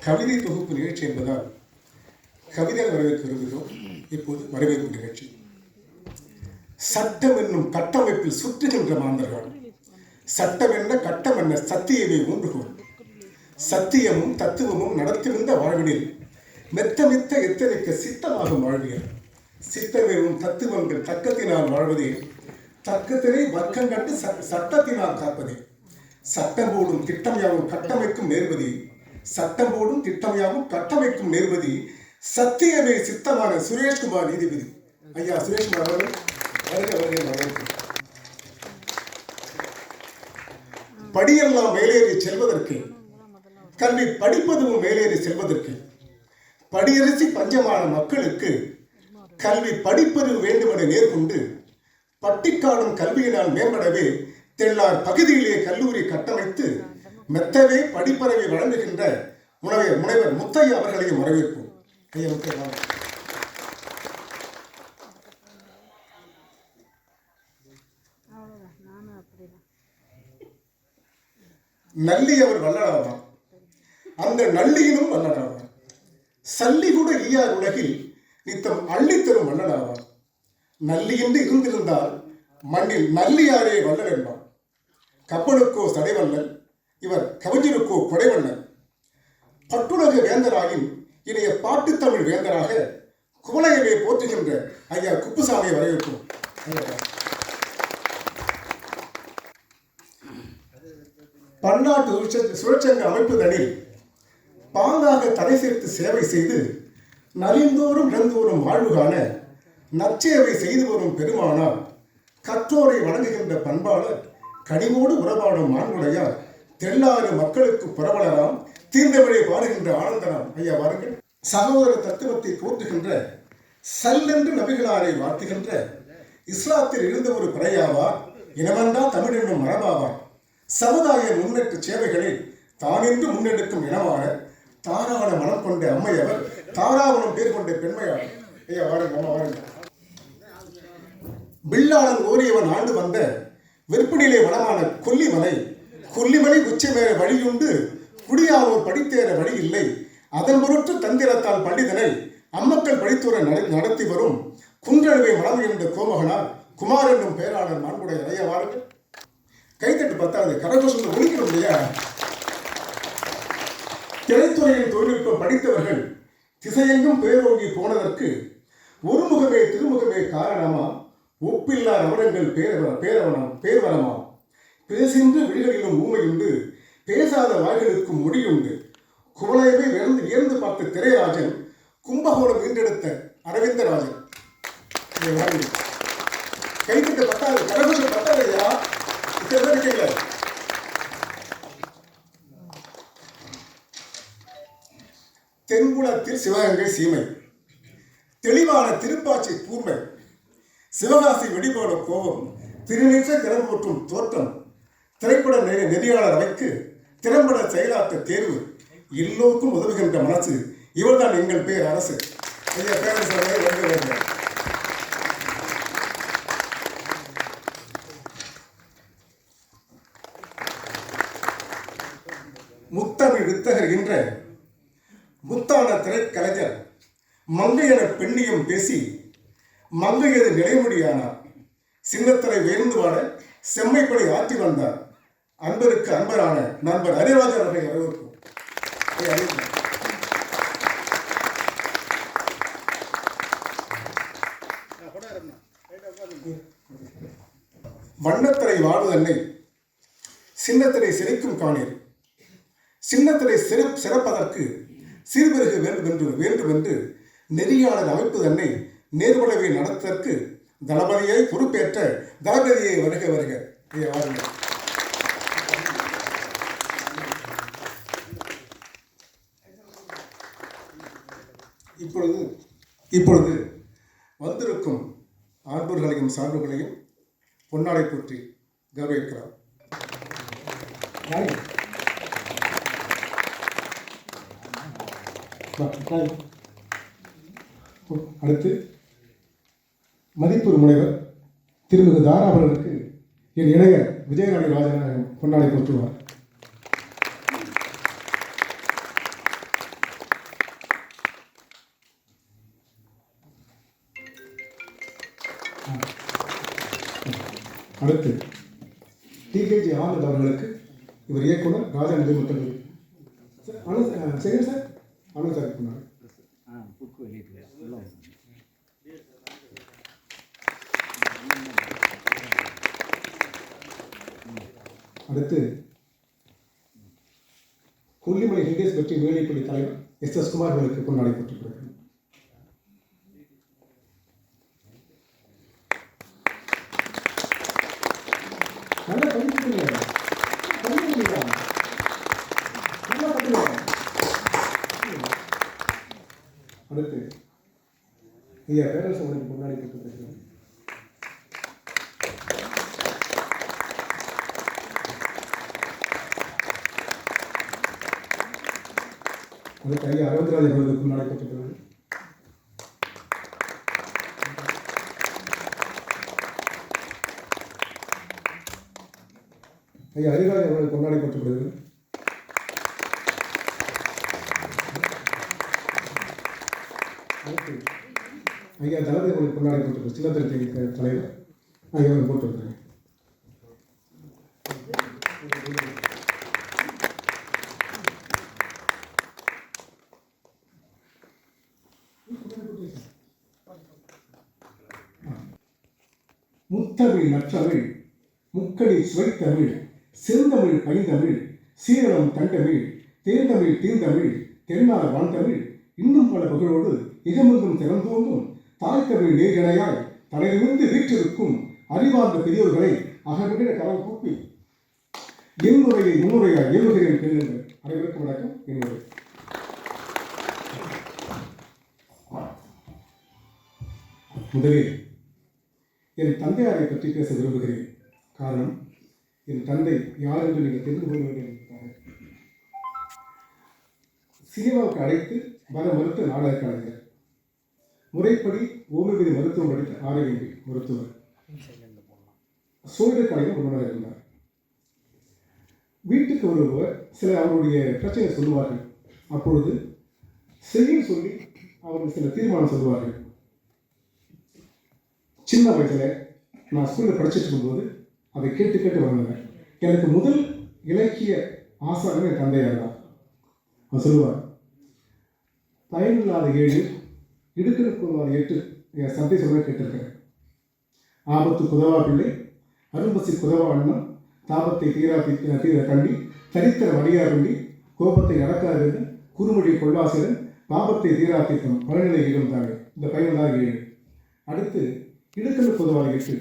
கவிதை தொகுப்பு நிகழ்ச்சி என்பதால் கவிதை வரவேற்க விரும்புகிறோம். இப்போது வரவேற்பு நிகழ்ச்சி. சட்டம் என்னும் கட்டமைப்பில் சுற்றுகின்ற மாந்தர்கள். சட்டம் என்ன கட்டம் என்ன சத்தியமே ஊன்றுகோல். சத்தியமும் தத்துவமும் நடத்திருந்த வாழ்வினில் மெத்த எத்தனைக்க சித்தமாகும் வாழ்வியல். சித்தமேவும் தத்துவங்கள் தக்கத்தினால் வாழ்வதே, தக்கத்தினை வர்க்கம் கண்டு சட்டத்தினால் காப்பதே. சட்டம் போடும் திட்டம் யாவும் கட்டமைக்கும் நேர்வதி. சட்டம் போடும் திட்டம் யாவும் கட்டமைக்கும் நேர்வதி. சத்தியமே சித்தமான சுரேஷ்குமார் நீதிபதி. ஐயா சுரேஷ்குமார் அவர்கள் படியெல்லாம் மேலேறி செல்வதற்கு, கல்வி படிப்பதும் மேலேறி செல்வதற்கு, படியரசி பஞ்சமான மக்களுக்கு கல்வி படிப்பது வேண்டுமென நேர்கொண்டு பட்டிக்காடும் கல்வியினால் மேம்படவே தெள்ளார் பகுதியிலே கல்லூரி கட்டமைத்து மெத்தவே படிப்பறவை வழங்குகின்ற முனைவர் முத்தையா அவர்களையும் வரவேற்போம். நல்லி அவர் வல்லனாவார், அந்த நல்லியிலும் வல்லனாவார். சல்லி கூட ஈயார் உலகில் நித்தம் அள்ளித்தரும் வல்லனாவார். நல்லி என்று இருந்திருந்தால் மண்ணில் நல்லியாரே வல்லல் என்பார். கப்பலுக்கோ சடைவல்லல், இவர் கவிஞருக்கோ கொடைவல்லல். பட்டுலக வேந்தராயின் இணைய பாட்டு தமிழ் வேந்தராக குவளையவே போற்றுகின்ற ஐயா குப்புசாமியை வரவேற்போம். பன்னாட்டு சுழற்சங்க அமைப்புகளில் பாங்காக தடை சேர்த்து சேவை செய்து நலிந்தோறும் இழந்தோறும் வாழ்வு காண நற்சேவை செய்து வரும் பெருமானார் கற்றோரை வணங்குகின்ற பண்பாளர் கனிவோடு உறவாடும் மாண்புடையார் தெள்ளாறு மக்களுக்கு புறவலராம் தீர்ந்தவழி பாடுகின்ற ஆனந்தனாம். ஐயா வாருங்கள். சகோதர தத்துவத்தை போற்றுகின்ற சல்லென்று நபிகளாரை வாழ்த்துகின்ற இஸ்லாத்தில் இருந்த ஒரு பிறையாவார். இனவந்தா தமிழ் என்னும் மரபாவார். சமுதாய முன்னேற்ற சேவைகளை தானின்று முன்னெடுக்கும் இனமான தாராள மனம் கொண்ட அம்மையவர், தாராவணம் பேர் கொண்ட பெண்மையாளர். ஐயா வாருங்க, அம்மா வாருங்க. பில்லாளன் ஓரியவன் ஆண்டு வந்த வெறுப்பினிலே வளமான கொல்லிமலை. கொல்லிமலை உச்சி மேல வழியுண்டு குடியானோர் படித்தேற வழி இல்லை. அதன் பொருட்டு தந்திரத்தால் பண்டிதனை அம்மக்கள் படித்துறை நடத்தி வரும் குன்றழுவை மனம் என்ற கோமகனார் குமார் என்னும் பேராளர் மாண்புடைய ஐயா வாருங்கள். கைத்தட்டு பத்தாது, கரகோஷம் ஒழிக்கணும் இல்லையா? திரைத்துறையின் தொழில்நுட்பம் படித்தவர்கள் திசையெங்கும் பேரோங்கி போனதற்கு ஒருமுகமே திருமுகமே காரணமா? ஒப்பில்லா ரமணங்கள் பேர்வரமா? பேசின்று விழிகளிலும் ஊமையுண்டு, பேசாத வாய்களுக்கும் முடியுண்டு. குவளையவே வியந்து பார்த்த திரைராஜன், கும்பகோணம் மீண்டெடுத்த அரவிந்தராஜன். கைத்திட்ட பத்தாது, கரகோஷம் பத்தாதையா? இருக்கீங்களா? தென்குளத்தில் சிவகங்கை சீமை, தெளிவான திருப்பாச்சி கூர்மை, சிவகாசி வெடிபோல கோபம், திருநீற்ற திறம் போற்றும் தோற்றம், திரைப்பட நெறியாளர் அமைக்கு திறம்பட செயலாற்ற தேர்வு, எல்லோருக்கும் உதவுகின்ற மனசு, இவர்தான் எங்கள் பேர் அரசு. ஐயா பேரரசு முத்தமிழ் வித்தகர் என்ற முத்தான திரைக்கலைஞர் மங்கையன பெண்ணியம் பேசி மங்கையது நிலைமுடியானார். சின்னத்திரை உயர்ந்து வாழ செம்மைப்படை ஆற்றி வந்தார். அன்பருக்கு அன்பரான நண்பர் ஹரிராஜன் அவர்களை வரவேற்போம். வண்ணத்திரை வாழ்வதன்னை சின்னத்திரை சிரிக்கும் காணீர். சின்னத்திரை சிறப்பதற்கு சீர்பிறகு வேண்டும் என்று நெறியாளர் அமைப்பு தன்னை நேர்வளவை நடத்தற்கு தளபதியை பொறுப்பேற்ற தளபதியை வருக வருக. இப்பொழுது வந்திருக்கும் ஆண்பர்களையும் சான்றோர்களையும் பொன்னாடை போற்றி கௌரவிக்கலாம். அடுத்து மதிப்பு முனைவர் திருமிகு தாராபுரனுக்கு என் இளைஞர் விஜயராணி ராஜன் பொன்னாடை போற்றுவார். அடுத்து டிகேஜி ஆனந்த் அவர்களுக்கு இவர் இயக்குனர் ராஜா நிதிமுத்தல் ஆனந்த் சரி சார் ஆனந்த் சார் சொன்னார். அடுத்து கொல்லிமலை ஹிண்டேஸ் பற்றி மேலைப்பள்ளி தலைவர் எஸ் குமார் அவர்களுக்கு கொண்டாடப்பட்டிருக்கிறது. நல்ல படிப்பு அடுத்து ஐயா பேரரசு அவர்களுக்கு கொண்டாடப்பட்டிருக்கிறது. அதுக்கு ஐயா அரவிந்தராஜ் அவர்களுக்கு கொண்டாடப்பட்டிருக்கிறது. ஐயா ஹரிராஜ் அவர்கள் கொண்டாடப்பட்டிருக்கிறது. ஐயா தளபதி அவர்கள் கொண்டாடப்பட்டிருக்கிறது. சின்னத்திரை தலைவர் ஐயா போட்டிருக்கிறேன். முத்தமிழ் நற்றமிழ் முக்கடி சுவைத்தமிழ் செந்தமிழ் பைந்தமிழ் சீரளம் தண்டமிழ் தேர்ந்தமிழ் தீர்ந்தமிழ் தென்னார் வாழ்ந்தமிழ் இன்னும் பல புகழோடு இகமெங்கும் திறந்தோங்கும் தாய்த்தமிழ் நேர்கணையாய் தலையிலிருந்து வீற்றிருக்கும் அறிவார்ந்த பெரியோர்களை அகவிட கரம் கூப்பி என்னுடைய முன்னுரையாய் ஏவுகிறேன் கேளுங்கள். அனைவருக்கும் வணக்கம். என்னுடைய முதலில் என் தந்தையாரை பற்றி பேச விரும்புகிறேன். காரணம், என் தந்தை யார் என்று நீங்கள் தெரிந்து கொள்ள வேண்டியிருக்கிறார். சினிமாவுக்கு அழைத்து வர மறுத்த நாடக கலைஞர், முறைப்படி ஓய்வூதிய மருத்துவம் படித்த ஆரோக்கிய மருத்துவர், சோழ கலைஞர் முன்னர் இருந்தார். வீட்டுக்கு வருபவர் சில அவருடைய பிரச்சனை சொல்லுவார்கள். அப்பொழுது செய்ய சொல்லி அவர்கள் சில தீர்மானம் சொல்லுவார்கள். சின்ன வயசுல நான் ஸ்கூலில் படிச்சுட்டு இருக்கும்போது அதை கேட்டு கேட்டு வந்தேன். எனக்கு முதல் இலக்கிய ஆசாரம் என் தந்தையார் தான். அவர் சொல்லுவார், பயனில்லாத 7 இடுக்கணுக்கு 8 என் சந்தை சொல்ல கேட்டிருக்கேன். ஆபத்து குதவா பிள்ளை, அரும்பசி குதவா அண்ணன், தாபத்தை தீர கண்டி, தரித்திர வடியா கண்டி, கோபத்தை அடக்காது, குறுமொழி கொள்ளாசிரன், பாபத்தை தீராத்திட்டம், பழநிலை இருந்தாங்க. இந்த பயனில்லாத 7. அடுத்து இடுக்கணு பொதுவாக 8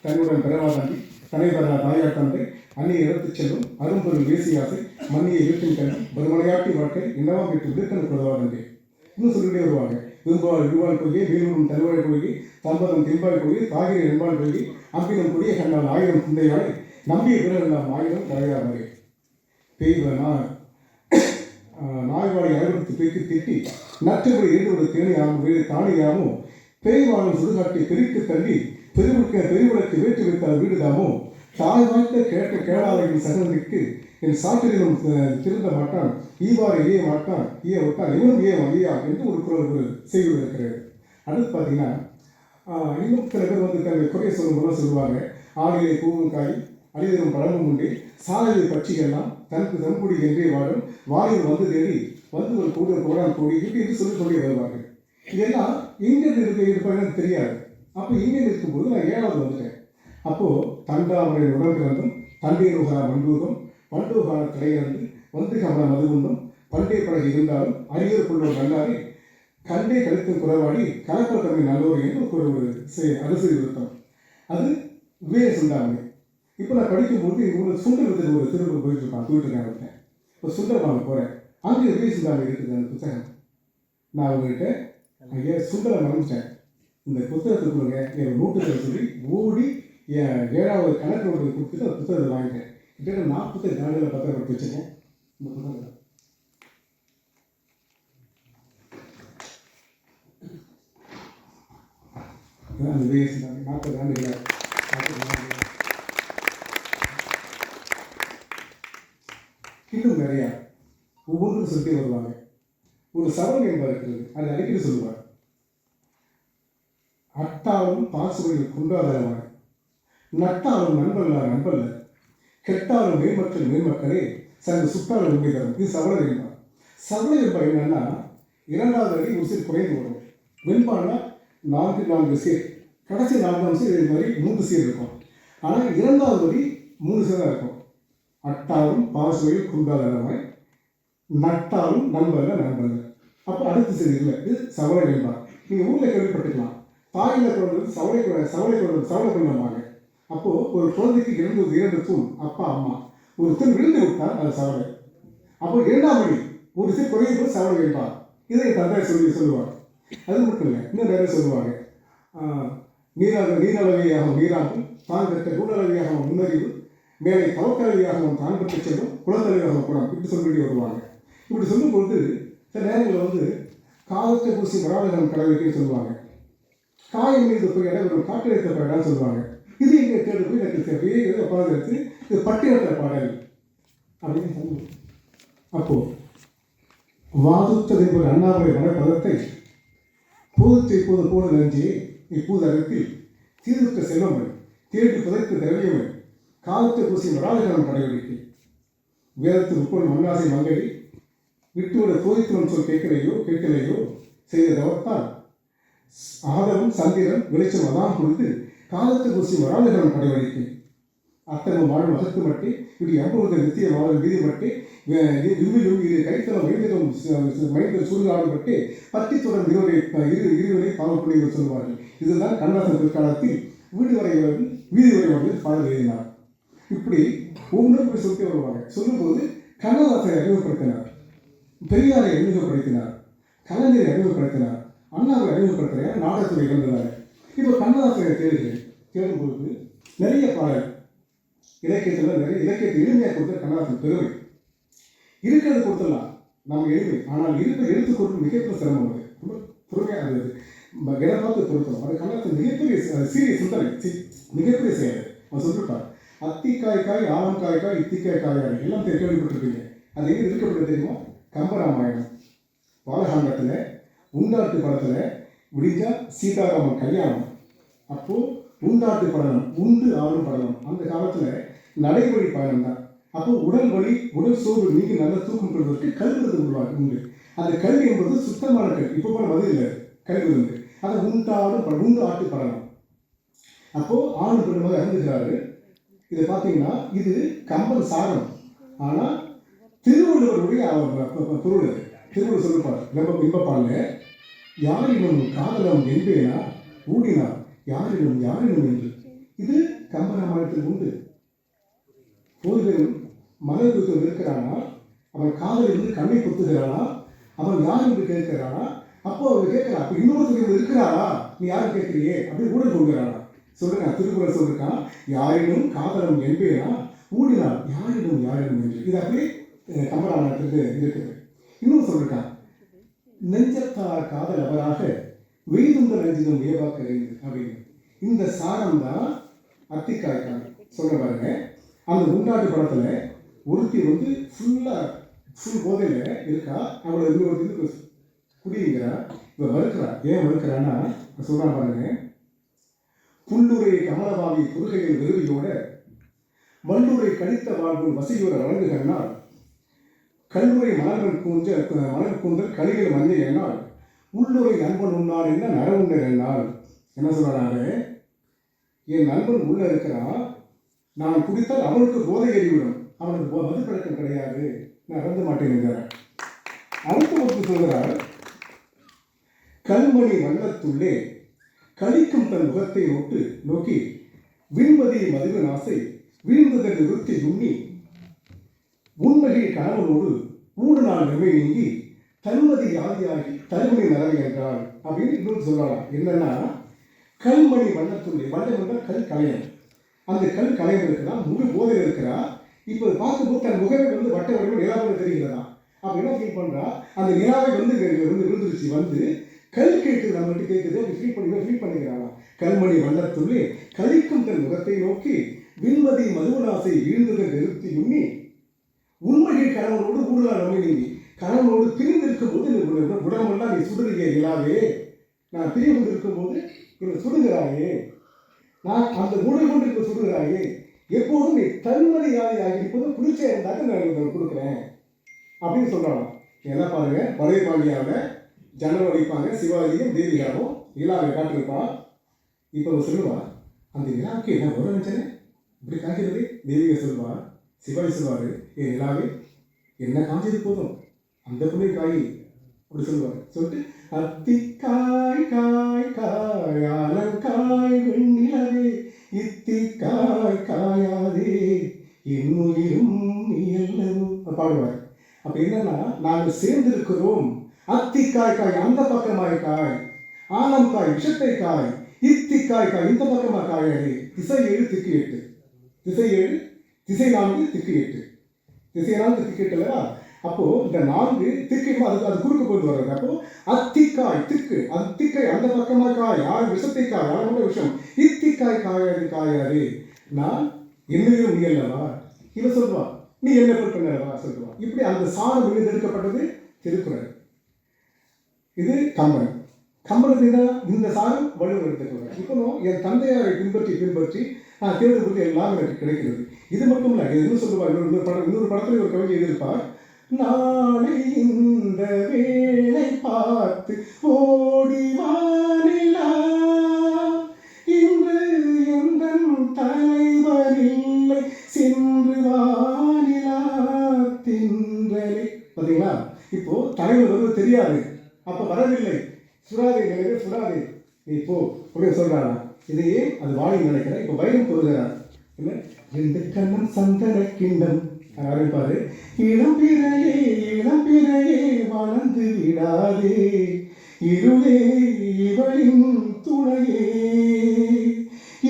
தன்னுடன் பெறவாதாண்டி தனைவரா தாயார் தந்தை அன்னையை எடுத்துச் செல்லும் அரும்பொருள் வேசியாசை மண்ணியை வீட்டின் கல்வி பருமனையாட்டி வாழ்க்கை என்னவாம் வீட்டு இடுக்கணு பொதுவாக இன்னும் சொல்லிட்டே வருவாங்க. விரும்பால் விடுவாள் கொள்கை, வீரூரும் தருவாய் கொள்கை, தம்பதம் தின்பாய் கொள்கை, தாகிரை என்பாள் கொள்கை, அம்பினம் கொடிய கண்டால் 1000 குந்தையாளை நம்பிய பிறர் நாம் 1000 தலையாமரை பெய்வனா நாய்வாளை அறுபத்து பேய்க்கு திட்டி நற்றபடி ஈடுபடு தேனியாகவும் வீடு தானியாகவும் பேய்வாழும் சுடுகாட்டை பெருக்கு தள்ளி பெருவிளக்கு வேட்டு வைத்தால் வீடுதாமோ தாய் வாய்த்த கேட்ட கேளாளரின் சகந்திக்கு என் சாற்றிலும் திருந்த மாட்டான், ஈவாறு ஈய மாட்டான், ஈய விட்டான் இவனும் ஈயா என்று ஒரு குரல் ஒரு செய்தி இருக்கிறது. அடுத்து பார்த்தீங்கன்னா இன்னும் சில பேர் வந்து தன்னை குறைய சொல்லும்போது சொல்லுவாங்க, ஆடியை பூவும் காய் அழிதரும் பழமும் உண்டு, சாலையை பட்சிகள்லாம் தனக்கு தன்புடி என்றே வாழும், வாயில் வந்து தேடி வந்து ஒரு கூடான் கூடி இப்படி என்று சொல்லி சொல்லி வருவார்கள். இதெல்லாம் எங்கே இருப்பாங்கன்னு தெரியாது. அப்போ இங்கே இருக்கும்போது நான் 7வது வந்துட்டேன். அப்போது தண்டாமரை உடன்பிறந்தும் தண்டை நுகரா மண்டூகம் பண்டூகால திரையிறந்து வந்து கமல மதுகுண்டும் பண்டை படகு இருந்தாலும் அரியருக்குள்ள நல்லாரி கண்டே கழுத்தும் குறைவாடி கலப்பல் தன்மை நல்லோர் என்று ஒரு அரசு விருத்தம். அது விவேக சிந்தாமணி. இப்போ நான் படிக்கும்போது இவங்க சுண்டல் விதத்தில் ஒரு திரும்ப போயிட்டுருக்கேன். இப்போ சுண்டல் வாங்க போகிறேன். அங்கே விவேக சிந்தாமணி இருக்குது அந்த புத்தகம். நான் அவங்ககிட்ட ஐயா சுண்டலை மறந்துட்டேன், இந்த புத்தகத்தை கொடுங்க என் நோட்டுகளை சொல்லி ஓடி என் 7வது கணக்கு நோட்டு கொடுத்துட்டு அந்த புத்தகத்தை வாங்கிட்டேன். கிட்டத்தட்ட 40 நாடுகளை பத்திரப்படுத்தி வச்சுருக்கேன். இந்த புத்தகம் அந்த வயசு 40 ஆண்டுகள் இன்னும் நிறையா ஒவ்வொன்றும் சொல்லிட்டே வருவாங்க. ஒரு சவரம் என்பது இருக்கிறது, அதை அடிக்கடி சொல்லுவார். அட்ட பட்டாலும் பாசுவையில் குன்றாதரவாய் நட்டாலும் நண்பல்ல நண்பல்ல கெட்டாலும் மேன்மக்கள் மேன்மக்களே சங்க சுட்டாலும் உண்மை தரும். இது சவள வெண்பா. சவள வெண்பா என்னன்னா 2வது அடி ஒரு சீர் குறைந்து வரும். வெண்பான்னா 4 சீர், கடைசி 4ஆம் சீர் இது மாதிரி 3 சீர் இருக்கும். ஆனால் 2வது அடி 3 சீராக இருக்கும். அட்டாலும் பாசுவையில் குன்றாதரவாய் நட்டாலும் நண்பல்ல நண்பல்ல. அப்போ அடுத்த சீர் இல்லை, இது சவள வெண்பா. நீங்கள் ஊரில் கேள்விப்பட்டுக்கலாம். தாயில் குழந்தை சவளை குழந்தைம்பாங்க. அப்போது ஒரு குழந்தைக்கு 2 தூண், அப்பா அம்மா. ஒரு தூண் விழுந்து விட்டால் அது சவளை. அப்போ 2ஆம் அடி ஒரு சீர் குறையும் போது சவளை வெண்பா. இதை தந்தை சொல்லுவாங்க. அது மட்டும் இல்லை, இன்னும் நிறைய சொல்லுவாங்க. நீரளவியாகவும் நீராகும் தான் பெற்ற நூலளவியாகவும் முன்னறிவு மேலே தவக்கலவியாகவும் தான் பெற்ற செல்லும் குலத்தலையாகவும் குணம், இப்படி சொல்லிட்டு வருவாங்க. இப்படி சொல்லும்போது சில நேரங்களில் காலத்தை பூசி வராதகம் கடவுளுக்கு சொல்லுவாங்க. காயம் மீது போய் இடம் காட்டு வைத்த பாடான்னு சொல்லுவாங்க. இது எங்கே கேட்டு போய் எனக்கு உட்காந்து எடுத்து இது பட்டியலற்ற பாடல் அப்படின்னு சொல்லுவோம். அப்போது வாதுத்ததின் ஒரு அண்ணாமலை மனப்பதத்தை போதத்தை இப்போது போல நஞ்சியை இப்பூதகத்தில் தீர்வுத்த செல்வங்கள் தேடி புதைத்த திரவியங்கள் காலத்தை பூசி வராதகம் கடவுளுக்கு வேதத்து உட்கொள் மண்ணாசை மங்கடி விட்டுவிட தோதித்துவன் சொல் கேட்கலையோ செய்த தவத்தால் ஆதவம் சந்திரன் வெளிச்சம் அதான் கொடுத்து காலத்து பூசி வராதகரம் கடைவழிக்கு அத்தனை வாழும் மகத்து மட்டி இப்படி அம்புவது நித்திய வாழும் வீதி மட்டி இவ்விலும் இது கைத்தளம் வைத்தியம் மைந்தர் சூழ்நாடு பட்டு பத்தித்துடன் இருவரை பாவப்பணிகள் சொல்வார்கள். இதுதான் கண்ணதாசன் பிற்காலத்தில் வீதி வரை வந்து பாடல் எழுதினார். இப்படி ஒவ்வொன்றும் போய் சொல்லி வருவாங்க. சொல்லும்போது கண்ணதாசனை அறிமுகப்படுத்தினார், பெரியாரை அறிமுகப்படுத்தினார், கலைஞரை அறிமுகப்படுத்தினார், அண்ணாவை அறிமுகப்படுத்துகிறார், நாடகத்துறை இழந்ததார். இப்போ கண்ணதாசனை தேடும்போது நிறைய பாடல் இலக்கியத்தில் இலக்கியத்தை எளிமையாக கொடுத்த கண்ணதாசன் பெருமை. இருக்கிறது கொடுத்துடலாம் நம்ம எளிமை, ஆனால் எடுத்து கொடுத்து மிகப்பெரிய சிரமம். அது ரொம்ப பொறுமையாக இருந்தது. இடப்பாத்து பொருத்தம் அது கண்ணதாசன் மிகப்பெரிய சீரிய சிந்தனை, மிகப்பெரிய செயல். அவன் சொல்லியிருப்பார், அத்திக்காய்க்காய் ஆலங்காய்க்காய் இத்திக்காய் காயாய் எல்லாம் கேள்விப்பட்டிருப்பீங்க. அது எங்கே இருக்கப்பட்டு தெரியுமா? கம்பராமாயணம் பாலகாண்டத்தில் உண்டாட்டு படத்தில் விடிஞ்சா சீதாராமன் கல்யாணம். அப்போது உண்டாட்டு படலம் உண்டு ஆளும் படலம். அந்த காலத்தில் நடைவழி பயணம் தான். அப்போ உடல் சோர்வு நீங்கி நல்ல தூக்கம் கொள்வதற்கு கல் விருந்து உண்டு. அந்த கல் என்பது சுத்தமான கல், இப்போ போல பதில் இல்லை, கல் விருந்து. அதை உண்டு ஆட்டு படலம். அப்போது ஆண் பெருமாக இறந்துக்கிறாரு. இதை பார்த்தீங்கன்னா இது கம்பன் சாரம். ஆனால் திருவள்ளுவருடைய பொருள். திருவள்ளுவர் சொல்லிப்பார் ரொம்ப இன்பப்பாங்க, யாரினும் காதலம் என்பேனா ஊடினார் யாரினும் என்று. இது கம்பராமாயணத்தில் உண்டு. ஒருவரும் மலை குத்து இருக்கிறானா, அவன் காதல் இருந்து கண்ணை குத்துகிறானா, அவன் யார் என்று கேட்கிறானா. அப்போ அவர் கேட்கிறான், அப்போ இன்னொருத்தர் இருக்கிறாரா, நீ யாரும் கேட்கிறியே அப்படின்னு ஊழல் கொள்கிறானா. சொல்றேன், திருக்குறள் சொல்லிருக்கான், யாரினும் காதலம் என்பேனா ஊடினார் யாரினும் என்று. இது அப்படியே கம்பராமாயணத்துக்கு இருக்குது. இன்னும் சொல்லிருக்கான், நெஞ்சத்தார் காதல் அவராக வெய்துந்த நெஞ்சிலும் வியவாக்கிறது அப்படின்னு. இந்த சாரம் தான் அத்திக்காய்க்கான சொல்ல பாருங்க. அந்த உண்டாட்டு படத்தில் ஒருத்தி வந்து ஃபுல் போதையில் இருக்கா, அவளை இன்னொருத்தி குடிங்கிறா, இவ மறுக்கிறா. ஏன் மறுக்கிறான்னா சொல்றான் பாருங்க, புல்லுரை கமலபாவி புருகையில் வெறுவியோட வல்லுரை கழித்த வாழ்வு வசையோட வழங்குகனால் கல்லுரை மலர்கள் கூந்தல் கலிகள் மஞ்சள் என்னால் உள்ளுரை நண்பன் உண்ணார் என்ன நர உண்ணர் என்னால். என்ன சொல்றாரு, என் நண்பன் உள்ள இருக்கிறான், நான் குடித்தால் அவனுக்கு போதை எறிவிடும், அவனுக்கு மது பழக்கம் கிடையாது, நான் இறந்து மாட்டேன். அடுத்த ஒன்று சொல்கிறார், கல்மணி வண்ணத்துள்ளே கழிக்கும் தன் முகத்தை நோக்கி விண்மதி மதுவின் ஆசை வீழ்ந்ததன் விருத்தி உண்ணி உண்மகை கணவனோடு ஊடு நாள் நெமை நீங்கி தன்மதி ஆதியாகி தருமணி நரவை என்றாள் அப்படின்னு இன்னொன்று சொல்லலாம். என்னன்னா, கல்மணி வண்ணத்துள்ளே, வண்ணம் என்றால் கல் கலையம். அந்த கல் கலையம் இருக்கிறா, முழு போதையில் இருக்கிறா. இப்போ பார்க்கும்போது தன் முகமே வந்து வட்ட வடிவம் நிலாவில் தெரிகிறதா. அப்போ என்ன ஃபீல் பண்ணுறா, அந்த நிலாவை வந்து விழுந்துருச்சு, வந்து கல் கேட்குது, நம்மகிட்ட கேட்குது, அப்படி ஃபீல் பண்ணிக்கிறாளா. கல்மணி வண்ணத்துள்ளே கழிக்கும் தன் முகத்தை நோக்கி விண்மதி மதுவனாசை வீழ்ந்ததை நிறுத்தி உண்ணி உண்மையை கணவனோடு ஊடலாம் நம்பி நீங்கி கணவனோடு பிரிந்திருக்கும் போது உடம்பெல்லாம் நீ சுடறிய நிலாவே, நான் பிரிய கொண்டிருக்கும் போது இவன் சுடுகிறாயே, நான் அந்த மூடல் கொண்டு இப்போ சுடுகிறாயே, எப்போதும் நீ தன்மதியாதியாக இருப்பதும் குளிர்ச்சியாக இருந்தாக்க நான் உங்களுக்கு கொடுக்குறேன் அப்படின்னு சொல்கிறாங்க. எல்லாம் பாருங்க, பழைய பாண்டியாவில் ஜன்னல் அடிப்பாங்க, சிவாஜியும் தேவிகாவும் நிலாவை காட்டிருப்பான். இப்போ அவன் சொல்லுவான், அந்த நிலாவுக்கு என்ன ஒரு நினைச்சேனே இப்படி காய்க்கிறது. தேவிகா சொல்லுவா, சிவாஜி சொல்லுவார், என் நிலாவே என்ன காய்ச்சது போதும் அந்த புள்ளி காய் அப்படி சொல்லுவார். சொல்லிட்டு அத்திக்காய் காய் காயாலங்காய் வெண்ணிலவே இத்திக்காய் காயாதே என்னுயிரும் நீ எல்லவும் பாடுவார். அப்ப என்னன்னா, நாங்கள் சேர்ந்திருக்கிறோம். அத்திக்காய் காய் அந்த பக்கமாய் காய், ஆலங்காய் விஷத்தை காய், இத்திக்காய் காய் இந்த பக்கமா காயாதே. திசை 7 திக்கு 8, திசை 7 திசை 4 திக்கு 8, திசை 4 திக்கு 8 இல்லையா? அப்போ இந்த 4 திக்கு அது குறுக்கு போட்டு வர்றது. அப்போ அத்திக்காய் திக்கு, அத்திக்கை அந்த பக்கமா காய், யார் விஷத்தை காய், யாரோட விஷம், இத்திக்காய் காயாது காயாது, நான் என்னையும் நீ அல்லவா. இவன் சொல்லுவா, நீ என்ன பண்ணவா சொல்லுவா. இப்படி அந்த சாரம் விழுந்து எடுக்கப்பட்டது திருக்குறள். இது கம்பன். கம்பனுக்கு தான் இந்த சாரம் வள்ளுவர் எடுத்துக்கிறார். இப்போ என் தந்தையாரை பின்பற்றி நான் தேர்தல் குறித்து எல்லாம் எனக்கு கிடைக்கிறது. இது மட்டும் இல்லை, என்ன சொல்லுவார், இன்னொரு படத்தில் ஒரு கவிதை எழுதியிருப்பார், நாளை இந்த வேளை பார்த்து ஓடி வானிலா இன்று எந்தன் தலைவர் இல்லை சென்று வானிலா தின்றலை. பார்த்தீங்களா, இப்போ தலைவர் வந்து தெரியாது, அப்போ வரவில்லை, சுடாதே நிலையே சுடாதே நீ போ அப்படின்னு சொல்றாரா. இதையே அது வாழி நினைக்கிறேன். இப்போ வைரம் கூறுகிறார், என்ன ரெண்டு கண்ணம் சந்தன கிண்ணம் ஆரம்பிப்பாரு, இளம்பிறையே வளர்ந்து விடாதே இருளே இவளின் துணையே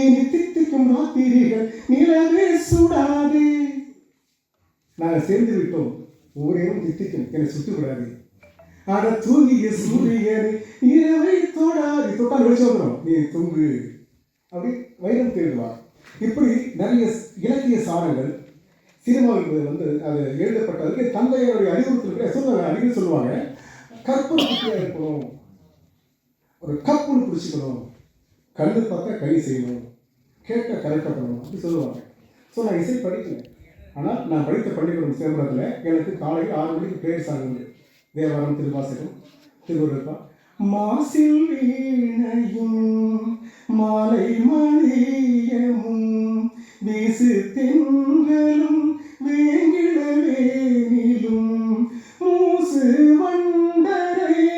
இனி தித்திக்கும் ராத்திரிகள் நிலவே சுடாதே. நாங்கள் சேர்ந்து விட்டோம், ஊரையும் தித்திக்கும், என்னை சுட்டு விடாது. ஆட தூங்கிய சூரியனை இரவை தொடாது, தொட்டால் வெளிச்சம் வந்துடும், நீ தூங்கு அப்படி வைரம் தேடுவார். இப்படி நிறைய இலக்கிய சாரங்கள் சினிமாவுக்கு வந்து அது எழுதப்பட்டதுக்கு தந்தையோடைய அறிவுறுத்தல் சொல்லுவாங்க. அடிக்கடி சொல்லுவாங்க, கற்பனை புத்தியாக இருக்கணும், ஒரு கப்புன்னு பிடிச்சிக்கணும், கண்ணு பார்த்தா கை செய்யணும், கேட்ட கரெக்டாக பண்ணணும் அப்படி சொல்லுவாங்க. ஸோ நான் இசை படிக்கல, ஆனால் நான் படித்த பள்ளிக்கூடம் சேம்பரத்தில் எனக்கு காலையில் 6 மணிக்கு பிரேயர் சாங் உண்டு. தேவாரம், திருவாசகம், திருவருப்பா, மாசில் வீணையும் மாலை மதியமும் வீசு தென்றலும் வேங்கிடவேனிலும் மூசு வண்டரை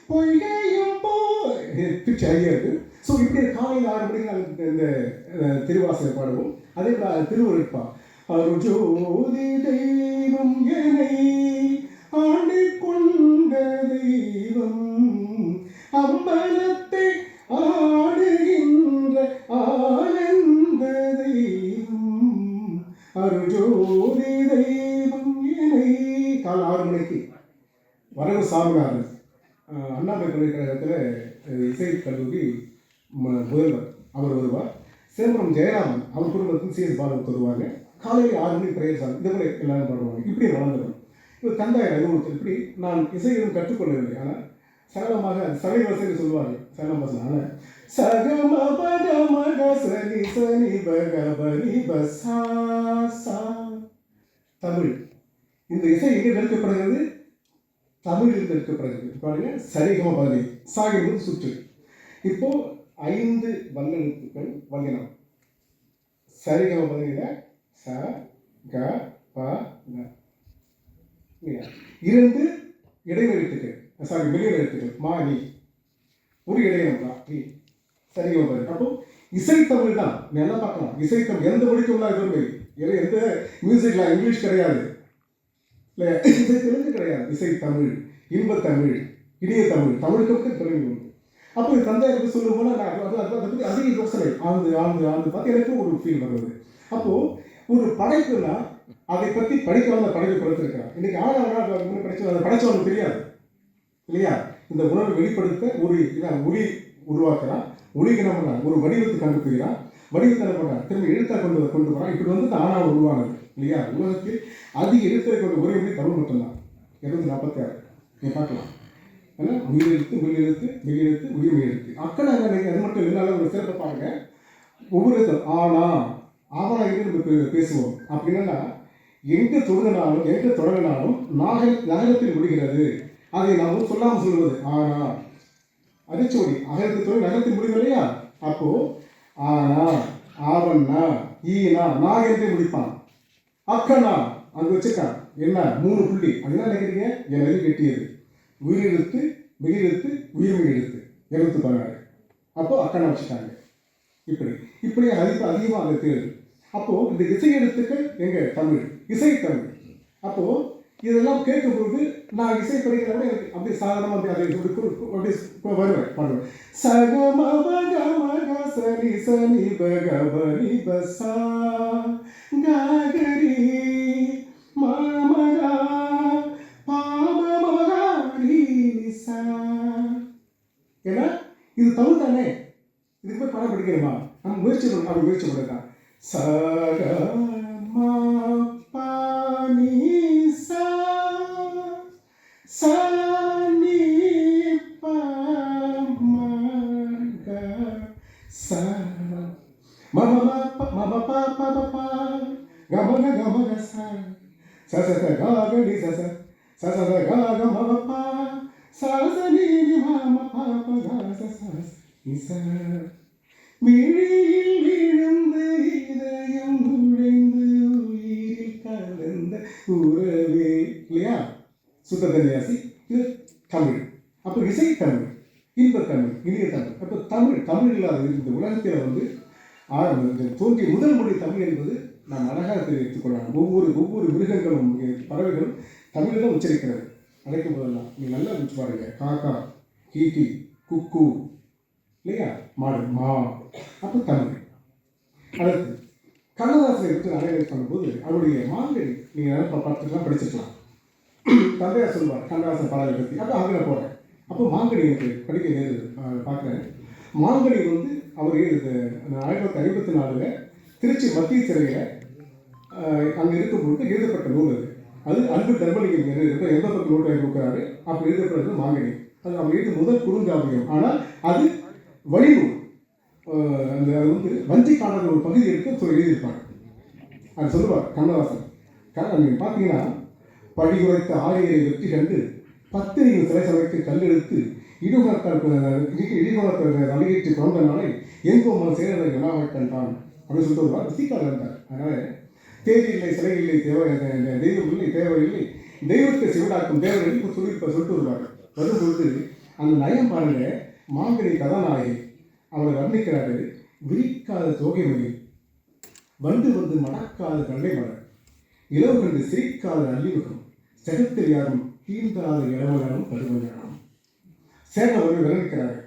பொய்கையும் போய்யாது. ஸோ இப்படி காலையில் 6 மணிக்கு நாங்கள் இந்த திருவாசகம் பாடுவோம். அதே திருவருட்பா, அருஜோதி தெய்வம் என்னை ஆண்டு கொண்ட தெய்வம் அம்பலத்தை ஆடுகின்ற ஆனந்த தெய்வம் அருஜோதி தெய்வம் என்னை. காலை 6 மணிக்கு வரவு சாமினார் அண்ணாமலை பல்கலைக்கழகத்தில் இசை கல்லூரி முதல்வர் அவர் வருவார். சேம்பரம் ஜெயராமன் அவர் குடும்பத்தில் சிஎஸ் பாலு வருவாங்க. காலையில் 6 மணிக்கு பிரேயர் சாங் இந்த மாதிரி எல்லாரும் பாடுவாங்க. இப்படி வளர்ந்துடும். இப்போ தந்தையார் அறிவுறுத்தல் இப்படி நான் இசை எதுவும் கற்றுக்கொள்ளவில்லை, ஆனால் சரளமாக சகை வசதி சொல்லுவார்கள், சரளம் வசனம். ஆனால் சகம பக மக சனி சனி பக பனி பசா சா. தமிழ் இந்த இசை எங்கே எடுக்கப்படுகிறது? தமிழில் எடுக்கப்படுகிறது. பாருங்க, சரிகம பதனி சாகிபது சுற்று. இப்போ 5 வல்லெழுத்துக்கள் வல்லினம். சரிகம பதனியில் ச க ப ந. 2 இடைவெளித்துக்கள், சாரி வெளியில் எழுத்துக்கள், மா நீ, ஒரு இடையினம் தான் நீ. சரிகம பதனி. அப்போ இசைத்தமிழ் தான் நல்லா பார்க்கலாம். இசைத்தமிழ் எந்த மொழிக்கும் எதுவுமே, எந்த மியூசிக்லாம் இங்கிலீஷ் கிடையாது, இல்லை இசை தெலுங்கு கிடையாது. இசைத்தமிழ், இன்பத்தமிழ், இனிய தமிழ், தமிழுக்கு திறமை உண்டு. அப்போ தந்தையாருக்கு சொல்லும் போல நான் அதை பற்றி அதிக யோசனை ஆழ்ந்து பார்த்து எனக்கு ஒரு ஃபீல் வருது. அப்போது ஒரு படைப்புனா அதை பற்றி படிக்காம படைப்பு படுத்திருக்கிறான். இன்னைக்கு முன்னே படிச்சு அதை படைச்சவனுக்கு தெரியாது இல்லையா? இந்த உணர்வை வெளிப்படுத்த ஒரு ஒளி உருவாக்குறான், ஒளிக்கு என்ன பண்ணான், ஒரு வடிவத்தை கண்டுபிடிக்கிறான், வடிவத்தை என்ன பண்ணான், திரும்ப எழுத்தா கொண்டு வரான். இப்படி வந்து ஆனா உருவானது இல்லையா? உலகத்தில் அதிக எழுத்தை கொண்ட ஒரே மொழி தமிழ் மட்டும்தான். 246 நீ பார்க்கலாம். ஏன்னா உயிரெழுத்து மெய்யெழுத்து மெய்யெழுத்து உயிர் மெய்யெழுத்து. அக்கடாங்க அது மட்டும் இருந்தாலும் ஒரு சிறப்பை பாருங்க. ஒவ்வொரு எழுத்தும் ஆனா ஆவணா இருந்து நம்ம பேசுவோம். அப்படின்னா எங்கே தொடங்கினாலும் நகரத்தில் முடிகிறது. அதை நாம் சொல்லாமல் சொல்வது ஆனா. அரிச்சோடி அகரத்தில் தொடங்கி நகரத்தில் முடிவு இல்லையா? அப்போ ஆனா ஆவண்ணா ஈனா நான் என்று முடிப்பான். அக்கனா அங்கே வச்சுக்கான் என்ன 3 புள்ளி. அதுதான் நினைக்கிறீங்க என் வரி கெட்டியது. உயிரெழுத்து மெய்யெழுத்து உயிர்மெய் எழுத்து 216. அப்போ அக்கனா வச்சுட்டாங்க. இப்படி அதிகமாக அந்த தேர்வு. அப்போது இந்த இசை எழுத்துக்கள் எங்கள் தமிழ் இசை தமிழ். அப்போது இதெல்லாம் கேட்கும்போது நான் இசை படிக்கிறவங்க எனக்கு அப்படியே சாதாரணமாக அப்படியே வருவேன் பாடுவேன். சகமபகமக சனி சனி பகவனி பசா கரி மாமகா பாமமகாரி நிசா. ஏன்னா இது தமிழ் தானே, இதுக்கு போய் படம் படிக்கணுமா? நம்ம முயற்சி பண்ணலாம். சகமா பானி சா சனி பமக சா மம பா கமக கமக சா சசத காகடி சச சசத காக மம பா சசனி மம பாப காச சச விழியில் விழுந்து இதயம் நுழைந்து உயிரில் கலந்த உறவே இல்லையா? சுத்ததன்யாசி. இது தமிழ். அப்போ இசை தமிழ், இன்ப தமிழ், இனிய தமிழ். அப்போ தமிழ் இல்லாத இந்த உலகத்தில் தோன்றிய முதல் மொழி தமிழ் என்பது நாம் அழகாக எடுத்துக்கொள்ளலாம். ஒவ்வொரு மிருகங்களும் பறவைகளும் தமிழில் தான் உச்சரிக்கிறது. அழைக்கும் போதெல்லாம் நீங்கள் நல்லா உச்சு பாருங்க. காக்கா கீக்கி குக்கு இல்லையா? மாடு மா. அப்போ தமிழ். அடுத்து கண்ணதாசனை பற்றி அனலைஸ் பண்ணும்போது அவருடைய மாங்கனி நீங்கள் பார்த்துக்கலாம், படிச்சிருக்கலாம். தந்தையார் சொல்வார் கண்ணதாசன் பாடலை பற்றி. அப்போ அங்கே போகிறேன். அப்போ மாங்கனி எனக்கு படிக்க பார்க்குறேன். மாங்கனி அவர் 1954 திருச்சி மத்திய சிறையில் அங்கே இருக்கும்போது எழுதப்பட்ட நூல். அது அன்பு தர்மலிங்கம் எந்த பக்கம் நூல் இருக்கிறாரு. அப்போ எழுதப்பட்டது மாங்கனி. அது அவர் எழுதிய முதல் குறுங்காவியம். ஆனால் அது வழிநூல். அந்த வஞ்சிக்கான ஒரு பகுதி எடுத்து எழுதியிருப்பாங்க. அது சொல்லுவார் கண்ணதாசன். நீங்கள் பார்த்தீங்கன்னா பழிகுறைத்த ஆரியரை வெற்றி கண்டு 10 சிலை சமைத்து கல்லெடுத்து இடிகுணத்தால் நலிகேற்றி கொண்ட நாளை எங்கோமல் சேரதை வினாவை கண்டான் அப்படின்னு சொல்லிட்டு வருவார். சீக்கால் இருந்தார். அதனால் தேதி இல்லை, சிலை இல்லை, தெய்வம் இல்லை, தேவை இல்லை, தெய்வத்தை சிவடாக்கும் தேவர்கள் சொல்லிட்டு வருவார். வரும்பொழுது அந்த நயம் பாருங்க. மாங்கனி கதாநாயகி அவரை வர்ணிக்கிறாரு. விரிக்காத தோகை மொழி வண்டு மடக்காத கண்டை மலர் இளவு கண்டு சிரிக்காத அல்லிமுகம் செகத்தில் யாரும் தீர்ந்தாத இளவனாரும் கடுமையானம் சேர ஒரு விளங்குகிறார்.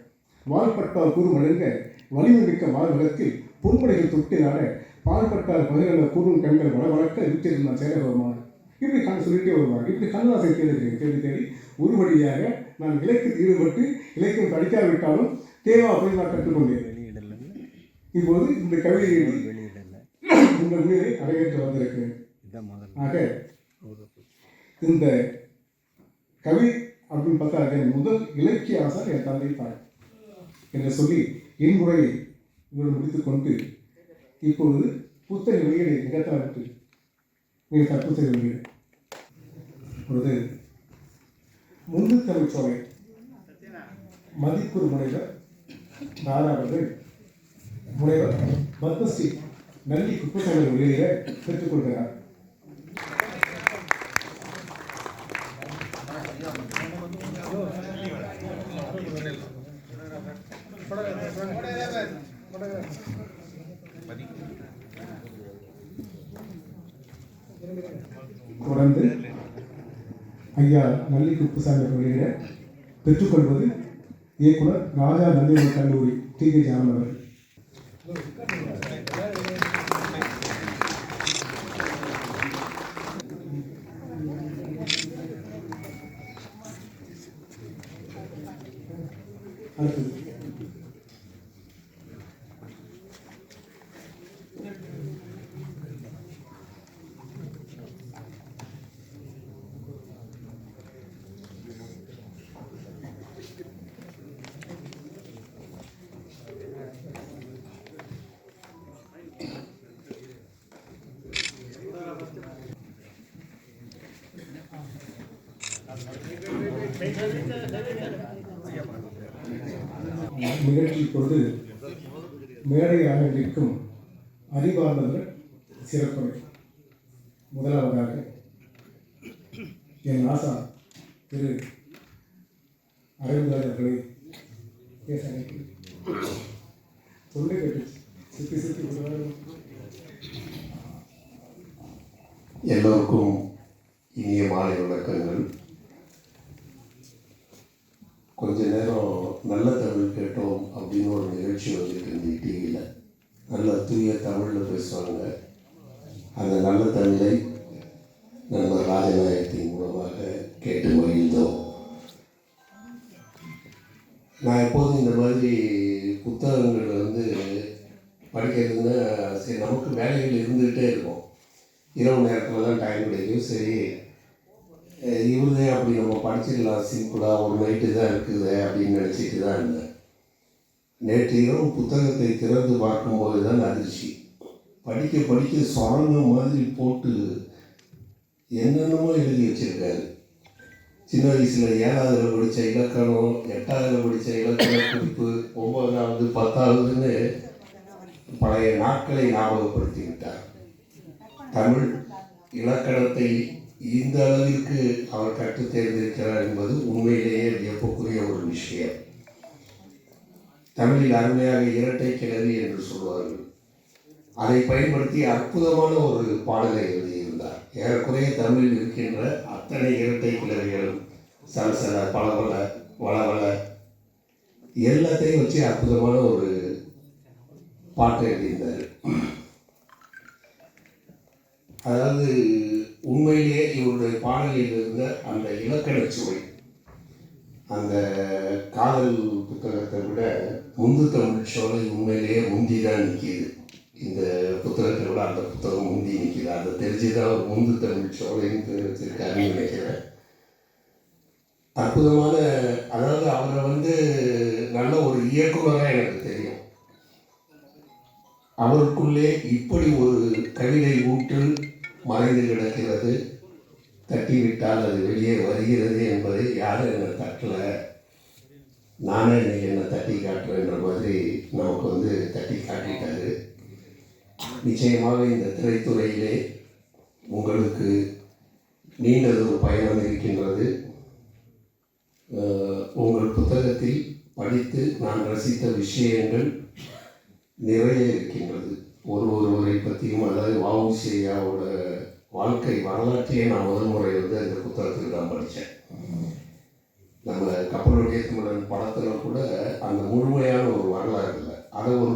வாழ்பட்டால் கூறு மழுங்க வலிமை மிக்க வாழ்வகத்தில் பொன்முடைகள் தொட்டினால பால்பட்டால் பகிரங்க கூறும் கண்கள் வளவளக்க விட்டிருந்தான் சேரகமான. இப்படி சொல்லிட்டே வருவாங்க. இப்படி கண்ணதாசன் தேடி ஒரு வழியாக நான் இலக்கியத்தில் ஈடுபட்டு இலக்கியம் படிக்காவிட்டாலும் தேவா போய் நான் கற்றுக்கொண்டேன். இப்போது இந்த கவிதை இந்த உயிரை அடையேற்று வந்திருக்கு. ஆக இந்த கவி அப்படின்னு பார்த்தா முதல் இலக்கிய ஆசார் என் தந்தை தாய் என்று சொல்லி என் முறையை இவர்கள் முடித்துக் கொண்டு இப்பொழுது புத்தக வெளியீடு நிகழ்த்தாவிட்டு மிக புத்தக வெளியீடு பொழுது முந்து தமிழ் சோலை மதிப்பூர் முனைவர் தாரா அவர்கள் முனைவர் பத்மஸ்ரீ நல்லி குப்பசாமி வெளியிட பெற்றுக்கொள்கிறார். தொடர்ந்து ஐயா நல்லி குப்புசாமி வெளியிட பெற்றுக்கொள்வது இயக்குனர் ராஜா நல்லிவர் கல்லூரி டி.கே. ஜானன் அவர்கள். அடுத்தது நிகழ்ச்சி இப்பொழுது மேடை ஆளுநருக்கும் அறிவார்ந்தவர் சிறப்புரை. முதலாவதாக என் ஆசா திரு அரவிந்தர் அவர்களை பேச அழைக்கிறேன். தொண்டை கட்டு சுற்றி சுற்றி எல்லோருக்கும் இனிய மாலை வணக்கங்கள். கொஞ்ச நேரம் நல்ல தமிழ் கேட்டோம் அப்படின்னு ஒரு நிகழ்ச்சி வந்துருக்கு டிவியில். நல்ல தூய தமிழில் பேசுவாங்க. அந்த நல்ல தமிழை நண்பர் ராஜநாயகத்தின் மூலமாக கேட்டு மகிழ்ந்தோம். நான் எப்போதும் இந்த மாதிரி புத்தகங்கள் படிக்கிறதுன்னா சரி, நமக்கு வேலைகள் இருந்துகிட்டே இருக்கும். இரவு நேரத்தில் தான் டைம் கிடைக்கும். சரி, இவருதே அப்படி நம்ம படிச்சிடலாம், சிம்பிளாக ஒரு நைட்டு தான் இருக்குது அப்படின்னு நினச்சிட்டு தான் இருந்தேன். நேற்று இரவு புத்தகத்தை திறந்து பார்க்கும்போது தான் அதிர்ச்சி. படிக்க படிக்க சுரங்க மாதிரி போட்டு என்னென்னமோ எழுதி வச்சுருக்காரு. சின்ன வயசில் 7ஆவதுல படித்த இலக்கணம், 8ஆவதுல படித்த இலக்கண குறிப்பு, 9ஆவது 10ஆவதுன்னு பழைய நாட்களை ஞாபகப்படுத்தி விட்டார். தமிழ் இலக்கணத்தை இந்த அளவிற்கு அவர் கற்றுத் தேர்ந்திருக்கிறார் என்பது உண்மையிலேயே வியப்புக்குரிய ஒரு விஷயம். தமிழில் அருமையாக இரட்டை கிளவி என்று சொல்வார்கள். அதை பயன்படுத்தி அற்புதமான ஒரு பாடலை எழுதியிருந்தார். ஏறக்குறைய தமிழில் இருக்கின்ற அத்தனை இரட்டை கிளவிகளும் சலசல, பளபள, வளவள எல்லாத்தையும் வச்சு அற்புதமான ஒரு பாட்டை எழுதியிருந்தார். அதாவது உண்மையிலேயே இவருடைய பாடலில் இருந்த அந்த இலக்கண சுவை, அந்த காதல் புத்தகத்தை விட முந்து தமிழ் சோலை உண்மையிலேயே முந்தி தான் நிற்கிது. இந்த புத்தகத்தை விட அந்த புத்தகம் முந்தி நிற்கிது. அதை தெரிஞ்சுதான் ஒரு முந்து தமிழ் சோலைன்னு வச்சிருக்காருன்னு நினைக்கிறேன். அற்புதமான, அதாவது அவரை நல்ல ஒரு இயக்குனராக எனக்கு தெரியும். அவருக்குள்ளே இப்படி ஒரு கவிதை ஊற்று மறைந்து கிடக்கிறது, தட்டிவிட்டால் அது வெளியே வருகிறது என்பதை யாரும் என்னை தட்டலை, நானே இன்னைக்கு என்னை தட்டி காட்டுறேன்ற மாதிரி நமக்கு தட்டி காட்டிட்டாரு. நிச்சயமாக இந்த திரைத்துறையிலே உங்களுக்கு நீண்டதொரு பயணம் இருக்கின்றது. உங்கள் புத்தகத்தில் படித்து நான் ரசித்த விஷயங்கள் நிறைய இருக்கின்றது. ஒருவரை பற்றியும், அதாவது வ.உ.சி. ஐயாவோட வாழ்க்கை வரலாற்றையே நான் முதல் முறை அந்த புத்தகத்தில் தான் படித்தேன். நம்ம கப்பலுடைய தமிழன் படத்தில் கூட அந்த முழுமையான ஒரு வரலாறு இல்லை, அதை ஒரு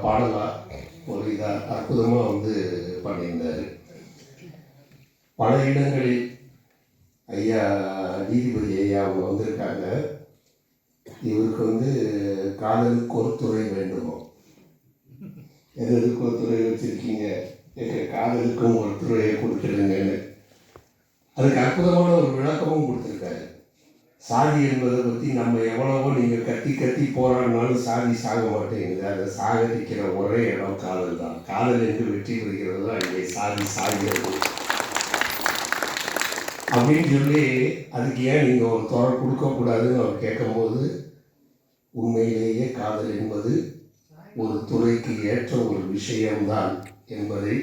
பாடலாக ஒரு இதாக அற்புதமாக பண்ணியிருந்தார். பல இடங்களில் ஐயா நீதிபதி ஐயா அவங்க வந்திருக்காங்க. இவருக்கு காதலுக்கு ஒரு துறை வேண்டுமோ, எதுக்கு ஒரு துறை வச்சுருக்கீங்க, எங்கள் காதலுக்கும் ஒரு துறையை கொடுத்துருங்கன்னு அதுக்கு அற்புதமான ஒரு விளக்கமும் கொடுத்துருக்காரு. சாதி என்பதை பற்றி நம்ம எவ்வளவோ நீங்கள் கத்தி கத்தி போராடினாலும் சாதி சாக மாட்டேங்குது. அதை சாகடிக்கிற ஒரே இடம் காதல் தான். காதல் என்று வெற்றி பெறுகிறது தான் இங்கே சாதி சாகிறது அப்படின்னு சொல்லி, அதுக்கு ஏன் நீங்கள் ஒரு துறை கொடுக்கக்கூடாதுன்னு அவர் கேட்கும்போது, உண்மையிலேயே காதல் என்பது ஒரு துறைக்கு ஏற்ற ஒரு விஷயம்தான் என்பதை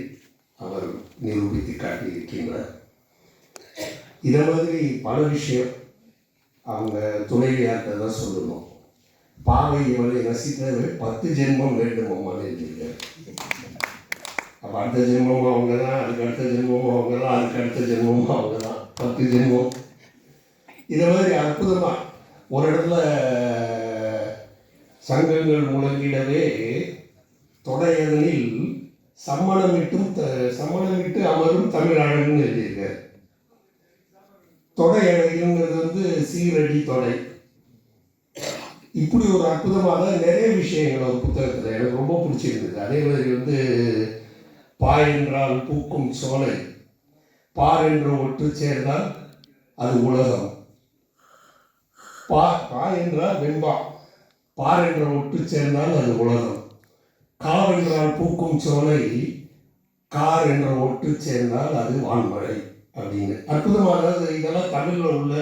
அவர் நிரூபித்து காட்டியிருக்கின்றார். இதை மாதிரி பல விஷயம் அவங்க துணைவியார்கிட்ட தான் சொல்லணும். பாவை இவளை ரசித்தது 10 ஜென்மம் வேண்டுமான்னு எழுதியிருக்காரு. அப்போ அடுத்த ஜென்மமும் அவங்க தான், அதுக்கு அடுத்த ஜென்மமும் அவங்க தான், அதுக்கு அடுத்த ஜென்மமும் அவங்க தான், 10 ஜென்மம். இதை மாதிரி அற்புதமாக ஒரு இடத்துல சங்கங்கள் முழங்கிடவே தொடையதனில் சம்மணமிட்டு அமரும் தமிழ் அழகுன்னு எழுதியிருக்காரு. தொடை அழகுங்கிறது சீரடி தொடை. இப்படி ஒரு அற்புதமாக நிறைய விஷயங்கள் ஒரு புத்தகத்தில் எனக்கு ரொம்ப பிடிச்சிருந்தது. அதே மாதிரி பா என்றால் பூக்கும் சோலை, பார் என்ற ஒற்று சேர்ந்தால் அது உலகம், பா என்றால் வெண்பா, பார் என்ற ஒற்று சேர்ந்தால் அது உலகம், கார் என்றால் பூக்கும் சோலை, கார் என்ற ஒற்று சேர்ந்தால் அது வான்மழை அப்படின்னு அற்புதமாக. இதெல்லாம் தமிழில் உள்ள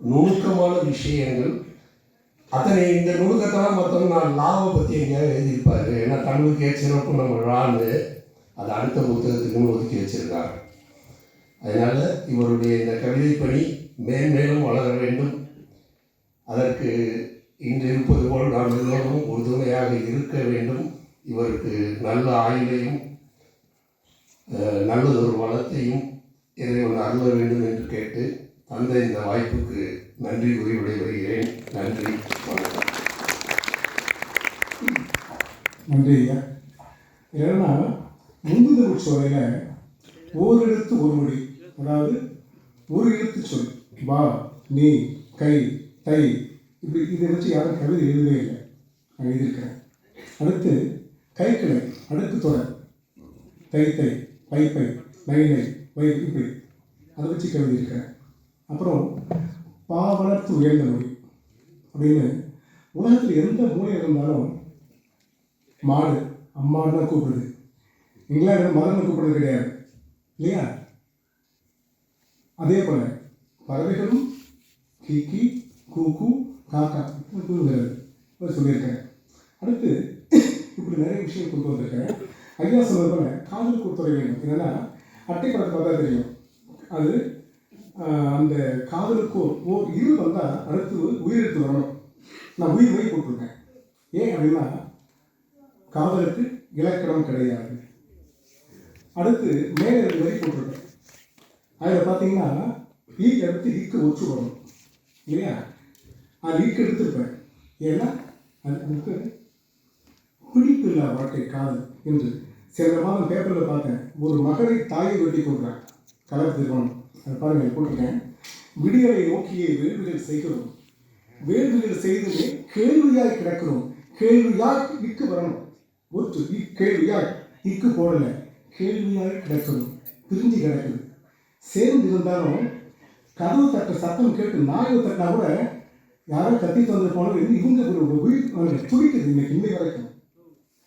நுணுக்கமான விஷயங்கள். அத்தனை இந்த நுணுக்கத்தெல்லாம் மற்றவங்க நான் லாவை பற்றி எங்கேயாவது எழுதியிருப்பாரு. ஏன்னா தமிழுக்கு சிறப்பு நம்ம லான்னு அது அடுத்த புத்தகத்துக்குன்னு ஒதுக்கி வச்சிருக்காங்க. அதனால் இவருடைய இந்த கவிதை பணி மேன்மேலும் வளர வேண்டும். அதற்கு இன்று இருப்பது போல் நாம் எல்லோரும் உறுதுணையாக இருக்க வேண்டும். இவருக்கு நல்ல ஆயுளையும் நல்லதொரு வளத்தையும் இறைவன் அருள வேண்டும் என்று கேட்டு தந்த இந்த வாய்ப்புக்கு நன்றி கூறி விடைபெறுகிறேன். நன்றி, வணக்கம். நன்றி ஐயா. ஏன்னா முந்துதல் சோலையில் ஓரெழுத்து ஒரு மொழி, அதாவது ஒரு எழுத்து சொல், வா, நீ, கை, தை, இப்படி இதை வச்சு யாரும் கவிதை எழுதவே இல்லை. நான் எழுதியிருக்கிறேன். அடுத்து கைக்கிளை, அடுத்து தொடர், தை தை, பை பை, நை நை, வை, இப்படி அதை வச்சு கவிதை இருக்கிறேன். அப்புறம் பா வளர்த்து உயர்ந்த மொழி அப்படின்னு உலகத்தில் எந்த மூலையில் இருந்தாலும் மாடு அம்மான்னு தான் கூப்பிடுது. இங்கிலாந்து மதம்னு கூப்பிடுறது கிடையாது இல்லையா? அதே போல் பறவைகளும் கீக்கி கூக்கு காக்கா கூறுகிறது சொல்லியிருக்கேன். அடுத்து இப்படி நிறைய விஷயம் கொண்டு வந்திருக்கேன். ஐயா சொன்னது போல காதலுக்கு ஒத்துறை வேண்டும். என்னென்னா அட்டை படத்தை பார்த்தா தெரியும். அது அந்த காதலுக்கு ஓர் இரு வந்தால் அடுத்து உயிரெழுத்து வரணும். நான் உயிர் வை போட்டிருக்கேன். ஏன் அப்படின்னா காதலுக்கு இலக்கணம் கிடையாது. அடுத்து மேலே வரி போட்டிருக்கேன். அதில் பார்த்தீங்கன்னா ஈக்கு அடுத்து ஈக்கு ஒற்று வரணும் இல்லையா? அது ஈக்கு எடுத்துருப்பேன். ஏன்னா அதுக்கு பிடிப்பு இல்லை வாழ்க்கை காதல் என்று சில மாதம் பேப்பரில் பார்த்தேன். ஒரு மகளை தாயை வெட்டி கொள்கிறான் கலர் திருமணம். அது பாருங்கள் போட்டிருக்கேன். விடியலை நோக்கியே வேள்விகள் செய்கிறோம், வேள்விகள் செய்துமே கேள்வியாய் கிடக்கிறோம், கேள்வியாய் இக்கு வரணும். ஒற்று கேள்வியாய் இக்கு போடலை, கேள்வியாய் கிடக்கணும், பிரிஞ்சு கிடக்குது. சேர்ந்து இருந்தாலும் கதவு தட்ட சத்தம் கேட்டு நாயை தட்டினா கூட யாரோ கத்தி தந்துருப்பாலும் இவங்க ஒரு உயிர் துடிக்குது இன்னை வரைக்கும்.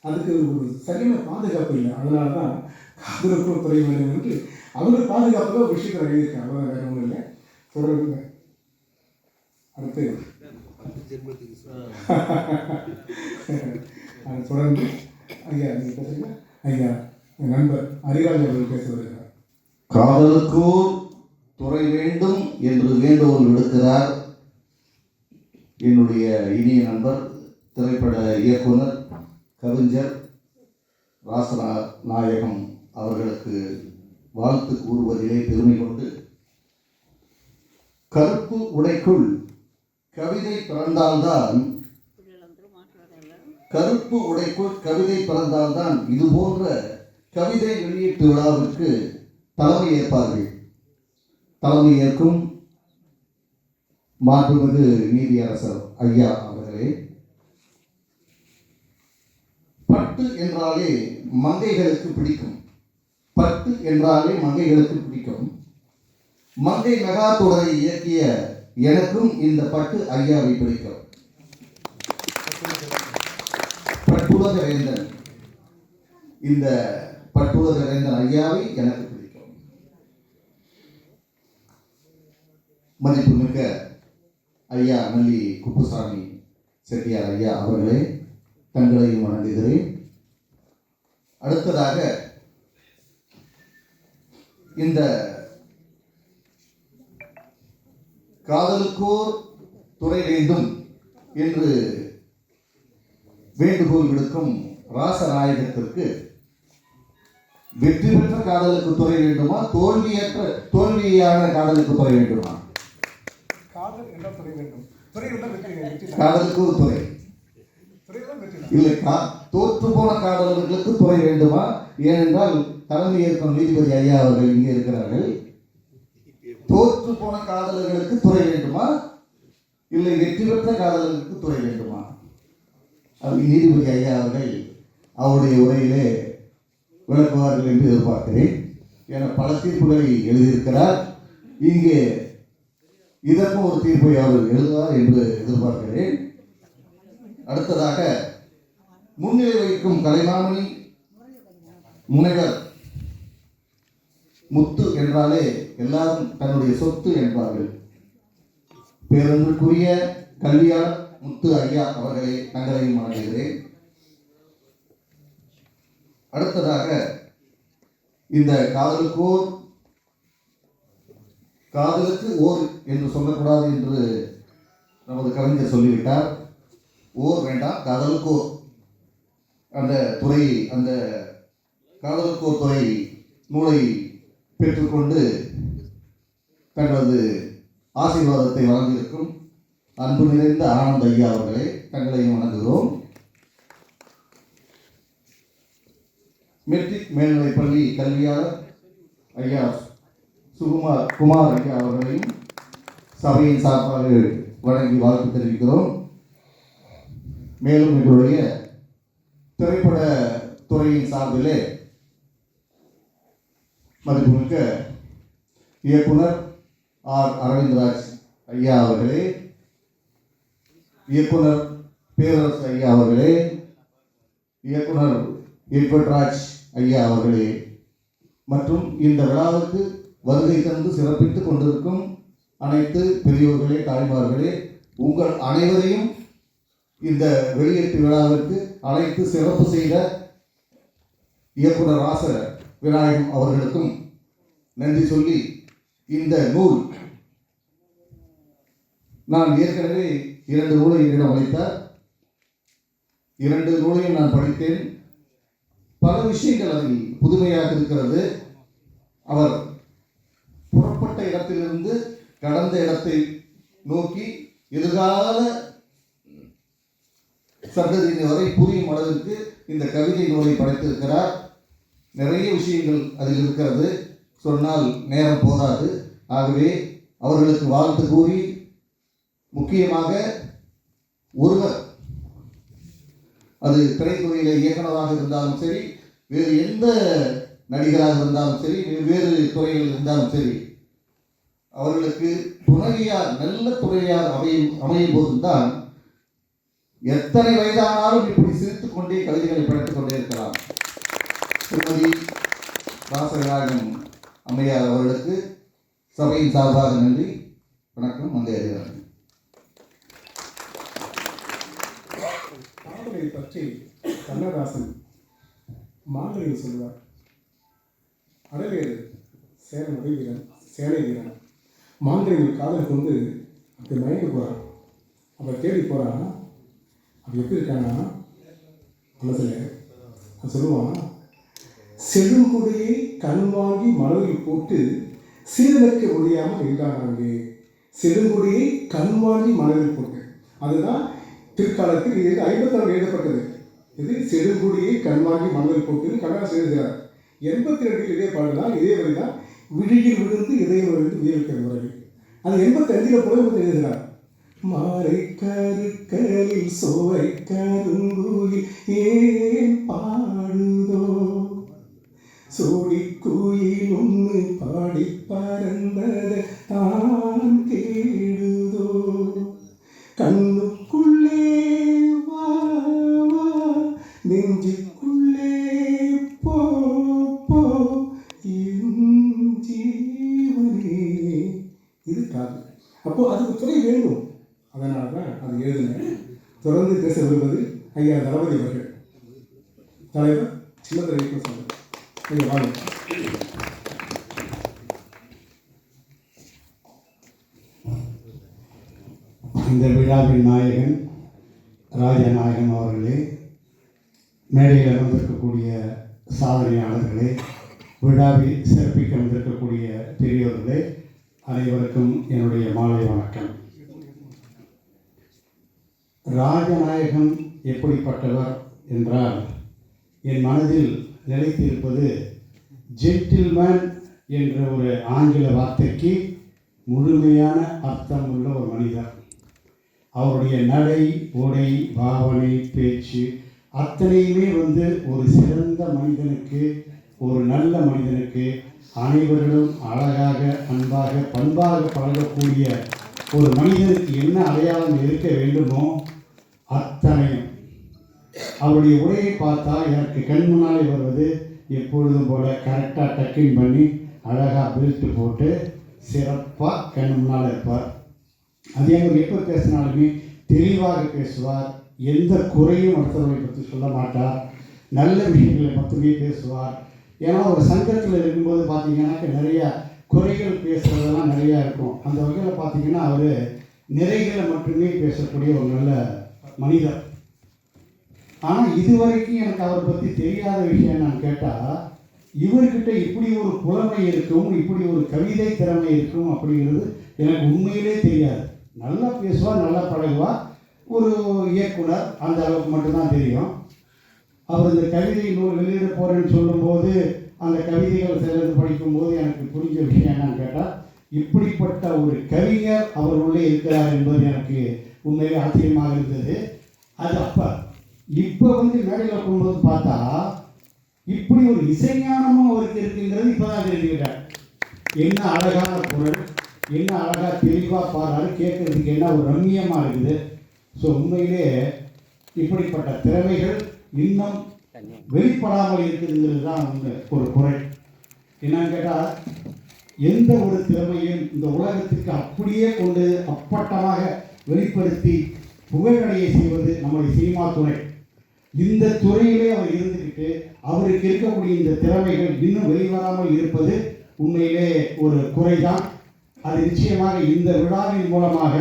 அதுக்கு ஒரு சரியான பாதுகாப்பு இல்லை. அதனால தான் காதலுக்கும் துறை வேண்டும் என்று அவங்க பாதுகாப்பு தான் ஒரு விஷயத்தை எழுதியிருக்கேன். அவ்வளோதான், வேறு ஒன்றும் இல்லை. தொடர்ந்து அடுத்து அது தொடர்ந்து ஐயா நீங்கள் பேசுங்க. ஐயா என் நண்பர் ஹரிராஜ் அவர்கள் பேச வருகிறார். காதலுக்கோ துறை வேண்டும் என்று வேண்டுகோள் விடுக்கிறார் என்னுடைய இனிய நண்பர் திரைப்பட இயக்குனர் கவிஞர் ராசநாயகம் அவர்களுக்கு வாழ்த்து கூறுவதிலே பெருமை கொண்டு, கருப்பு உடைக்குள் கவிதை பிறந்தால்தான் கருப்பு உடைக்குள் கவிதை பிறந்தால்தான் இது போன்ற கவிதை வெளியீட்டு விழாவிற்கு தலைமை ஏற்பார்கள். தலைமை ஏற்கும் மாண்புமிகு நீதியரசர் ஐயா அவர்களே, பட்டு என்றாலே மங்கைகளுக்கு பிடிக்கும். பட்டு என்றாலே மங்கைகளுக்கு பிடிக்கும். மங்கை மெகாதொடரை இயக்கிய எனக்கும் இந்த பட்டு ஐயாவை பிடிக்கும். பட்டுலக வேந்தன், இந்த பட்டுலக வேந்தன் ஐயாவை எனக்கு பிடிக்கும். மதிப்புமிக்க ஐயா நல்லி குப்புசாமி செட்டியார் ஐயா அவர்களே, தங்களையும் வணங்குகிறேன். அடுத்ததாக இந்த காதலுக்கோ துறை வேண்டும் என்று வேண்டுகோள் விடுக்கும் ராசநாயகத்திற்கு வெற்றி பெற்ற காதலுக்கு துறை வேண்டுமா, தோல்வியான காதலுக்கு துறை வேண்டுமா? காதல் என்றால் துறை வேண்டும். துறை காதலுக்கு ஒரு துறை இல்லை, தோற்று போன காதலர்களுக்கு துறை வேண்டுமா? ஏனென்றால் தலைமை ஏற்கும் நீதிபதி ஐயா அவர்கள் இங்கே இருக்கிறார்கள். தோற்று போன காதலர்களுக்கு துறை வேண்டுமா, இல்லை வெற்றி பெற்ற காதலர்களுக்கு துறை வேண்டுமா? அது நீதிபதி ஐயா அவர்கள் அவருடைய உரையிலே விளக்குவார்கள் என்று எதிர்பார்க்கிறேன். என பல தீர்ப்புகளை எழுதியிருக்கிறார். இங்கே இதற்கும் ஒரு தீர்ப்பை அவர் எழுதுவார் என்று எதிர்பார்க்கிறேன். அடுத்ததாக முன்னிலை வகிக்கும் கலைமாமணி முனைவர் முத்து என்றாலே எல்லாரும் தன்னுடைய சொத்து என்பார்கள். பேரன்பிற்குரிய கல்வியாளர் முத்து ஐயா அவர்களை தங்களையும் வணங்குகிறேன். அடுத்ததாக இந்த காதலுக்கு ஓர் என்று சொல்லக்கூடாது என்று நமது கவிஞர் சொல்லிவிட்டார். ஓர் வேண்டாம், காதலுக்கோர் அந்த காதலுக்கோர் துறை நூலை பெற்றுக்கொண்டு தங்களது ஆசீர்வாதத்தை வழங்கியிருக்கும் அன்பு நிறைந்த ஆனந்த் ஐயா அவர்களை தங்களையும் வணங்குகிறோம். மெட்ரிக் மேல்நிலைப்பள்ளி கல்வியாளர் ஐயா குமார் ஐயா அவர்களையும் சபையின் சார்பாக வழங்கி வாழ்த்து தெரிவிக்கிறோம். மேலும் எங்களுடைய திரைப்பட துறையின் சார்பிலே மதிப்புமிக்க இயக்குனர் ஆர் அரவிந்த்ராஜ் ஐயா அவர்களே, இயக்குனர் பேரரசு ஐயா அவர்களே, இயக்குனர் எட்வர்ட்ராஜ் ஐயா அவர்களே மற்றும் இந்த விழாவுக்கு வருகை தந்து சிறப்பித்துக் கொண்டிருக்கும் அனைத்து பெரியோர்களே, தாய்மார்களே, உங்கள் அனைவரையும் இந்த வெளியீட்டு விழாவிற்கு அழைத்து சிறப்பு செய்த இயக்குனர் ராச விநாயகம் அவர்களுக்கும் நன்றி சொல்லி, இந்த நூல் நான் ஏற்கனவே 2 நூலை என்னிடம் அளித்தார். 2 நூலையும் நான் படித்தேன். பல விஷயங்கள் அதில் புதுமையாக இருக்கிறது. அவர் புறப்பட்ட இடத்திலிருந்து கடந்த இடத்தை நோக்கி எதிர்கால சந்ததியின் வரை புரியும் அளவிற்கு இந்த கவிதை நூலை படைத்திருக்கிறார். நிறைய விஷயங்கள் அதில் இருக்கிறது, சொன்னால் நேரம் போதாது. ஆகவே அவர்களுக்கு வாழ்த்து கூறி, முக்கியமாக ஒருவர் அது திரைத்துறையில் இயக்குநராக இருந்தாலும் சரி, வேறு எந்த நடிகராக இருந்தாலும் சரி, வெவ்வேறு துறையில் இருந்தாலும் சரி, அவர்களுக்கு துணைவியார் நல்ல துணைவியார் அமையும் போதுதான் எத்தனை வயதானாலும் இப்படி சிரித்துக் கொண்டே கவிதைகளை படைத்துக் கொண்டே இருக்கலாம். திருமதி ராசவிநாயகம் அம்மையார் அவர்களுக்கு சபையின் சார்பாக நன்றி. வணக்கம். வந்தேன். காதலை பற்றி கண்ணதாசன் மாங்கலியில் சொல்லுவார். அடவேறு சேரன் உதவிவீரன் சேனை வீரன் மாங்கலியில் காதல் கொண்டு அப்படி மயங்கி போகிறான். அவள் தேடி போகிறான். அப்படி எப்படி இருக்கானா மனசில் சொல்லுவான், செழுங்குடியை கண் வாங்கி மனதில் போட்டு சீரமைக்க முடியாமல் இருந்தாங்க. செழுங்குடியை கண் வாங்கி மனதில் போட்டு, அதுதான் பிற்காலத்தில் இது 54 எழுதப்பட்டது. இது செழுங்குடியை கண் வாங்கி மனதில் போட்டு கண்ணதாசன் எழுதுகிறார். 82 இதே பாடுதான், இதே வரி தான். விழியில் விழுந்து இதயம் விழுந்து உயிரிழக்கிற முறை. அது 85 புலம்பு எழுதுகிறார். மாறை கருக்களில் சோரை கருங்குயில் ஏன் பாடுதோ, சோடி குயில் ஒன்று பாடி பறந்தது தான் கேடுதோ, கண்ணுக்குள்ளே வா வா நெஞ்சுக்குள்ளே போ போ என் ஜீவனே. இது காதல். அப்போ அதுக்கு துணை வேண்டும். அதனால தான் அது எழுதினேன். தொடர்ந்து பேச விரும்புவது ஐயா தளபதி அவர்கள். தலைவர் சின்னதுரை சொல்லுங்கள். நீங்கள் வாங்க. இந்த விழாவின் நாயகன் ராஜநாயகன் அவர்களே, மேடையில் வந்திருக்கக்கூடிய சாதனையாளர்களே, விழாவில் சிறப்பிக்க வந்திருக்கக்கூடிய பெரியோர்களே, அனைவருக்கும் என்னுடைய மாலை வணக்கம். ராஜநாயகன் எப்படிப்பட்டவர் என்றால், என் மனதில் நிலைத்திருப்பது ஜென்டில்மேன் என்ற ஒரு ஆங்கில வார்த்தைக்கு முழுமையான அர்த்தம் உள்ள ஒரு மனிதர். அவருடைய நடை, உடை, பாவனை, பேச்சு அத்தனையுமே ஒரு சிறந்த மனிதனுக்கு, ஒரு நல்ல மனிதனுக்கு, அனைவரிடம் அழகாக, அன்பாக, பண்பாக பழகக்கூடிய ஒரு மனிதனுக்கு என்ன அடையாளம் இருக்க வேண்டுமோ அத்தனையும். அவருடைய உடையை பார்த்தால் எனக்கு கண் முன்னாலே வருவது எப்பொழுதும் போல கரெக்டாக டக்கிங் பண்ணி அழகாக பெல்ட் போட்டு சிறப்பாக கண் முன்னால் இருப்பார். அதே மாதிரி எப்போ பேசினாலுமே தெளிவாக பேசுவார். எந்த குறையும் அடுத்தவர்களை பற்றி சொல்ல மாட்டார். நல்ல விஷயங்களை மட்டுமே பேசுவார். ஏன்னா ஒரு சங்கத்தில் இருக்கும்போது பார்த்தீங்கன்னாக்க நிறைய குறைகள் பேசுகிறதெல்லாம் நிறையா இருக்கும். அந்த வகையில் பார்த்தீங்கன்னா அவர் நிறைகளை மட்டுமே பேசக்கூடிய ஒரு நல்ல மனிதர். ஆனால் இதுவரைக்கும் எனக்கு அவரை பற்றி தெரியாத விஷயம் நான் கேட்டால், இவர்கிட்ட இப்படி ஒரு புலமை இருக்கும், இப்படி ஒரு கவிதை திறமை இருக்கும் அப்படிங்கிறது எனக்கு உண்மையிலே தெரியாது. நல்லா பேசுவார், நல்லா பழகுவார். ஒரு இயக்குனர், அந்த அளவுக்கு மட்டும்தான் தெரியும். அவர் இந்த கவிதை நூல் வெளியிட போகிறேன்னு சொல்லும்போது அந்த கவிதைகள் சிலது படிக்கும்போது எனக்கு புரிஞ்ச விஷயம் என்னன்னு கேட்டால், இப்படிப்பட்ட ஒரு கவிஞர் அவர் உள்ளே இருக்கிறார் என்பது எனக்கு உண்மையிலே ஆச்சரியமாக இருந்தது. அது அப்போ இப்போ மேடையில் கொண்டும்போது பார்த்தா இப்படி ஒரு இசைஞானமும் அவருக்கு இருக்குங்கிறது இப்போ தான் தெரிஞ்சுக்கிட்டேன். என்ன அழகான குரல், என்ன அழகாக தெளிவாக பாடுறாரு, கேட்கறதுக்கு என்ன ஒரு ரம்மியமாக இருக்குது. ஸோ உண்மையிலே இப்படிப்பட்ட திறமைகள் இன்னும் வெளிப்படாமல் இருக்குதுங்கிறது தான் ஒரு குறை. என்னன்னு கேட்டால், எந்த ஒரு திறமையும் இந்த உலகத்துக்கு அப்படியே கொண்டு அப்பட்டமாக வெளிப்படுத்தி புகழடைய செய்வது நம்முடைய சினிமா துறை. இந்த துறையிலே அவர் இருந்துக்கிட்டு அவருக்கு இருக்கக்கூடிய இந்த திறமைகள் இன்னும் வெளிவராமல் இருப்பது உண்மையிலே ஒரு குறைதான். அது நிச்சயமாக இந்த விழாவின் மூலமாக,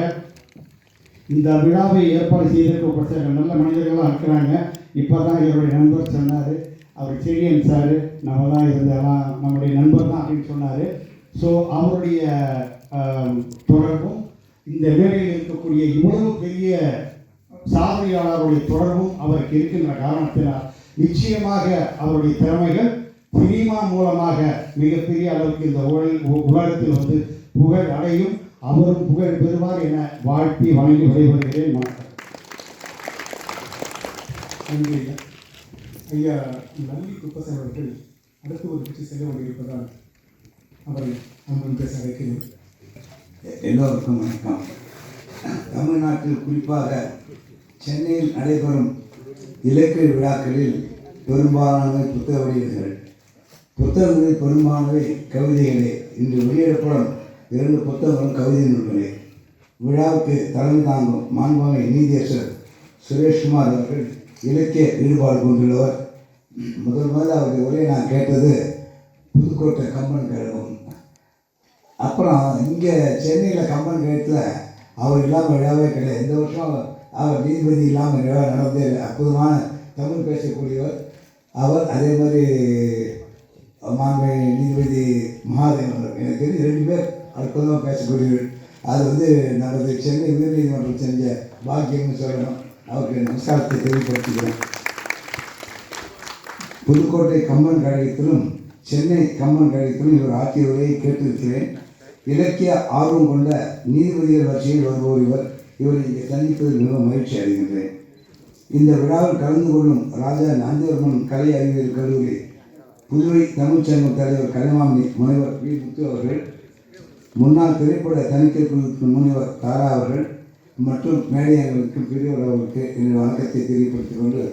இந்த விழாவை ஏற்பாடு செய்திருக்கப்பட்ட நல்ல மனிதர்களாக இருக்கிறாங்க. இப்போ தான் என்னுடைய நண்பர் சொன்னார், அவர் செழியன் சார், நம்ம தான் இருந்தெல்லாம் நம்முடைய நண்பர் தான் அப்படின்னு சொன்னார். ஸோ அவருடைய தொடர்பும் இந்த மேடையில் இருக்கக்கூடிய இவ்வளவு பெரிய சாதனையாளருடைய தொடர்பும் அவருக்கு இருக்கின்ற காரணத்தினால் நிச்சயமாக அவருடைய திறமைகள் சினிமா மூலமாக மிகப்பெரிய அளவுக்கு இந்த உலகத்தில் புகழ் அடையும், அவரும் புகழ் பெறுவார் என வாழ்த்தி வணங்கி விடைபெறுகிறேன். ஐயா நல்லி குப்பசாமி அவர்கள் அடுத்து ஒரு கட்சி செல்ல வேண்டியிருப்பதால் அவரை அன்பன் பேச அழைக்கிறேன். எல்லோருக்கும் வணக்கம். தமிழ்நாட்டில் குறிப்பாக சென்னையில் நடைபெறும் இலக்கிய விழாக்களில் பெரும்பாலானவை புத்தக வெளியீடுகள். புத்தகங்களில் பெரும்பாலானவை கவிதைகளே. இன்று வெளியிடப்படும் 2 புத்தகங்களும் கவிதை நூல்களே. விழாவுக்கு தலைமை தாங்கும் மாண்புமிகு நீதியரசர் சுரேஷ்குமார் அவர்கள் இலக்கிய ஈடுபாடு கொண்டுள்ளவர். முதல்ல அவருடைய உரையை நான் கேட்டது புதுக்கோட்டை கம்பன் கழகம். அப்புறம் இங்கே சென்னையில் கம்பன் கழகத்தில் அவர் இல்லாமல் விழாவே கிடையாது. இந்த வருஷம் அவர் நீதிபதி இல்லாமல் விழா நடந்தே அற்புதமான தமிழ் பேசக்கூடியவர் அவர். அதே மாதிரி மாண்பு நீதிபதி மகாதேவன் எனக்கு தெரிஞ்சு 2 பேர் அற்புதமாக பேசக்கூடியவர். அது நமது சென்னை உயர்நீதிமன்றம் செஞ்ச பாக்கியம்னு சொல்லணும். அவருக்கு நமஸ்காரத்தை தெளிவுபடுத்துகிறேன். புதுக்கோட்டை கம்பன் கழகத்திலும் சென்னை கம்பன் கழகத்திலும் இவர் ஆற்றிய உரையை கேட்டிருக்கிறேன். இலக்கிய ஆர்வம் கொண்ட நீதிபதிகள் வரிசையில் வருவோர் இவரை இங்கே சந்திப்பதில் மிகவும் மகிழ்ச்சி அடைகின்றேன். இந்த விழாவில் கலந்து கொள்ளும் ராஜா நந்திவர்மன் கலை அறிவியல் கல்லூரி புதுவை தமிழ்ச்சங்கம் தலைவர் கலைமாமணி முனைவர் வி. முத்து அவர்கள், முன்னாள் திரைப்பட தணிக்கை குழு முனைவர் தாரா அவர்கள் மற்றும் மேடையங்களுக்கு பெரியவர் அவர்களுக்கு என்னுடைய வணக்கத்தை தெரியப்படுத்திக் கொண்டு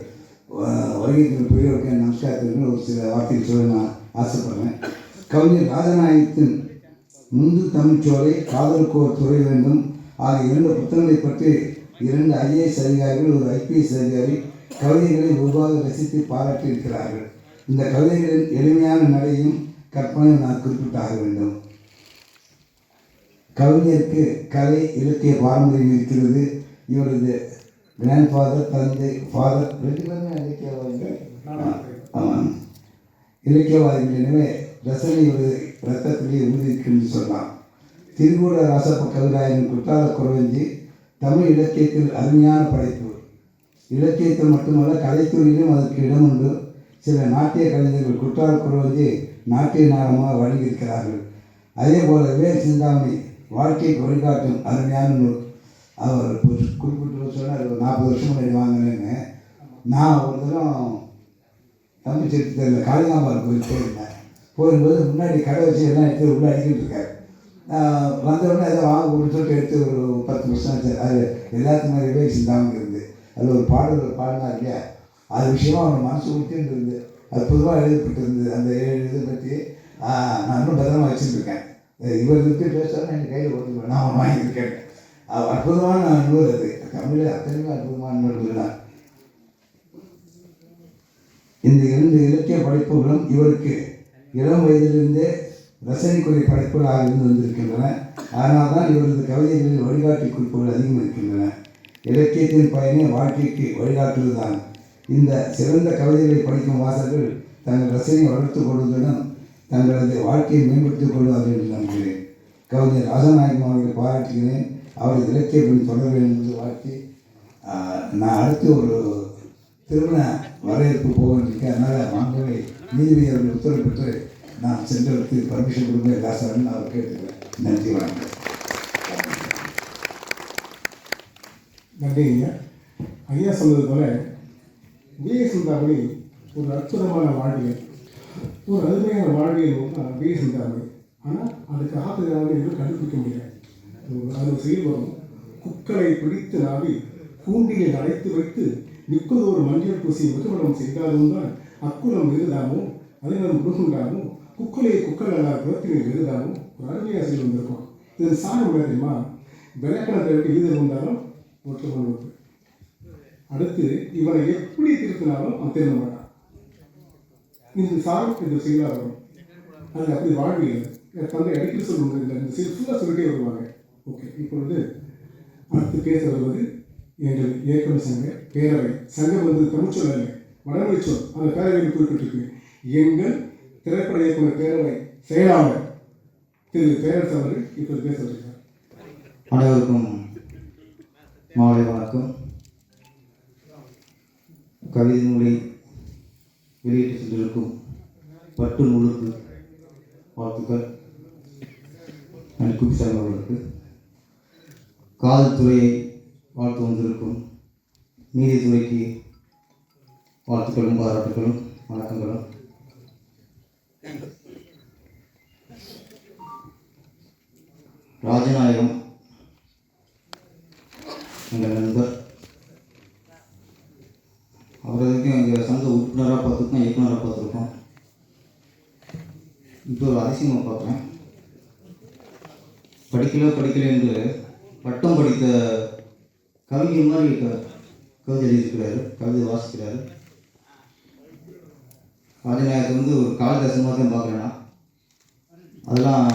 வருகைக்கு பெரியவருக்கு நமஸ்காரத்திற்கு ஒரு சில வார்த்தைகள் சொல்ல நான் ஆசைப்படுறேன். கவிஞர் ராஜநாயகத்தின் முந்து தமிழ்ச்சோலை, காதலுக்கு ஒரு துறை வேண்டும் ஆகிய 2 புத்தகங்களை பற்றி 2 IAS அதிகாரிகள், ஒரு IPS அதிகாரி கவிதைகளை உருவாக ரசித்து பாராட்டியிருக்கிறார்கள். இந்த கவிதைகளின் எளிமையான நடையும் கற்பனையும் நான் குறிப்பிட்டாக வேண்டும். கவிஞருக்கு கலை இலக்கிய பாரம்பரியம் இருக்கிறது. இவரது கிராண்ட்ஃபாதர், தந்தை, ஃபாதர் 2 பேருமே இலக்கியவாதிகள். ஆமாம், இலக்கியவாதிகள். எனவே ரசனை ஒரு ரத்தத்திலே ஊதிருக்கு சொல்லலாம். திருக்கூட ராசப்ப கவிராயன் குற்றால குறவஞ்சி தமிழ் இலக்கியத்தில் அருமையான படைப்பு. இலக்கியத்தில் மட்டுமல்ல, கலைத்துறையிலும் அதற்கு இடம் உண்டு. சில நாட்டிய கலைஞர்கள் குற்றால குறவஞ்சி நாட்டிய நாடகமாக வழங்கியிருக்கிறார்கள். அதே போல் வேல் சிந்தாமணி வாழ்க்கைக்கு வழிகாட்டும் அருமையான நூல். அவர் குறிப்பிட்டு சொன்னார், 40 வருஷம் முன்னாடி வாங்கினேன்னு. நான் ஒரு தரம் தமிழ் சரித்திரத்தில் காளிகாம்பாள் கோயில் போயிருந்தேன். முன்னாடி கடை வச்சு எல்லாம் எடுத்து உள்ளே அடிக்கிட்டு இருக்காரு. வந்தவுடனே அதை வாங்க கொடுன்னு சொல்லிட்டு எடுத்து ஒரு 10 வருஷம் ஆச்சு. அது எல்லாத்துக்கும் நிறையவே சிந்தாமல் இருந்து அதில் ஒரு பாடல் பாடினா இல்லையா, அது விஷயமாக அவன் மனசு ஊற்றின்னு இருந்து அற்புதமாக எழுதப்பட்டு இருந்தது. அந்த 7 இதை பற்றி நான் இன்னும் பத்திரமா வச்சுருக்கேன். இவர் விட்டு பேசுகிறேன் என் கையில் கொடுத்துருவேன், நான் அவன் வாங்கியிருக்கேன். அற்புதமான நூல் அது. தமிழில் அத்தனையுமே அற்புதமான நூல்கள் தான். இந்த 2 இலக்கிய படைப்புகளும் இவருக்கு இளம் வயதிலிருந்தே ரசனைக்குரிய படைப்புகளாக இருந்து வந்திருக்கின்றன. அதனால் தான் இவரது கவிதைகளில் வழிகாட்டி குறிப்புகள் அதிகம் இருக்கின்றன. இலக்கியத்தின் பயனே வாழ்க்கைக்கு வழிகாட்டுவதுதான். இந்த சிறந்த கவிதைகளை படிக்கும் வாசகர்கள் தங்கள் ரசனையை வளர்த்து கொள்வதுடன் தங்களது வாழ்க்கையை மேம்படுத்திக் கொள்வார்கள் என்று நம்புகிறேன். கவிஞர் ராஜநாயகம் அவர்களை பாராட்டுகிறேன். அவரது இலக்கிய பணி தொடர வேண்டும் என்று வாழ்த்தி, நான் அடுத்து ஒரு திருமண வரவேற்பு போக வேண்டியிருக்கேன். அதனால் மாண்புகளை நீதிபதி அவர்கள் உத்தரவு பெற்று நான் சென்றெடுத்து பர்மிஷன் கொடுங்க தாசன் அவர் கேட்டுக்கிறேன். நன்றி, வணக்கம். நன்றி ஐயா. ஐயா சொன்னது போல பிஎஸ் சிந்தாமணி ஒரு அற்புதமான வாழ்வியல், ஒரு அருமையான வாழ்வியல் தான் பிஎஸ் சிந்தாமணி. ஆனால் அதுக்கு ஆத்துக்காக எதுவும் கண்டுபிடிக்க முடியாது. அது செயல் வரும். குக்களை பிடித்து நாவி கூண்டியில் அடைத்து வைத்து மிக்கதொரு மஞ்சள் பூசி முகமணம் செய்தாலும் தான் அக்குலம் எழுதாமோ அதினம் முடுகுண்டாமோ குக்களை குக்கள் அல்லா புறத்தினர் எழுதாமோ ஒரு அருமையாக செயல் வந்திருக்கும். இது சாரம் தெரியுமா? விளக்கணத்தை விட்டு எழுதி வந்தாலும் ஒற்றுமொழி. அடுத்து இவனை எப்படி திருத்தினாலும் அவன் திருந்த மாட்டான். இந்த சாரம் இந்த செயலாக வரும். அது அப்படி வாழ்வியல். என் தந்தை அடிக்கடி சொல்லுவாங்க, இந்த செயல் ஃபுல்லாக சொல்லிட்டே வருவாங்க. ஓகே, இப்பொழுது அடுத்து பேச வருவது எங்கள் இயக்குநர் சங்க பேரவை. சங்கம் வந்து தமிழ் சொல் அல்ல, வடமொழி சொல். அந்த பேரவையில் குறிப்பிட்டிருக்கு. எங்கள் திரைப்பட இயக்குநர் பேரவை செயலாளர் திரு பேரரசு அவர்கள் இப்போது பேச வருகிறார். அனைவருக்கும் மாலை வணக்கம். கவிதை நூலை வெளியிட்டு சென்றிருக்கும் பட்டு நூலுக்கு வாழ்த்துக்கள். குபிசாமி அவர்களுக்கு, காவல்துறையை வாழ்த்து வந்திருக்கும் நீதித்துறைக்கு வாழ்த்துக்களும் பாராட்டுகளும் வணக்கங்களும். ராஜநாயகம் எங்கள் நண்பர். அவரை வரைக்கும் எங்கள் சங்க உறுப்பினராக பார்த்துருக்கோம், இயக்குனராக பார்த்துருக்கோம். இப்போ ஒரு அதிசயமாக பார்க்குறேன். படிக்கல என்று பட்டம் படித்த கவிஞர் மாதிரி கவிதை எழுதியிருக்கிறாரு, கவிதை வாசிக்கிறாரு. ராஜநாயகத்தை வந்து ஒரு காளிதாசமாக தான் பார்க்குறேன்னா அதெல்லாம்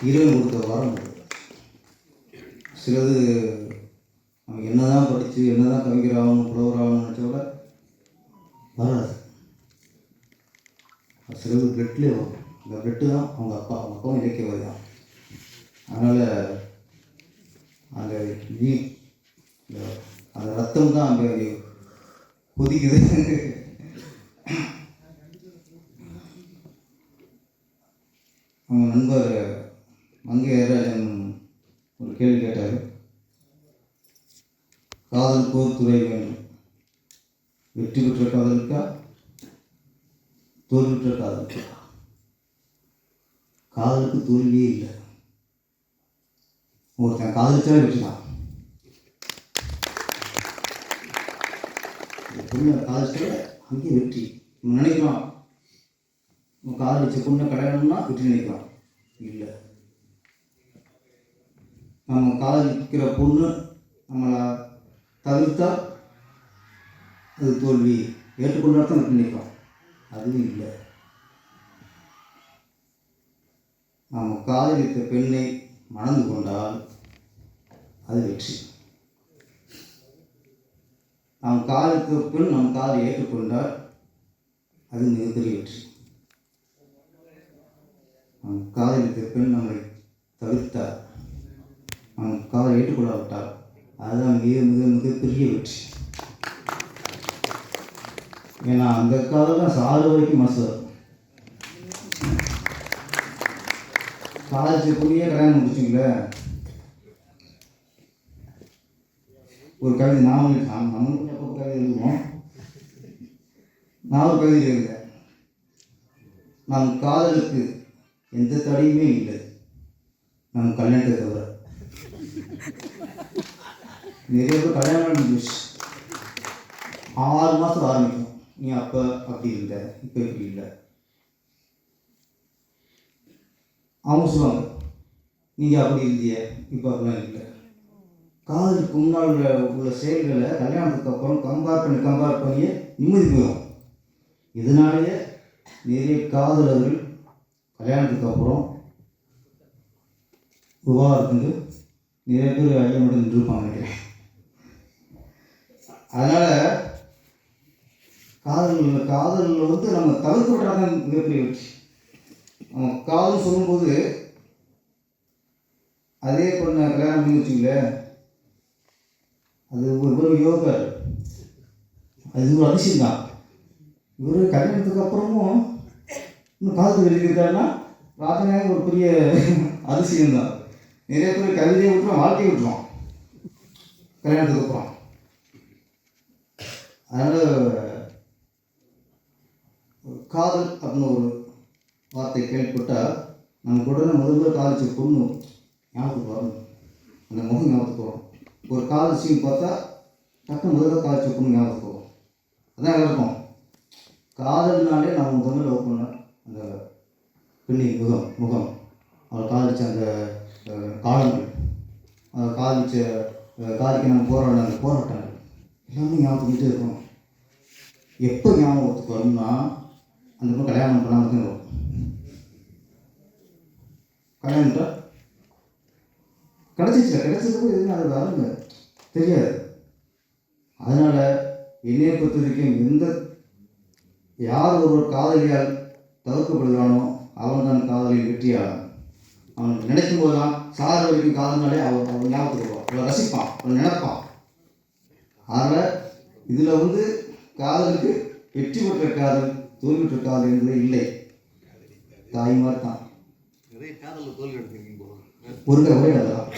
இறைவன் கொடுத்த வரம். சிலது நம்ம என்ன தான் படித்து என்ன தான் கவிஞர் ஆகணும் புலவர் ஆகணும்னு நினச்ச விட வராது. சிலது பிளட்லேயே வரும். இந்த பிளட்டு தான் அவங்க அப்பாவும் இலக்கியவாதி தான். அதனால் அந்த அந்த ரத்தம் தான் அங்கே கொதிக்குது. அவங்க நண்பர் மங்கை ஏராஜன் ஒரு கேள்வி கேட்டார். காதலுக்கு ஒரு துறை வேண்டும். வெற்றி பெற்ற காதலுக்கா தோல்வி பெற்ற காதலுக்கா? காதலுக்கு தோல்வியே இல்லை. ஒருத்தன் காதலிச்சாலே வெற்றி தான். பொண்ணை காதலிச்சாலே அங்கேயே வெற்றி. நம்ம நினைக்கலாம் நம்ம காதலிச்ச பொண்ணை கல்யாணம்னா வெற்றி நினைக்கலாம். இல்லை, நம்ம காதலிக்கிற பொண்ணு நம்மளை தவிர்த்தா அது தோல்வி. ஏற்றுக்கொண்டா தான் வெற்றி நினைக்கலாம். அதுவும் இல்லை. நம்ம காதலித்த பெண்ணை மணந்து கொண்டால் அது வெற்றி. நாம் காதலித்த பெண் நம் காதலை ஏற்றுக்கொண்டால் அது மிகப்பெரிய வெற்றி. நம் காதலித்த பெண் நம்மை தவிர்த்தால், நம் காதலை ஏற்றுக்கொள்ளாவிட்டால் அதுதான் மிக மிக மிகப்பெரிய வெற்றி. ஏன்னா அந்த காதல் தான் சாறு வரைக்கும் மனசு வரும். காலேஜ் பொண்ணியே கல்யாணம் முடிச்சிங்களே. ஒரு கவிதை நம்மளுக்கு எப்போ கவிதை எழுதுவோம். நான் ஒரு கவிதை எழுதுகிறேன். நம் காதலுக்கு எந்த தடையுமே இல்லை, நம் கல்யாணத்தை தவிர. நிறைய பேர் கல்யாணம் முடிஞ்சிச்சு 6 மாதம் ஆரம்பிக்கும். நீ அப்போ அப்படி இல்லை, இப்போ இப்படி இல்லை. அவங்க சொல்லுவாங்க, நீங்கள் அப்படி இருந்திய இப்போ அப்படிலாம் இல்லை. காதலுக்கு முன்னால் உள்ள செயல்களை கல்யாணத்துக்கு அப்புறம் கம்பேர் பண்ணி நிம்மதி போயிடும். இதனாலேயே நிறைய காதலர்கள் கல்யாணத்துக்கு அப்புறம் விவாகரத்துக்கு நிறைய பேர் ஐயா மட்டும் நின்றுருப்பாங்க நினைக்கிறேன். அதனால் காதலில் வந்து நம்ம தவிர்த்து விட்டாங்க மிகப்பெரிய வெற்றி. நம்ம காதல் சொல்லும்போது அதே பொண்ணை கல்யாணம் பண்ணி வச்சுங்களேன், அது ஒரு யோகா, அது ஒரு அதிசயம் தான். இவர் கல்யாணத்துக்கு அப்புறமும் இன்னும் காதல் எழுதியிருக்காருன்னா ராஜனே ஒரு பெரிய அதிசயம்தான். நிறைய பேர் கவிதையை விட்டுருவோம், வாழ்க்கையை விட்டுருவோம் கல்யாணத்துக்கு அப்புறம். அதனால் காதல் அப்படின்னு ஒரு வார்த்தை கேள்விப்பட்டால் நமக்கு உடனே முதல்ல காதலிச்ச பொண்ணு ஞாபகத்துக்கு வரணும், அந்த முகம் ஞாபகத்துக்கு வரும். ஒரு காதல் சீன் பார்த்தா டக்கு முதல்ல காதலிச்ச பொண்ணு ஞாபகத்துக்கு வரும். அதான் எல்லாருக்கும் காதல்னாலே நம்ம முதல்ல லவ் பண்ண அந்த பெண்ணின் முகம் அவள் காதலிச்ச அந்த காலங்கள், காதலிக்க நம்ம போராடின அந்த போராட்டங்கள் எல்லாமே ஞாபகத்துக்கிட்டே இருக்கணும். எப்போ ஞாபகத்துக்கு வரும்னா அந்த பொண்ணு கல்யாணம் பண்ணாமல் தான் வரும். கல்யாணம்ட்டா கிடைச்சதுக்கு எதுவுமே அது வரங்க தெரியாது. அதனால் என்னையை பொறுத்த வரைக்கும் யார் ஒரு காதலியால் தவிர்க்கப்படுகிறானோ அவன் தான் காதலில் வெற்றியாளன். அவன் நினைக்கும் போது தான் சார் வரைக்கும் காதல்னாலே அவன் ஞாபகத்துக்கு வருவான், அவன் ரசிப்பான், அவன் நினைப்பான். அதனால் இதில் வந்து காதலுக்கு வெற்றி பெற்ற காதல் தோல்வி பெற்ற காதல் என்பது இல்லை, தாய்மார் தான். நிறைய காதலில் தோல்வி எடுத்துருக்கீங்க ஒரே காதல்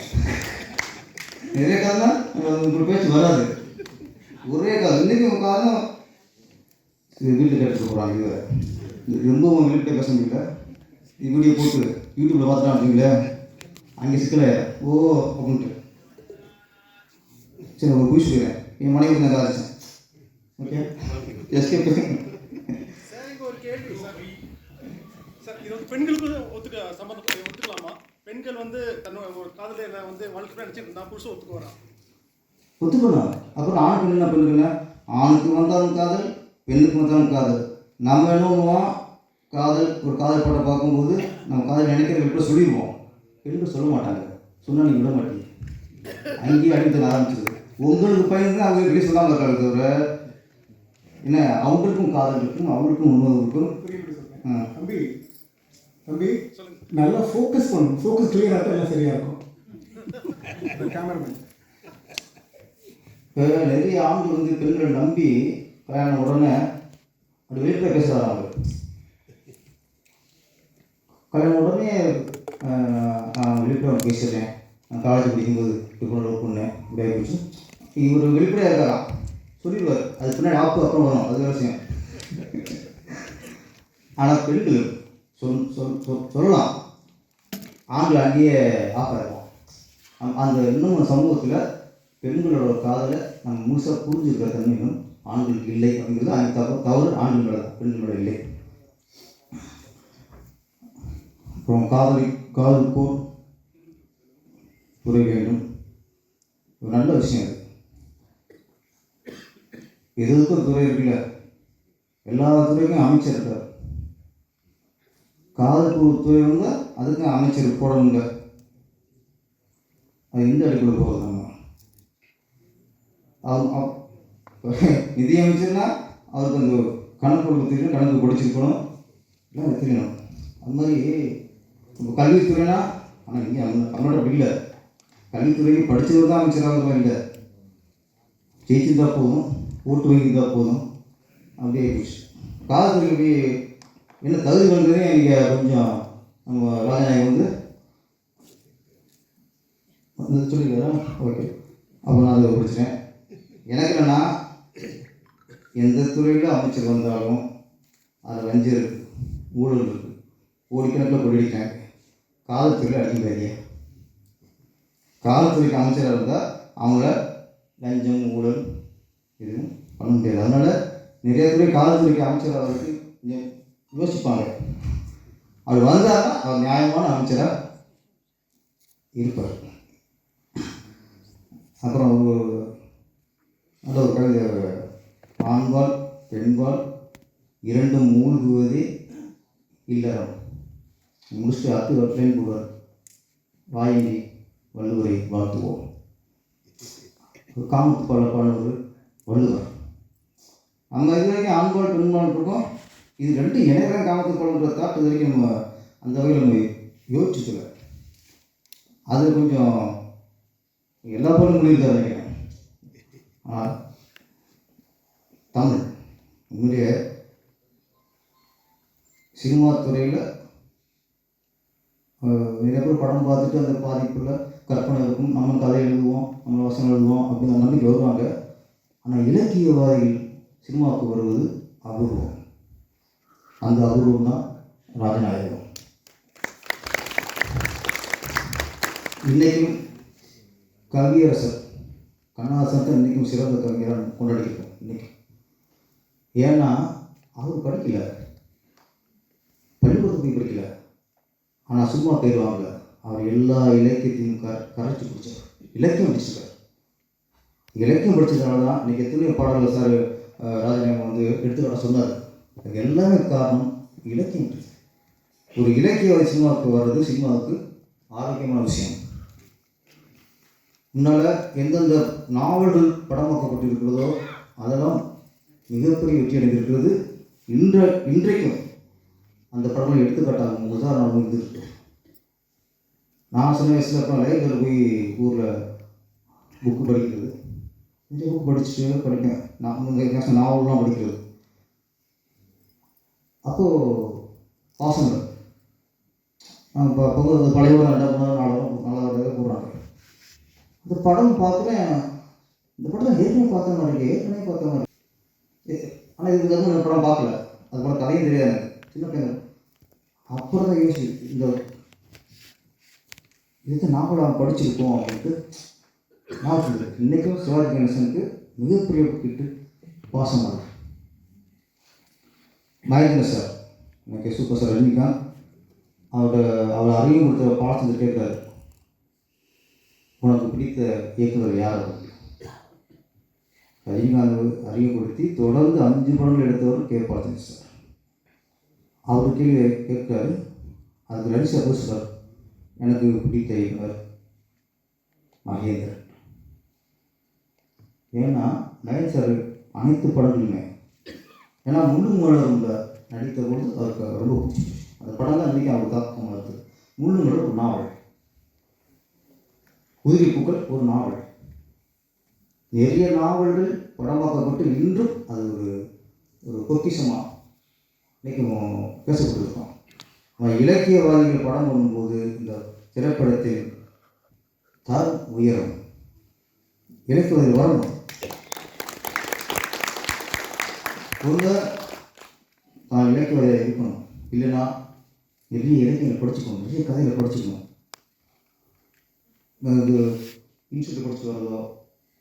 நிறைய காதல் உங்களுக்கு பேச்சு வராது. ஒரே காதல் இன்றைக்கி உங்கள் காதலும் வீட்டில் கேட்டுட்டு போகிறாங்க. இது ரொம்பவும் வீட்டில் பேச முடியல, இது வீடியோ போட்டு யூடியூப்பில் பார்த்துட்டா அப்படிங்களே அங்கே சிக்கல ஓ அப்படின்ட்டு. சரி ஒரு போய் சொல்லிடுறேன், என் மனைவி நான் காதலிச்சேன். Okay escape. ஒரு கேள்வி சார், இது வந்து பெண்களுக்கு ஒத்துக்கலாமா? பெண்கள் வந்து தன்னோட ஒரு காதலை வந்து வாழ்க்கை நினச்சிட்டு இருந்தால் புருஷன் ஒத்துக்குவாராம்? ஒத்துக்கணும். அப்புறம் ஆண் பெண்ணா பெண்ணுக்குன்னா ஆணுக்கு வந்தாலும் காதல், பெண்ணுக்கு வந்தாலும் காதல். நம்ம என்ன பண்ணுவோம், ஒரு காதல் படம் பார்க்கும்போது நம்ம காதல் நினைக்கிற எப்படி சொல்லிடுவோம், பெண்கள் சொல்ல மாட்டாங்க. சொன்னால் நீங்கள் விட மாட்டீங்க, அங்கேயே அடித்து ஆரம்பிச்சிது. உங்களுக்கு பையன் தான் அவங்க வெளியே சொல்லாமல் இருக்காங்க தவிர என்ன அவங்களுக்கும் காதல் இருக்கும், அவங்களுக்கும் உணவு இருக்கும். தம்பி தம்பி நல்லா ஃபோக்கஸ் பண்ணணும், ஃபோக்கஸ் கிளியராக தான் எல்லாம் சரியாக இருக்கும். கேமராமேன் இப்போ நிறைய ஆண்கள் வந்து பெண்களை நம்பி கல்யாணம் உடனே அப்படி வெளியில் பேசுகிறாங்க. கல்யாணம் உடனே வெளிப்படையாக பேசுகிறேன், நான் காலேஜ் படிக்கும்போது இப்போ லவ் பண்ணேன் இப்படி ஆகிடுச்சு. இவர் வெளிப்படையாக இருக்காராம் சொல்லிடுவார், அது பின்னாடி ஆப்பு அப்புறம் வரும், அது விஷயம். ஆனால் பெண்கள் சொல்லலாம், ஆண்கள் அங்கேயே ஆஃப் ஆகிடும். அந்த இன்னும் சமூகத்தில் பெண்களோட காதலை நம்ம முழுசாக புரிஞ்சுக்கிற தன்மையும் ஆண்களுக்கு இல்லை அப்படிங்கிறது அந்த தவறு ஆண்களோட தான், பெண்களோட இல்லை. அப்புறம் காதல் போர் புரிய வேண்டும், ஒரு நல்ல விஷயம் அது. எதுக்கும் ஒரு துறை இருக்குல்ல, எல்லா துறைக்கும் அமைச்சர் இருக்கார். காதலுக்கு ஒரு துறை வந்தால் அதுக்கு அமைச்சர் போடணுங்க. அது எந்த அடிப்படையில் போகிறது? நம்ம நிதியமைச்சர்னா அவருக்கு அந்த கணக்கு தெரியும், கணக்கு படிச்சிருக்கணும், எல்லாம் தெரியணும். அது மாதிரி இப்போ கல்வித்துறைனா, ஆனால் இங்கே அவங்களோட அப்படி இல்லை. கல்வித்துறைக்கு படித்தது தான் அமைச்சராக இல்லை, ஜெயிச்சிருந்தா போதும், ஓட்டு வாங்கியிருந்தா போதும், அப்படியே போச்சு. காதலுக்கு என்ன தகுதி வந்ததே நீங்கள் கொஞ்சம் நம்ம ராஜநாயகம் வந்து சொல்லிக்கிறேன். ஓகே, அப்போ நான் அதை படிச்சிட்டேன். எனக்கு என்னென்னா, எந்த துறையில் அமைச்சர் வந்தாலும் அதில் லஞ்சம் இருக்குது, ஊழல் இருக்குது, கோடிக்கணக்கில் கொள்ளையடிக்கிறாங்க. காவல்துறையில் அடிக்க முடியாது. காவல்துறைக்கு அமைச்சராக இருந்தால் அவங்கள லஞ்சம் ஊழல் எதுவும் பண்ண முடியாது. அதனால் நிறைய துறை காவல்துறைக்கு அமைச்சராக அவருக்கு கொஞ்சம் யோசிப்பாங்க. அவர் வந்தால் தான் அவர் நியாயமான அமைச்சராக இருப்பார். அப்புறம் ஒரு நல்ல ஒரு கவிதை, ஆண்பால் பெண்பால் இரண்டும் மூழ்குவதே இல்லறம், முடிச்சுட்டு அடுத்து லைன் போடுவார், வாயின்றி வள்ளுவரை வாழ்த்துவோம். ஒரு காமத்து பாடல் வள்ளுவர். நம்ம இது வரைக்கும் ஆண்பால் பெண்பால் இருக்கோம், இது ரெண்டும் இணையதான் காமத்து பாடல்ன்ற தாட் இது வரைக்கும் நம்ம அந்த வகையில் நம்ம யோசிச்சுக்கல. அது கொஞ்சம் எல்லா பாலும் முடியிருக்காரு நினைக்கிறேன். ஆனால் தமிழ் உண்மையிலேயே சினிமா துறையில் நிறைய பேர் படம் பார்த்துட்டு அந்த பாதிப்பில் கற்பனை இருக்கும், நம்ம கதை எழுதுவோம், நம்ம வசனம் எழுதுவோம் அப்படிங்கிற நம்பிக்கை வருவாங்க. ஆனால் இலக்கியவாதிகள் சினிமாவுக்கு வருவது அபூர்வம். அந்த அபூர்வம் தான் ராஜநாயகம். இன்றைக்கும் கவியரசர் கண்ணதாசன் தான் இன்றைக்கும் சிறந்த கவிஞராக கொண்டாடிக்கிறோம் இன்றைக்கி. ஏன்னா அவர் படிக்கல, பள்ளிக்கூடத்துக்கு போய் படிக்கல, ஆனால் சும்மா போயிடுவாங்க. அவர் எல்லா இலக்கியத்தையும் கரைச்சி பிடிச்சார், இலக்கியம் படிச்சிருக்கார். இலக்கியம் படித்ததுனால தான் இன்றைக்கி எத்தனையோ பாடல்கள் சார் ராஜநாயகம் வந்து எடுத்துக்காட்ட சொன்னார். அதுக்கு எல்லாமே காரணம் இலக்கியம். ஒரு இலக்கியவாதி சினிமாவுக்கு வர்றது சினிமாவுக்கு ஆரோக்கியமான விஷயம். முன்னால் எந்தெந்த நாவல்கள் படமாக்கப்பட்டிருக்கிறதோ அதெல்லாம் மிகப்பெரிய வெற்றி அடைந்திருக்கிறது. இன்றைக்கும் அந்த படங்கள் எடுத்துக்காட்டாக உதாரணம் இருந்துருக்கு. நான் சின்ன வயசில் அப்புறம் லைப்ரரி போய் ஊரில் புக்கு படிக்கிறது, இந்த புக்கு படிச்சுட்டு படிப்பேன். நான் நாவல்லாம் படிக்கிறது. அப்போது பாசங்கள் இப்போ பொங்கல் பழைய 2 போடுறாங்க. இந்த படம் பார்க்குறேன், இந்த படத்தை ஏற்கனவே பார்த்த மாதிரி ஆனால் இதுக்கு வந்து நான் படம் பார்க்கல, அது போல கதையும் தெரியாது எனக்கு, சின்ன பையன். அப்புறம் தான் யோசி இந்த இதுக்கு நாவல் படிச்சிருக்கோம் அப்படின்ட்டு நான் சொல்லுவேன். இன்றைக்கும் சிவாஜி கணேசனுக்கு மிகப்பெரிய கிட்டு பாசமாக மகேந்திர சார், எனக்கு சூப்பர் சார் ரஜினிகாந்த் அவரை அறிமுகப்படுத்த பாடத்தில் கேட்குறாரு, உனக்கு பிடித்த இயக்குனர் யார்? ரஜினிகாந்த் அறிமுகப்படுத்தி தொடர்ந்து 5 படங்கள் எடுத்தவர் கேட்பாளர் சார். அவர் கேள்வி கேட்குறாரு, அதுக்கு ரவி சார் சார் எனக்கு பிடித்த இயக்குனர் மகேந்திரன். ஏன்னா நயன் சார் அனைத்து படங்களுமே, ஏன்னா முள்ளு மலர்ல நடித்த பொழுது அவருக்கு ரொம்ப பிடிச்சிச்சு. அந்த படம் தான் இன்றைக்கி அவருக்கு தாக்கமாக இருக்குது. முள்ளு மலர் ஒரு நாவல், உதிரி பூக்கள் ஒரு நாவல், நிறைய நாவல்கள் படமாக்கப்பட்டு இன்றும் அது ஒரு பொக்கிஷமாக இன்றைக்கி பேசப்பட்டிருக்கோம். இலக்கியவாதிகள் படம் பண்ணும்போது இந்த திரைப்படத்தில் தரம் உயரும், இலக்கியவாதிகள் வரணும். ஒன்று தான் இலக்கியவாதியாக இருக்கணும், இல்லைன்னா நிறைய இலக்கியங்கள் படிச்சுக்கணும், நிறைய கதைகளை படிச்சுக்கணும். இது இன்ஸ்டியூட் படிச்சு வரதோ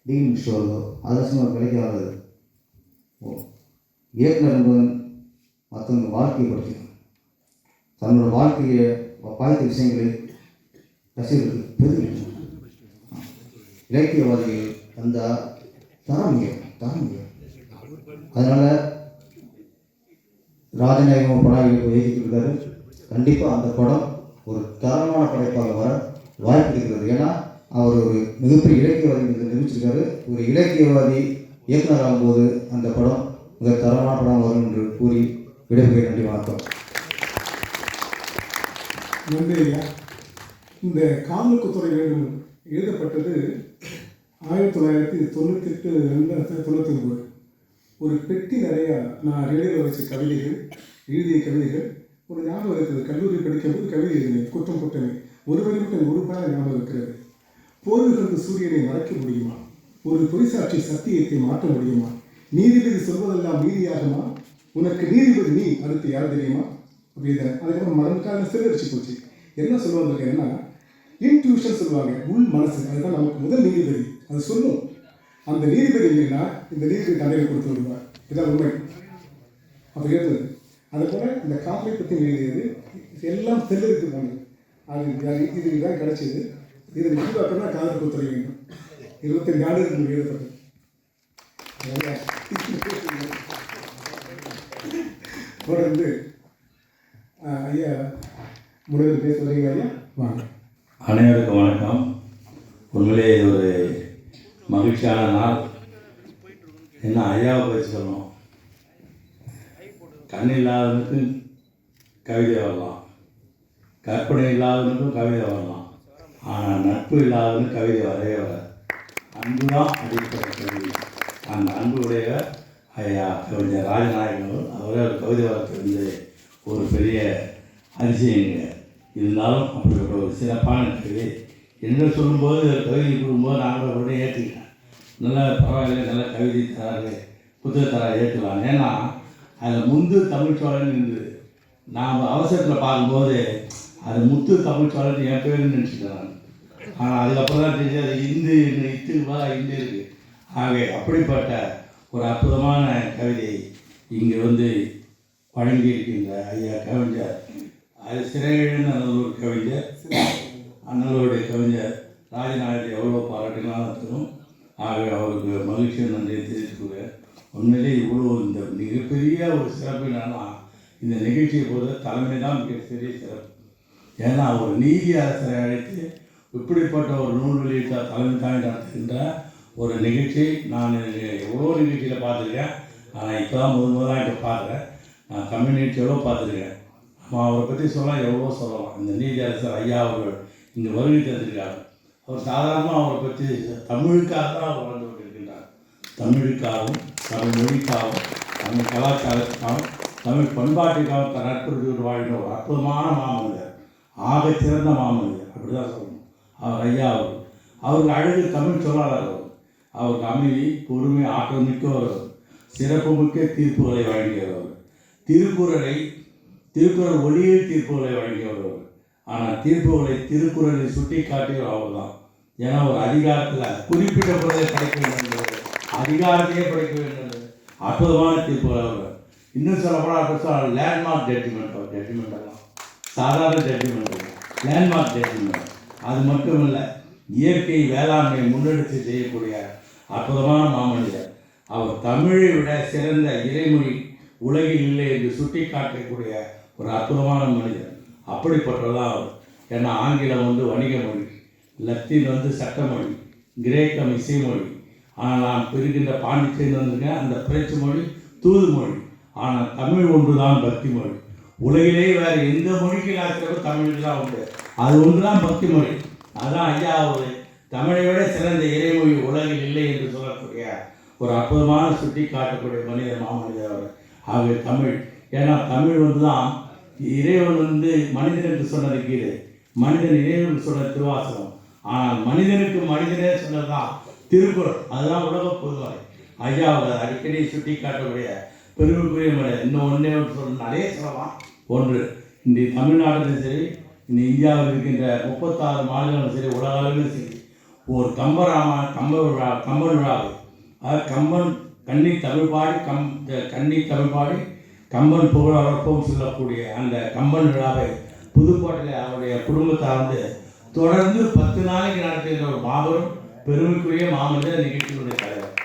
டிகிரி முடிச்சுட்டு வரதோ அதெல்லாம் சும்மா விலைக்கு ஆகாது. இயக்குனர் என்பது மற்றவங்க வாழ்க்கையை படிக்கணும், தன்னோட வாழ்க்கையை பாய்த்த விஷயங்களை ரசிகர்களுக்கு பெருமை. இலக்கியவாதிகள் அந்த தரம் தரம். அதனால் ராஜநாயகம் படம் இயக்கியிருக்காரு. கண்டிப்பாக அந்த படம் ஒரு தரமான படைப்பாக வர வாய்ப்பு இருக்கிறது. ஏன்னா அவர் ஒரு மிகப்பெரிய இலக்கியவாதி நிரூபிச்சிருக்காரு. ஒரு இலக்கியவாதி இயக்குனர் ஆகும்போது அந்த படம் மிக தரமான படம் வரும் என்று கூறி விடைபெறுகிறேன். நன்றி, வணக்கம். நன்றி ஐயா. இந்த காதலுக்கு துறை வேண்டும் எழுதப்பட்டது 1998-99 ஒரு பெட்டி நிறையா நான் ரேடியோவில் வச்ச கவிதைகள், எழுதிய கவிதைகள் ஒரு ஞாபகம் இருக்குது. கல்லூரி படிக்கும்போது கவிதை எழுதினேன், குற்றம் குற்றமே. ஒருவருக்கு ஒரு படம் ஞாபகம் இருக்கிறது. போர்விலிருந்து சூரியனை மறைக்க முடியுமா? ஒரு பொய்சாட்சி சத்தியத்தை மாற்ற முடியுமா? நீதிபதி சொல்வதெல்லாம் நீதியாகுமா? உனக்கு நீதிபதி நீ, அடுத்து யார் தெரியுமா? அப்படின்னு அதுக்கப்புறம் மறந்துக்காக சிறரிச்சு போச்சு. என்ன சொல்லுவாங்க, என்ன இன்ட்யூஷன் சொல்லுவாங்க, உள் மனசு, அதுதான் நமக்கு முதல் நீதிபதி. அது சொல்லும். அந்த நீதிபதி இல்லைன்னா இந்த நீதிபதி தண்டனை கொடுத்து விடுவார். இதுதான் உண்மை. அப்போ ஏற்றது. அதுபோல் இந்த காதலை பற்றி எழுதியது எல்லாம் செல்லுக்கு போனது. அது இதுதான் கிடைச்சிது. இதில் விரிவாக்கம்னா காதல் கொடுத்துட வேண்டும். 25 ஆண்டுகளுக்கு முன்பு எழுதப்பட்டது. தொடர்ந்து ஐயா முழுவதும் பேச வரீங்க ஐயா, வாங்க. அனைவருக்கும் வணக்கம். உண்மையிலே இது ஒரு மகிழ்ச்சியான நாள். என்ன ஐயாவை பற்றி சொல்லணும். கண் இல்லாதவனுக்கு கவிதை வரலாம், கற்பனை இல்லாதவனுக்கும் கவிதை வரலாம், ஆனால் நட்பு இல்லாதவனுக்கு கவிதை வரவே வராது. அன்பு தான் அடிப்படை கவிதை. அந்த அன்புடைய ஐயா கவிஞர் ராஜநாயகன் அவரே ஒரு கவிதை வளர்த்து ஒரு பெரிய அதிசயங்க. இருந்தாலும் அப்படிப்பட்ட ஒரு சிறப்பான கவிதை என்று சொல்லும்போது கவிதை கொடுக்கும்போது நாங்கள் உடனே ஏற்றுக்கிட்டேன். நல்லா பரவாயில்ல, நல்ல கவிதை தராரு, புத்தகத்தராக ஏற்றுக்கலாம். ஏன்னா அதில் முந்து தமிழ்ச்சோழன் இருந்தது. நாம் அவசரத்தில் பார்க்கும்போது அது முத்து தமிழ்ச்சோழன் என் பேருன்னு நினச்சிக்கிறேன். ஆனால் அதுக்கப்புறம் தான் தெரிஞ்சு அது இந்து இத்துவா இந்து இருக்குது. ஆகவே அப்படிப்பட்ட ஒரு அற்புதமான கவிதை இங்கே வழங்கியிருக்கின்ற ஐயா கவிஞர், அது சிறையிழந்த நல்லூர் கவிஞர், அண்ணலுடைய கவிஞர் ராஜநாயகத்தை எவ்வளோ பாராட்டினாலும் தரும். ஆகவே அவருக்கு மகிழ்ச்சி நன்றியை தெரிவித்துக்கிறேன். உண்மையிலே இவ்வளோ இந்த மிகப்பெரிய ஒரு சிறப்பு என்னன்னா, இந்த நிகழ்ச்சியை பொறுத்த தலைமை தான் மிகப்பெரிய சிறப்பு. ஏன்னா ஒரு நீதி அரசரை அழைத்து இப்படிப்பட்ட ஒரு நூல் வெளியிட்ட தலைமை தாங்கி நடத்துகின்ற ஒரு நிகழ்ச்சி நான் எவ்வளோ நிகழ்ச்சியில் பார்த்துருக்கேன். ஆனால் இப்போ தான் முதலாக இப்போ பார்க்குறேன். நான் தமிழ் நிகழ்ச்சி எவ்வளோ பார்த்துருக்கேன். நம்ம அவரை பற்றி சொல்லலாம், எவ்வளோ சொல்லலாம். இந்த நீதி அரசர் ஐயா அவர்கள் இங்கே வருகை தந்திருக்காங்க. அவர் சாதாரணமாக அவரை பற்றி தமிழுக்காக தான் அவர் வளர்ந்து கொண்டிருக்கின்றார். தமிழுக்காகவும், தமிழ் மொழிக்காகவும், தமிழ் கலாச்சாரத்துக்காகவும், தமிழ் பண்பாட்டுக்காகவும் நட்புறுத்தி வாழ்கிற ஒரு அற்புதமான மாமனிதர், ஆக சிறந்த மாமனிதர், அப்படி தான் சொல்லணும். அவர் ஐயா அவருக்கு அழகு தமிழ் சொல்லாளர். அவருக்கு அமைதி, பொறுமை, ஆற்றல் மிக்கவர், சிறப்பு மிக்க தீர்ப்புகளை வழங்கியவர். திருக்குறள் ஒளியில் தீர்ப்புகளை வழங்கியவர். ஆனால் தீர்ப்புகளை திருக்குறளில் சுட்டி காட்டியவர் அவர் தான். ஏன்னா ஒரு அதிகாரத்தில் குறிப்பிட்ட பொருளை படிக்க வேண்டும், அதிகாரத்தையே படிக்க வேண்டும், அற்புதமான தீர்ப்புகள் அவர். இன்னும் சொல்லப்போனால் லேண்ட்மார்க் ஜட்ஜ்மெண்ட். அவர் ஜட்ஜ்மெண்ட் எல்லாம் சாதாரண ஜட்ஜ்மெண்ட் இல்லை, லேண்ட்மார்க் ஜட்ஜ்மெண்ட். அது மட்டும் இல்லை, இயற்கை வேளாண்மை முன்னெடுத்து செய்யக்கூடிய அற்புதமான மாமனிதர். அவர் தமிழை விட சிறந்த இறைமொழி உலகில் இல்லை என்று சுட்டி காட்டக்கூடிய ஒரு அற்புதமான மனிதர். அப்படிப்பட்டதான் அவர். ஏன்னா ஆங்கிலம் வணிக மொழி, லத்தீன் சட்டமொழி, கிரேக்கம் இசைமொழி. ஆனால் நான் பெறுகின்ற பாண்டிச்சேரி வந்திருக்கேன், அந்த பிரெஞ்சு மொழி தூது மொழி. ஆனால் தமிழ் ஒன்று தான் பக்தி மொழி. உலகிலேயே வேறு எந்த மொழிக்கு நான் தமிழுக்கு தான் உண்டு. அது ஒன்று தான் பக்தி மொழி. அதுதான் ஐயா தமிழை விட சிறந்த இறைமொழி உலகில் இல்லை என்று சொல்லக்கூடிய ஒரு அற்புதமான சுட்டி காட்டக்கூடிய மனிதர், மாமனிதர் அவர். ஆகவே தமிழ், ஏன்னா தமிழ் தான் இறைவன் மனிதன் என்று சொன்னது கீழே, மனிதன் இறைவன் சொன்ன திருவாசகம். ஆனால் மனிதனுக்கு மனிதனே சொன்னதுதான் திருக்குறள். அதுதான் உலக பொதுவாக ஐயா அவர் அடிக்கடி சுட்டி காட்டக்கூடிய பெருமைக்குரிய மனிதர். இன்னும் ஒன்றே ஒன்று சொல்ல நிறைய சொல்லலாம். ஒன்று, இன்றைய தமிழ்நாட்டிலும் சரி, இந்த இந்தியாவில் இருக்கின்ற 36 மாநிலங்களும் சரி, உலக அளவிலும் சரி, ஒரு கம்பன் விழாவை, அதாவது கம்பன் கன்னி தமிழ் பாடி கம்பன் புகழ் வளர்ப்போம் சொல்லக்கூடிய அந்த கம்பன் விழாவை புதுக்கோட்டையில் அவருடைய குடும்பத்தார் தொடர்ந்து 10 நாளைக்கு நடத்துகின்ற ஒரு மாபெரும் பெருமைக்குரிய மாமனிதர், நிகழ்ச்சியினுடைய தலைவர்.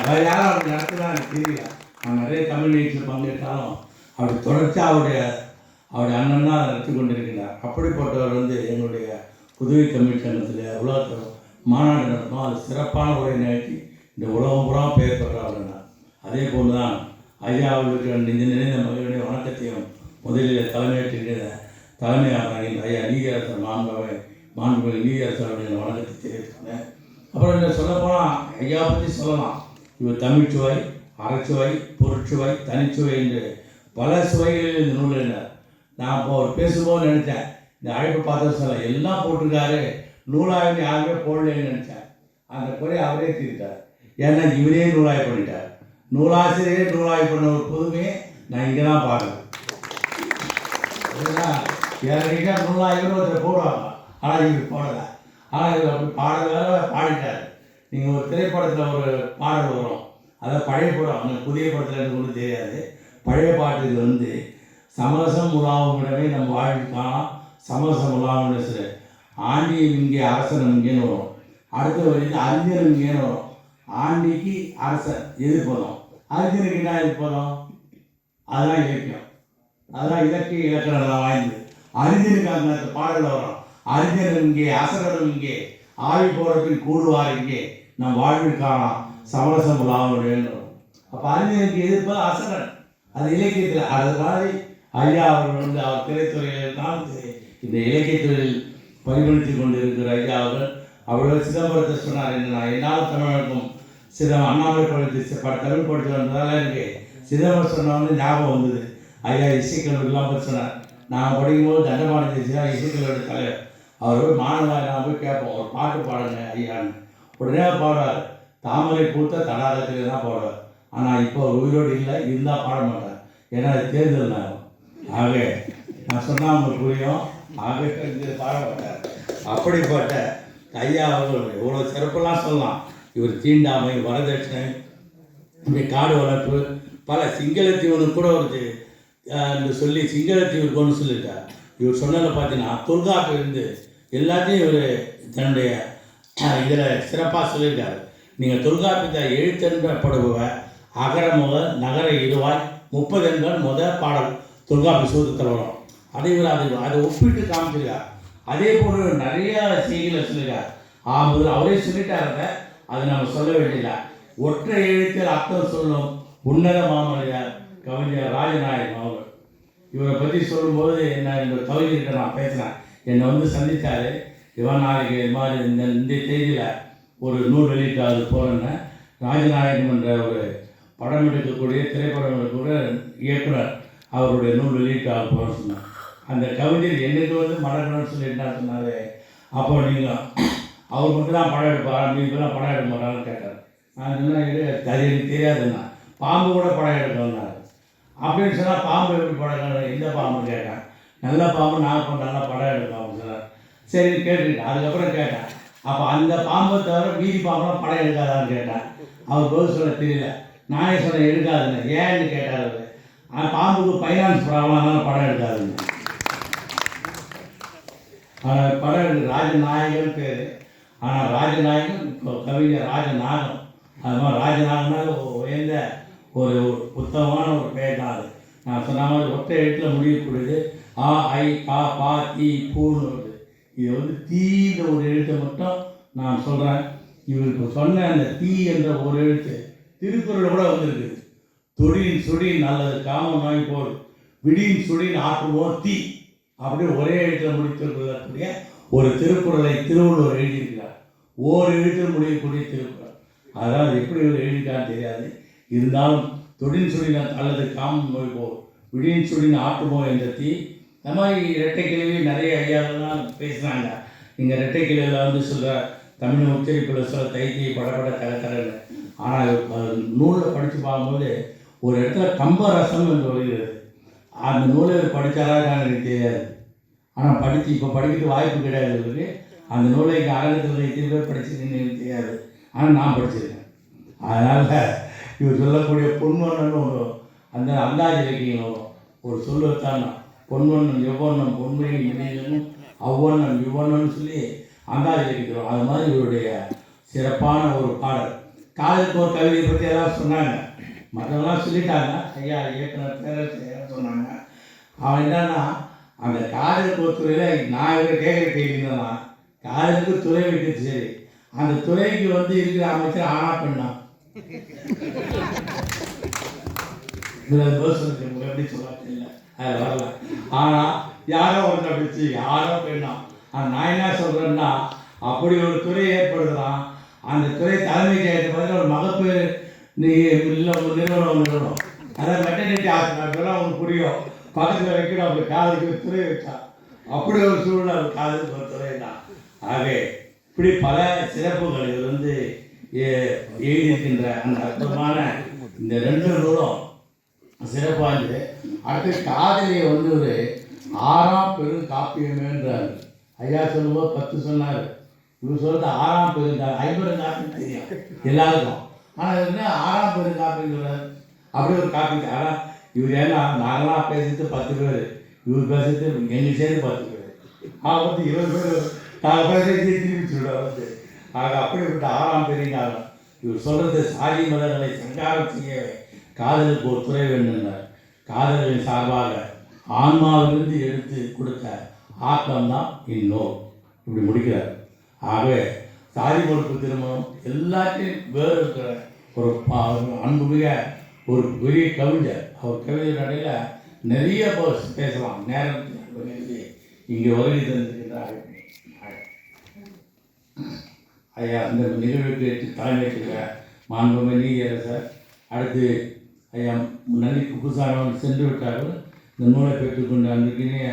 வேறு யாரும் அப்படி நடத்தினா எனக்கு தெரியல. நான் நிறைய தமிழ் நிகழ்ச்சியில் பங்கேற்றாலும் அப்படி தொடர்ச்சி அவருடைய அண்ணன் தான் நடத்தி கொண்டிருக்கிறார். அப்படிப்பட்டவர் எங்களுடைய புதுவை தமிழ் சங்கத்தில் உலகத்தில் மாநாடு நடத்தணும். அது சிறப்பான உரை நிகழ்ச்சி இந்த உலகம் பூரா பெயர் பெற்றவர். அதே போன்று தான் ஐயா அவர்களுக்கு நினைந்த மகிழ்ச்சிய வணக்கத்தையும் முதலில் தலைமையாக ஐயா நீதியரசர் மாண்புமிகு நீதியரசருடைய வணக்கத்தை தெரிவித்துக்கிறேன். அப்புறம் இந்த சொல்லப்போனால் ஐயா பற்றி சொல்லலாம். இவர் தமிழ்ச்சுவை, அறச்சுவை, பொருட்சுவை, தனிச்சுவை என்று பல சுவைகளில் இந்த நூல் இருந்தார். நான் இப்போ அவர் பேசும்போது நினச்சேன், இந்த அழைப்பு பார்த்து சொல்ல எல்லாம் போட்டிருக்காரு, நூலாய்வு யாருமே போடலன்னு நினச்சேன். அந்த குறையை அவரே தீர்த்தார். ஏன்னா இவரே நூலாய்வு பண்ணிட்டார். நூலாசிரியரே நூலாய்வு பண்ண ஒரு புதுமையை நான் இங்கே தான் பார்க்குறேன். ஏன்னா நூலாய்வுன்னு ஒருத்தர் போடுவாங்க, ஆனால் இவர் போடலை. ஆனால் இவர் அப்படி பாடிட்டார். நீங்கள் ஒரு திரைப்படத்தில் ஒரு பாடல் வரும், அதை பழைய படம், அந்த புதிய படத்தில் எனக்கு ஒன்றும் தெரியாது. பழைய பாட்டுக்கு சமரசம் உலாவும் இடமே நம்ம வாழ்வில் காணலாம், சமரசம் உலாவும் ஆண்டியும் இங்கே அரசனம் இங்கேன்னு வரும். அடுத்த வரி அறிஞர் இங்கேன்னு வரும். ஆண்டிக்கு அரசர் எதிர்ப்பதம், அறிஞருக்கு என்ன எதிர்ப்பதம்? அதுதான் இலக்கியம், அதுதான் இலக்கிய இலக்கணம் வாய்ந்தது. அறிஞருக்கு அந்த பாடலில் வரும், அறிஞர் இங்கே அசரரும் இங்கே ஆவி போறதுக்கு கூடுவார் இங்கே நம் வாழ்வில் காணாம் சமரசம் லாபம். அப்போ அறிஞருக்கு எதிர்ப்பது அசரன், அது இலக்கியத்தில். அது மாதிரி ஐயா அவர்கள் வந்து அவர் திரைத்துறையில் இருந்தாலும் இந்த இலக்கியத்துறையில் பரிமளித்து கொண்டு இருக்கிற ஐயா அவர்கள் சிதம்பரத்தை சொன்னார். என்னன்னா, என்னால் தமிழகம் அண்ணாமலை படித்து தமிழ் படித்து வந்ததால் எனக்கு சிதம்பரம் சொன்னவொன்னு ஞாபகம் வந்தது. ஐயா இசைக்கல்லூரிலாம் போய் சொன்னார். நான் படிக்கும்போது தண்டபாணி தேசியா இசைக்கல்லூரி தலைவர் அவர் போய் மாணவராக நான் போய் கேட்போம், ஒரு பாட்டு பாடுங்க ஐயான்னு. உடனே பாடுவார், தாமரை பூத்த தடாகத்திலே தான் பாடுவார். ஆனால் இப்போ உயிரோடு இல்லை, இருந்தால் பாட மாட்டார், ஏன்னா அது தேர்தல் நேரம். ஆக நான் சொன்னால் அவங்களுக்கு புரியும், ஆக பாட மாட்டார். அப்படிப்பட்ட ஐயா அவர்கள் இவ்வளோ சிறப்பெல்லாம் சொல்லலாம். இவர் தீண்டாமை, வரதட்சணை, இப்படி காடு வளர்ப்பு, பல சிங்களத்தீவனுக்கு கூட ஒரு சொல்லி சிங்களத்தீவுக்கு ஒன்று சொல்லியிருக்கார். இவர் சொன்னதை பார்த்தீங்கன்னா தொல்காப்பில் இருந்து எல்லாத்தையும் இவர் தன்னுடைய இதில் சிறப்பாக சொல்லியிருக்காரு. நீங்கள் தொல்காப்பியத்தை எழுத்தென்படுபவ அகரமுக நகர இருவாய் 30 எண்கள் பாடல் தொல்காப்பி சூத்திரத்தில் வரும். அதை இவர் அதை ஒப்பிட்டு காமிச்சிருக்கார். அதே போல் நிறைய செய்திகளை சொல்லியிருக்கார். முதல்ல அவரே சொல்லிட்டாருங்க, அதை நம்ம சொல்ல வேண்டியதில்லை. ஒற்றை எழுத்தில் அர்த்தம் சொல்லும் உன்னத மாமனிதர் கவிஞர் ராஜநாயகம் அவர். இவரை பற்றி சொல்லும்போது என்ன, இந்த கவிஞர்கிட்ட நான் பேசினேன், என்னை வந்து சந்தித்தார். இவன் நாளைக்கு இது மாதிரி இந்த தேதியில் ஒரு நூல் வெளியிட்டாது போகிறேன்னு. ராஜநாயகம் என்ற ஒரு படம் எடுக்கக்கூடிய திரைப்படம் எடுக்கக்கூடிய இயக்குனர் அவருடைய நூல் வெளியிட்டாக போகிறேன்னு சொன்னார். அந்த கவிஞர் என்னைக்கு வந்து மடக்கணும்னு சொல்லி என்ன சொன்னார், அப்போ நீங்கள் அவர் மட்டும் தான் படம் எடுப்பார், நீங்களாம் படம் எடுக்க மாட்டான்னு கேட்டார். நான் சொன்னேன், அது எனக்கு தெரியாதுன்னா, பாம்பு கூட படம் எடுக்கணுன்னாரு. அப்படின்னு சொன்னால் பாம்பு எப்படி படம் எடுக்கணும், எந்த பாம்பு கேட்டேன். நல்ல பாம்பு நாகப்பம் நல்லா படம் எடுக்கலாம் சொன்னார். சரி கேட்டுக்கிட்டேன். அதுக்கப்புறம் கேட்டேன், அப்போ அந்த பாம்பை தவிர மீதி பாம்பெலாம் படம் எடுக்காதான்னு கேட்டேன். அவர் பதில் சொல்ல தெரியல. நானே சொன்னேன் எடுக்காதுன்னு. ஏன்னு கேட்டார் அவர். பாம்புக்கு ஃபைனான்ஸ் ப்ராப்ளம், அதனால படம் எடுக்காதுன்னு. ஆனால் படம் எடுக்க ராஜநாயகன் பேர். ஆனால் ராஜநாயகன் இப்போ கவிஞர் ராஜநாகம். அது மாதிரி ராஜநாகனால உயர்ந்த ஒரு புத்தகமான ஒரு பெயர் தான் அது. நான் சொன்ன மாதிரி ஒற்றை எழுத்தில் முடியக்கூடியது. ஆ ஐ கா பா தீ பூன்னு வருது. இது வந்து தீன்ற ஒரு எழுத்தை மட்டும் நான் சொல்கிறேன். இவருக்கு சொன்ன அந்த தீ என்ற ஒரு எழுத்து திருக்குறள் கூட வந்துருக்குது. தொழிலின் சுடியின் நல்லது காம நோய் போல் விடியின் சுடியின் ஆற்றுவோம் தீ, அப்படியே ஒரே எழுத்தில் முடித்திருக்கக்கூடிய ஒரு திருக்குறளை திருவள்ளுவர் எழுதியிருக்கிறார். ஓர் எழுத்தில் முடியக்கூடிய திருக்குறள். அதாவது எப்படி இவர் எழுதிட்டான்னு தெரியாது. இருந்தாலும் தொழில் சுடின் அல்லது காம நோய் போல் விடியின் சுடின் ஆற்றுவோம் என்ற தீ. இந்த மாதிரி இரட்டை கிழவி நிறைய ஐயாவெல்லாம் பேசுகிறாங்க. நீங்கள் இரட்டை கிழவியில் வந்து சொல்கிற தமிழ் உச்சரிப்பில் சொல்ல தைத்தியை படப்பட தரன்னு. ஆனால் நூலில் படித்து பார்க்கும்போது ஒரு இடத்துல கம்பரசம் என்று வருகிறது. அந்த நூலை படித்தாராக எனக்கு தெரியாது. ஆனால் படித்து இப்போ படிக்கிறதுக்கு வாய்ப்பு கிடையாது இருக்கு. அந்த நூலை இங்கே அரங்கத்தில் எத்தனை பேர் படிச்சிருக்கீங்கன்னு எனக்கு தெரியாது. ஆனால் நான் படிச்சிருக்கேன். அதனால் இவர் சொல்லக்கூடிய பொன்வண்ணன் ஒரு அந்த அந்தாதி இலக்கியம் ஒரு சொல்லுத்தான். பொன்வண்ணன் எவ்வண்ணம் பொன்மையின் இணையனும் அவ்வண்ணன் இவ்வண்ணன்னு சொல்லி அந்தாதி இலக்கியம். அது மாதிரி இவருடைய சிறப்பான ஒரு பாடல். காதலுக்கு ஒரு கவிதையை பற்றி எல்லாம் சொன்னாங்க, மற்றவங்களாம் சொல்லிட்டாங்க. ஐயா இயக்குனர் பேரரசு சொன்னாங்க. அவன் என்னன்னா, அந்த காதலுக்கு ஒரு துறையில் நான் இவரை கேட்குற கேட்குறேன்னா, காதலுக்கு துறை வைக்கிறது சரி, அந்த துறைக்கு வந்து இருக்கிற அமைச்சர் ஆனா பெண்ணா எப்படி சொல்ல தெரியல, அது வரல. ஆனால் யாரோ ஒன்று அப்படிச்சு யாரோ பெண்ணா. நான் என்ன சொல்கிறேன்னா, அப்படி ஒரு துறை ஏற்படுத்தலாம். அந்த துறை தலைமை செய்யறது பதில் ஒரு மகப்பேறு இல்லை ஒரு நிறுவனம். அதான் மெட்டர்னிட்டி ஹாஸ்பிட்டல் அவங்களுக்கு புரியும். பக்கத்தில் வைக்கணும், அப்படி காதலுக்கு ஒரு துறை வச்சா அப்படி ஒரு சூழ்நிலை காதலுக்கு ஒரு துறை தான். ஆகவே இப்படி பல சிறப்புகள் இது வந்து எழுதியிருக்கின்ற அந்த அற்புதமான இந்த 2 நூலும் சிறப்பானது. அடுத்து காதலியை வந்து ஒரு 6ஆம் பெரும் காப்பியமேன்றார். ஐயா சொல்லும்போது 10 சொன்னார். இவர் சொல்கிறது 6ஆம் பெருங்காப்பியம். 50 காப்பியம் தெரியும் எல்லாருக்கும். ஆனால் இது 6ஆம் பெருங்காப்பியம் சொல்கிறார். அப்படி ஒரு காப்பி. ஆனால் இவர் ஏன்னா நாங்களாம் பேசுறது 10 பேர், இவர் பேசுறது எங்களுக்கு சேர்ந்து 10 பேர். வந்து 20 பேர் நாங்கள் பேசுறது திருப்பி சொல்லுவார் வந்து. ஆக அப்படிப்பட்ட 6ஆம் பெரியங்காலம் இவர் சொல்கிறது சாதி மதங்களை சங்காரம் செய்யவே காதலுக்கு ஒரு துறை வேண்டும்னார். காதலின் சார்பாக ஆன்மாவிலிருந்து எடுத்து கொடுத்த ஆக்கம்தான் இந்நூல். இப்படி முடிக்கிறார். ஆகவே சாதி மறுப்பு திருமணம் எல்லாத்தையும் வேறு இருக்கிற ஒரு அன்புமிக ஒரு பெரிய கவிஞர். அவர் கவிஞர் நடையில் நிறைய பேசலாம். நேரம் இங்கே வருகை தந்திருக்கின்றார் ஐயா. இந்த நிகழ்வுக்கு தலைமையேற்ற மாண்புமிகு நீதியரசர், அடுத்து ஐயா நன்றி குப்புசாமி சென்று விட்டார்கள். இந்த நூலை பெற்றுக்கொண்ட அன்றைக்கினிய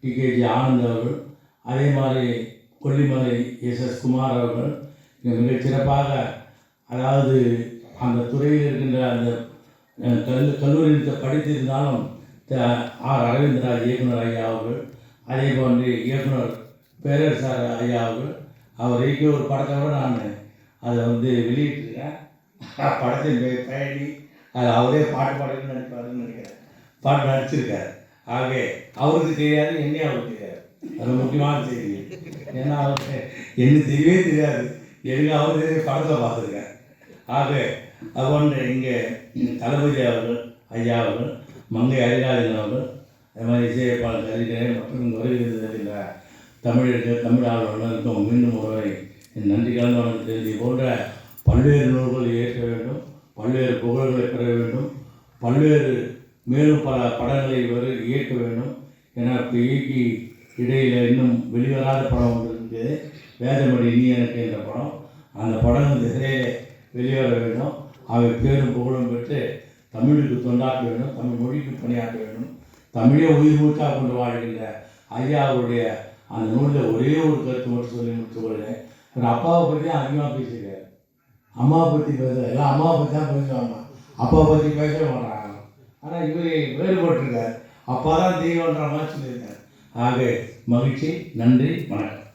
டிகேஜி ஆனந்த் அவர்கள், அதே மாதிரி கொல்லிமலை எஸ்எஸ் குமார் அவர்கள் மிகச்சிறப்பாக, அதாவது அந்த துறையில் இருக்கின்ற அந்த கல்லூரியில் படித்திருந்தாலும் ஆர் அரவிந்தராஜ் இயக்குனர் ஐயா அவர்கள், அதே போன்று இயக்குனர் பேரரசர் ஐயா அவர்கள், அவர் இயக்கிய ஒரு படத்தை கூட நான் அதை வெளியிட்டிருக்கேன். படத்தின் பயணி அது அவரே பாட்டு பாடணும்னு நினைப்பாருன்னு நினைக்கிறேன். பாட்டு நடிச்சிருக்காரு. ஆகவே அவருக்கு தெரியாது, என்னையே அவருக்கு தெரியாது. அது முக்கியமான செய்தி. ஏன்னா அவருக்கு என்ன தெரியவே தெரியாது. எனக்கு அவரு படத்தை பார்த்துருக்கேன். ஆகவே அதுபோன்று இங்கே தளபதி அவர்கள் ஐயா அவர்கள், மங்கை அரிராஜன் அவர்கள், அது மாதிரி இசையப்பாளர் கரிகரன் மற்றும் இங்கே வருகின்ற தமிழர்கள் தமிழ் ஆர்வலர்களுக்கும் மீண்டும் ஒருவரை நன்றி கலந்து வணக்கம் தெரிந்து போன்ற பல்வேறு நூல்களை இயற்ற வேண்டும், பல்வேறு புகழ்களை பெற வேண்டும், பல்வேறு மேலும் பல படங்களை இயக்க வேண்டும். ஏன்னா இப்போ இயக்கி இடையில் இன்னும் வெளிவராத படம் ஒன்று இருக்குது, வேதமடி நீ எனக்கு என்ற படம். அந்த படம் திரையிலே வெளிவர வேண்டும். அவை பேரும் புகழும் பெற்று தமிழுக்கு தொண்டாற்ற வேண்டும், தமிழ் மொழிக்கு பணியாற்ற வேண்டும். தமிழே உயிர் மூச்சாக கொண்டு வாழ்கின்ற ஐயாவுடைய அந்த நூலில் ஒரே ஒரு கருத்து மட்டும் சொல்லி முடிச்சு கொள்கிறேன். அவர் அப்பாவை பற்றி தான் அதிகமாக பேசியிருக்காரு. அம்மாவை பற்றி பேச எல்லாம் அம்மாவை பற்றி தான் பேசுவாங்க, அப்பாவை பற்றி பேசவே மாட்டாங்க. ஆனால் இவர் வேறுபட்டிருக்கார், அப்பா தான் தெய்வன்ற மாதிரி சொல்லியிருக்கார். ஆக மகிழ்ச்சி, நன்றி, வணக்கம்.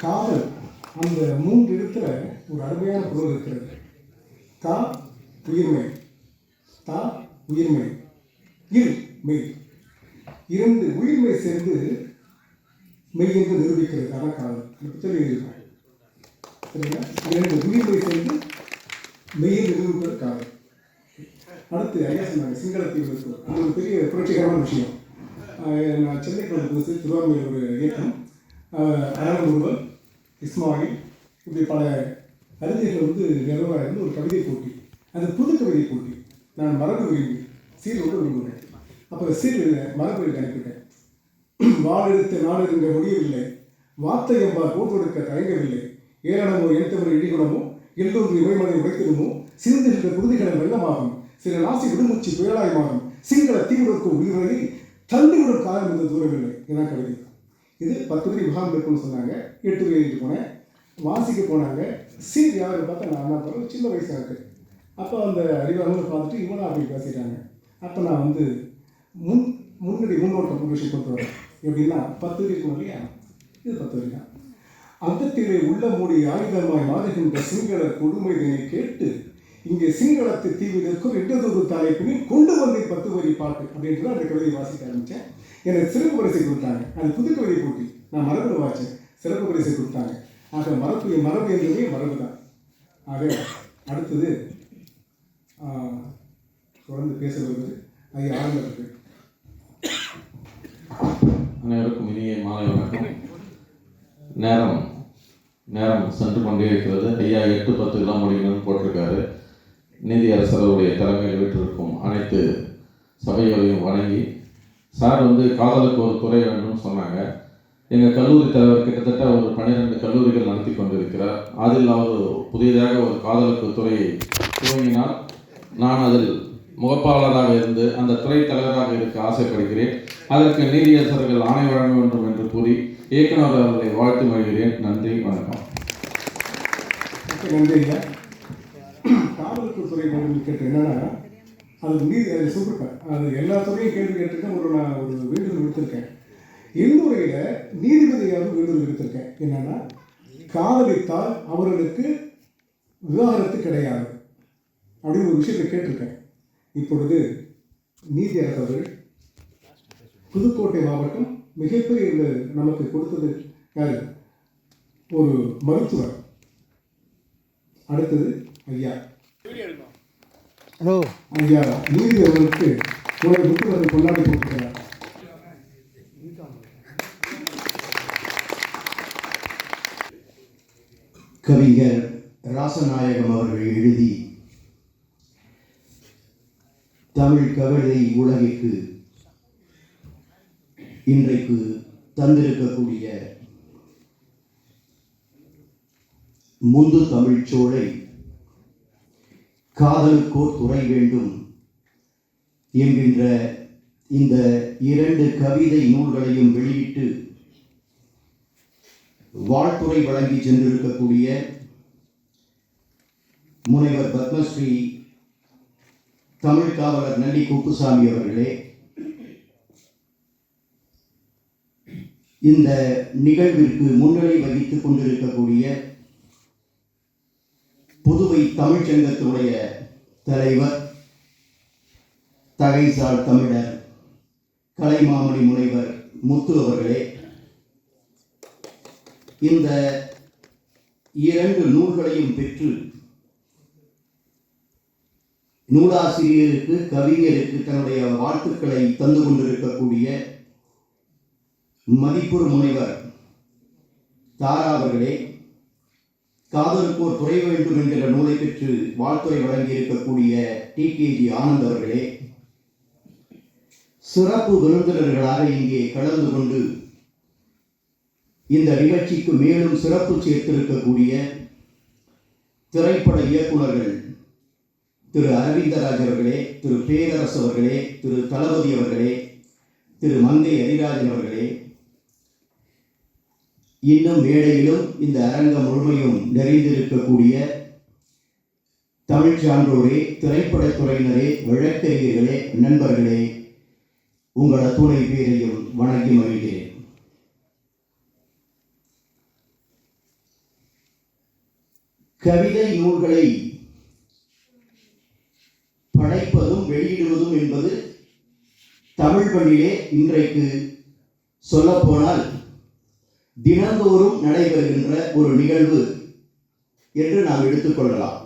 காதல் அந்த 3 இடத்துல ஒரு அருமையான பொருள் இருக்கிறது. கா உயிர்மை, தா உயிர்மை, இல் மெய். 2 உயிர்மை சேர்ந்து மெய் என்று நிரூபிக்கிறது. அதான் காதல். புத்தகம் எழுதியிருக்காங்க. சரிங்களா? 2 உயிர்மை சேர்ந்து மெய்யை நிரூபிப்பது காதல். அடுத்து ஐயா சொன்னாங்க சிங்களத்தீவு. அது ஒரு பெரிய புரட்சிகரமான விஷயம். நான் சென்னைக்கு வந்து திருவாரூரில் ஒரு இயக்கம், அரண் இஸ்மாயில், இப்படி பல அறிஞர்கள் நிறுவனம் இருந்து ஒரு கவிதை போட்டி. அது புது கவிதை போட்டி. நான் மரபு விரும்பி சீரோடு விரும்புகிறேன். அப்போ சீரில் மரபுகளுக்கு அனுப்பிட்டேன். வாழெடுத்த நாடுகின்ற முடியவில்லை, வார்த்தை என்பார் போர் கொடுக்க தயங்கவில்லை, ஏளனமோ எழுத்தவரை இடிகுணமோ எல்லோரும் இவைமனை உடைத்திடுமோ சிந்துகின்ற குருதிகளை வெள்ளமாகும், சில நாசி விடுமூச்சு புயலாய் மாறும், சிங்கள தீவிரக்கும் உயிரை தள்ளிவிடும் காலம் இந்த தூரமில்லை. இதான் கவிதை. இது 10 வரி முகாம் இருக்குன்னு சொன்னாங்க. 8 வரி எழுதிட்டு போனேன். வாசிக்க போனாங்க. சீர் யாரு பார்த்தா நான் என்ன பண்ணுறேன், சின்ன வயசாக இருக்குது. அப்போ அந்த அறிவாளர்களை பார்த்துட்டு இவனா அப்படி பேசிட்டாங்க. அப்போ நான் முன்னோட்டம் ஒரு விஷயம் கொண்டு வரேன். எப்படின்னா 10 வரி இருக்கும் இல்லையா, இது 10 வரி தான். அந்தத்திலே உள்ள மூடி ஆயுதமாய் மாறுகின்ற சிங்கள கொடுமைதனை கேட்டு இங்கே சிங்களத்து தீவிரக்கும் 2 தலைப்பினில் கொண்டு வந்து 10 வரி பாட்டு அப்படின்ட்டு அந்த கவிதையை வாசிக்க ஆரம்பித்தேன். எனக்கு சிறப்பு பரிசை கொடுத்தாங்க. அது புது கவிதை போட்டி. நான் மரபில் வாய்ச்சேன், சிறப்பு பரிசை கொடுத்தாங்க. ஆக மரபு என்பதே மரபு தான். ஆக அடுத்தது தொடர்ந்து பேச வருவது ஐயா ஆரம்பத்துக்கு. அனைவருக்கும் இனிய மாலை வணக்கம். நேரம் சென்று கொண்டே இருக்கிறது. ஐயா 8:10 முடியணும்னு போட்டிருக்காரு. நீதியரசருடைய தலைமையில் வீட்டிற்கும் அனைத்து சபைகளையும் வணங்கி, சார் காதலுக்கு ஒரு துறை வேண்டும்னு சொன்னாங்க. எங்கள் கல்லூரி தலைவர் கிட்டத்தட்ட ஒரு 12 கல்லூரிகள் நடத்தி கொண்டிருக்கிறார். அதில் அவர் புதியதாக ஒரு காதலுக்கு துறையை துவங்கினால் நான் அதில் முகப்பாளராக இருந்து அந்த துறை தலைவராக இருக்க ஆசைப்படுகிறேன். அதற்கு நீதியரசர்கள் ஆணை வழங்க வேண்டும் என்று கூறி இயக்குனர் அவர்களை வாழ்த்து மொழிகிறேன். நன்றி, வணக்கம். நன்றி ஐயா. காதலுக்கு துறை கேட்டு என்னன்னா, அது சொல்லிருப்பேன். அது எல்லா துறையும் கேள்வி கேட்டிருக்கேன். நான் ஒரு வேண்டுதல் விடுத்திருக்கேன். என்னுரையில் நீதிபதியாவது வேண்டுதல் விடுத்திருக்கேன். என்னன்னா, காதலித்தால் அவர்களுக்கு விவாகரத்து கிடையாது அப்படின்னு ஒரு விஷயத்தை கேட்டிருக்கேன். இப்பொழுது நீதியரசர்கள் புதுக்கோட்டை மாவட்டம் மிகப்பெரிய நமக்கு கொடுத்தது யார்? ஒரு மருத்துவர். அடுத்தது ஐயா ஐயா நீதி அவர்களுக்கு ஒரு புத்தகத்தை கொண்டாடி கொடுக்கிறார். கவிஞர் ராசநாயகம் அவர்கள் எழுதி தமிழ் கவிதை உலகிற்கு இன்றைக்கு தந்திருக்கக்கூடிய முந்து தமிழ் சோலை காதலுக்கோர் துறை வேண்டும் என்கின்ற இந்த 2 கவிதை நூல்களையும் வெளியிட்டு வாழ்த்துறை வழங்கி சென்றிருக்கக்கூடிய முனைவர் பத்மஸ்ரீ தமிழ் காவலர் நல்லி குப்புசாமி அவர்களே, இந்த நிகழ்விற்கு முன்னிலை வகித்துக் கொண்டிருக்கக்கூடிய புதுவை தமிழ்ச்சங்கத்தினுடைய தலைவர் தகைசால் தமிழர் கலைமாமணி முனைவர் முத்து அவர்களே, இந்த 2 நூல்களையும் பெற்று நூலாசிரியருக்கு கவிஞருக்கு தன்னுடைய வாழ்த்துக்களை தந்து கொண்டிருக்கக்கூடிய மதிப்புறு முனைவர் தாரா அவர்களே, காதலுக்கோர் துறை வேண்டும் என்கிற நூலை பெற்று வாழ்த்துறை வழங்கியிருக்கக்கூடிய TKG ஆனந்த் அவர்களே, சிறப்பு விருந்தினர்களாக இங்கே கலந்து கொண்டு இந்த நிகழ்ச்சிக்கு மேலும் சிறப்பு சேர்த்திருக்கக்கூடிய திரைப்பட இயக்குநர்கள் திரு அரவிந்தராஜ் அவர்களே, திரு பேரரசு அவர்களே, திரு தளபதி அவர்களே, திரு மங்கை ஹரிராஜன் அவர்களே, இன்னும் மேடையிலும் இந்த அரங்கம் முழுமையும் நிறைந்திருக்கக்கூடிய தமிழ் சான்றோரே, திரைப்படத்துறையினரே, வழக்கறிஞர்களே, நண்பர்களே, உங்கள் அத்துணை பேரையும் வணங்கி மகிழ்கிறேன். கவிதை நூல்களை படைப்பதும் வெளியிடுவதும் என்பது தமிழ் பள்ளியிலே இன்றைக்கு சொல்லப்போனால் தினந்தோறும் நடைபெறுகின்ற ஒரு நிகழ்வு என்று நாம் எடுத்துக்கொள்ளலாம்.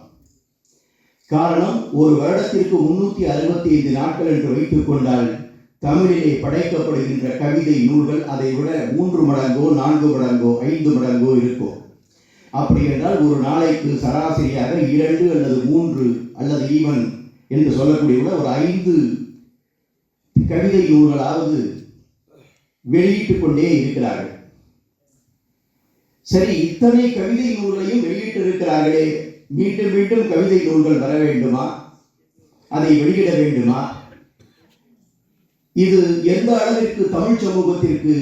காரணம், ஒரு வருடத்திற்கு 365 நாட்கள் என்று வைத்துக் கொண்டால் தமிழிலே படைக்கப்படுகின்ற கவிதை நூல்கள் அதை விட 3 மடங்கோ 4 மடங்கோ 5 மடங்கோ இருக்கும். அப்படி என்றால் ஒரு நாளைக்கு சராசரியாக 2 அல்லது 3 அல்லது ஈவன் என்று சொல்லக்கூடிய ஒரு 5 கவிதை நூல்களாவது வெளியிட்டுக் கொண்டே இருக்கிறார்கள். சரி, இத்தனை கவிதை நூல்களையும் வெளியிட்டிருக்கிறார்களே, மீண்டும் மீண்டும் கவிதை நூல்கள் வர வேண்டுமா? அதை வெளியிட வேண்டுமா? இது எந்த அளவிற்கு தமிழ் சமூகத்திற்கு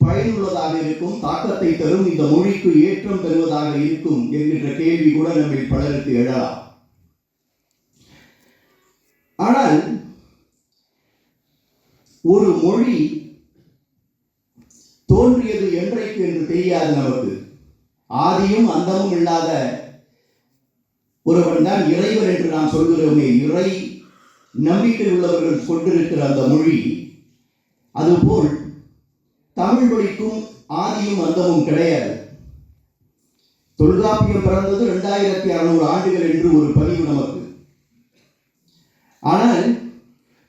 பயனுள்ளதாக இருக்கும், தாக்கத்தை தரும், இந்த மொழிக்கு ஏற்றம் தருவதாக இருக்கும் என்கின்ற கேள்வி கூட நம்மில் பலருக்கு எழலாம். ஆனால் ஒரு மொழி தோன்றியது என்றைக்கு என்று தெரியாது நமக்கு. ஆதியும் அந்தமும் இல்லாத ஒருவன் தான் இறைவன் என்று நாம் சொல்கிறோமே, இறை நம்பிக்கை உள்ளவர்கள் கொண்டிருக்கிற அந்த மொழி, அதுபோல் தமிழ் மொழிக்கும் ஆதியும் அந்தமும் கிடையாது. தொல்காப்பியம் பிறந்தது 2600 ஆண்டுகள் என்று ஒரு பதிவு நமக்கு. ஆனால்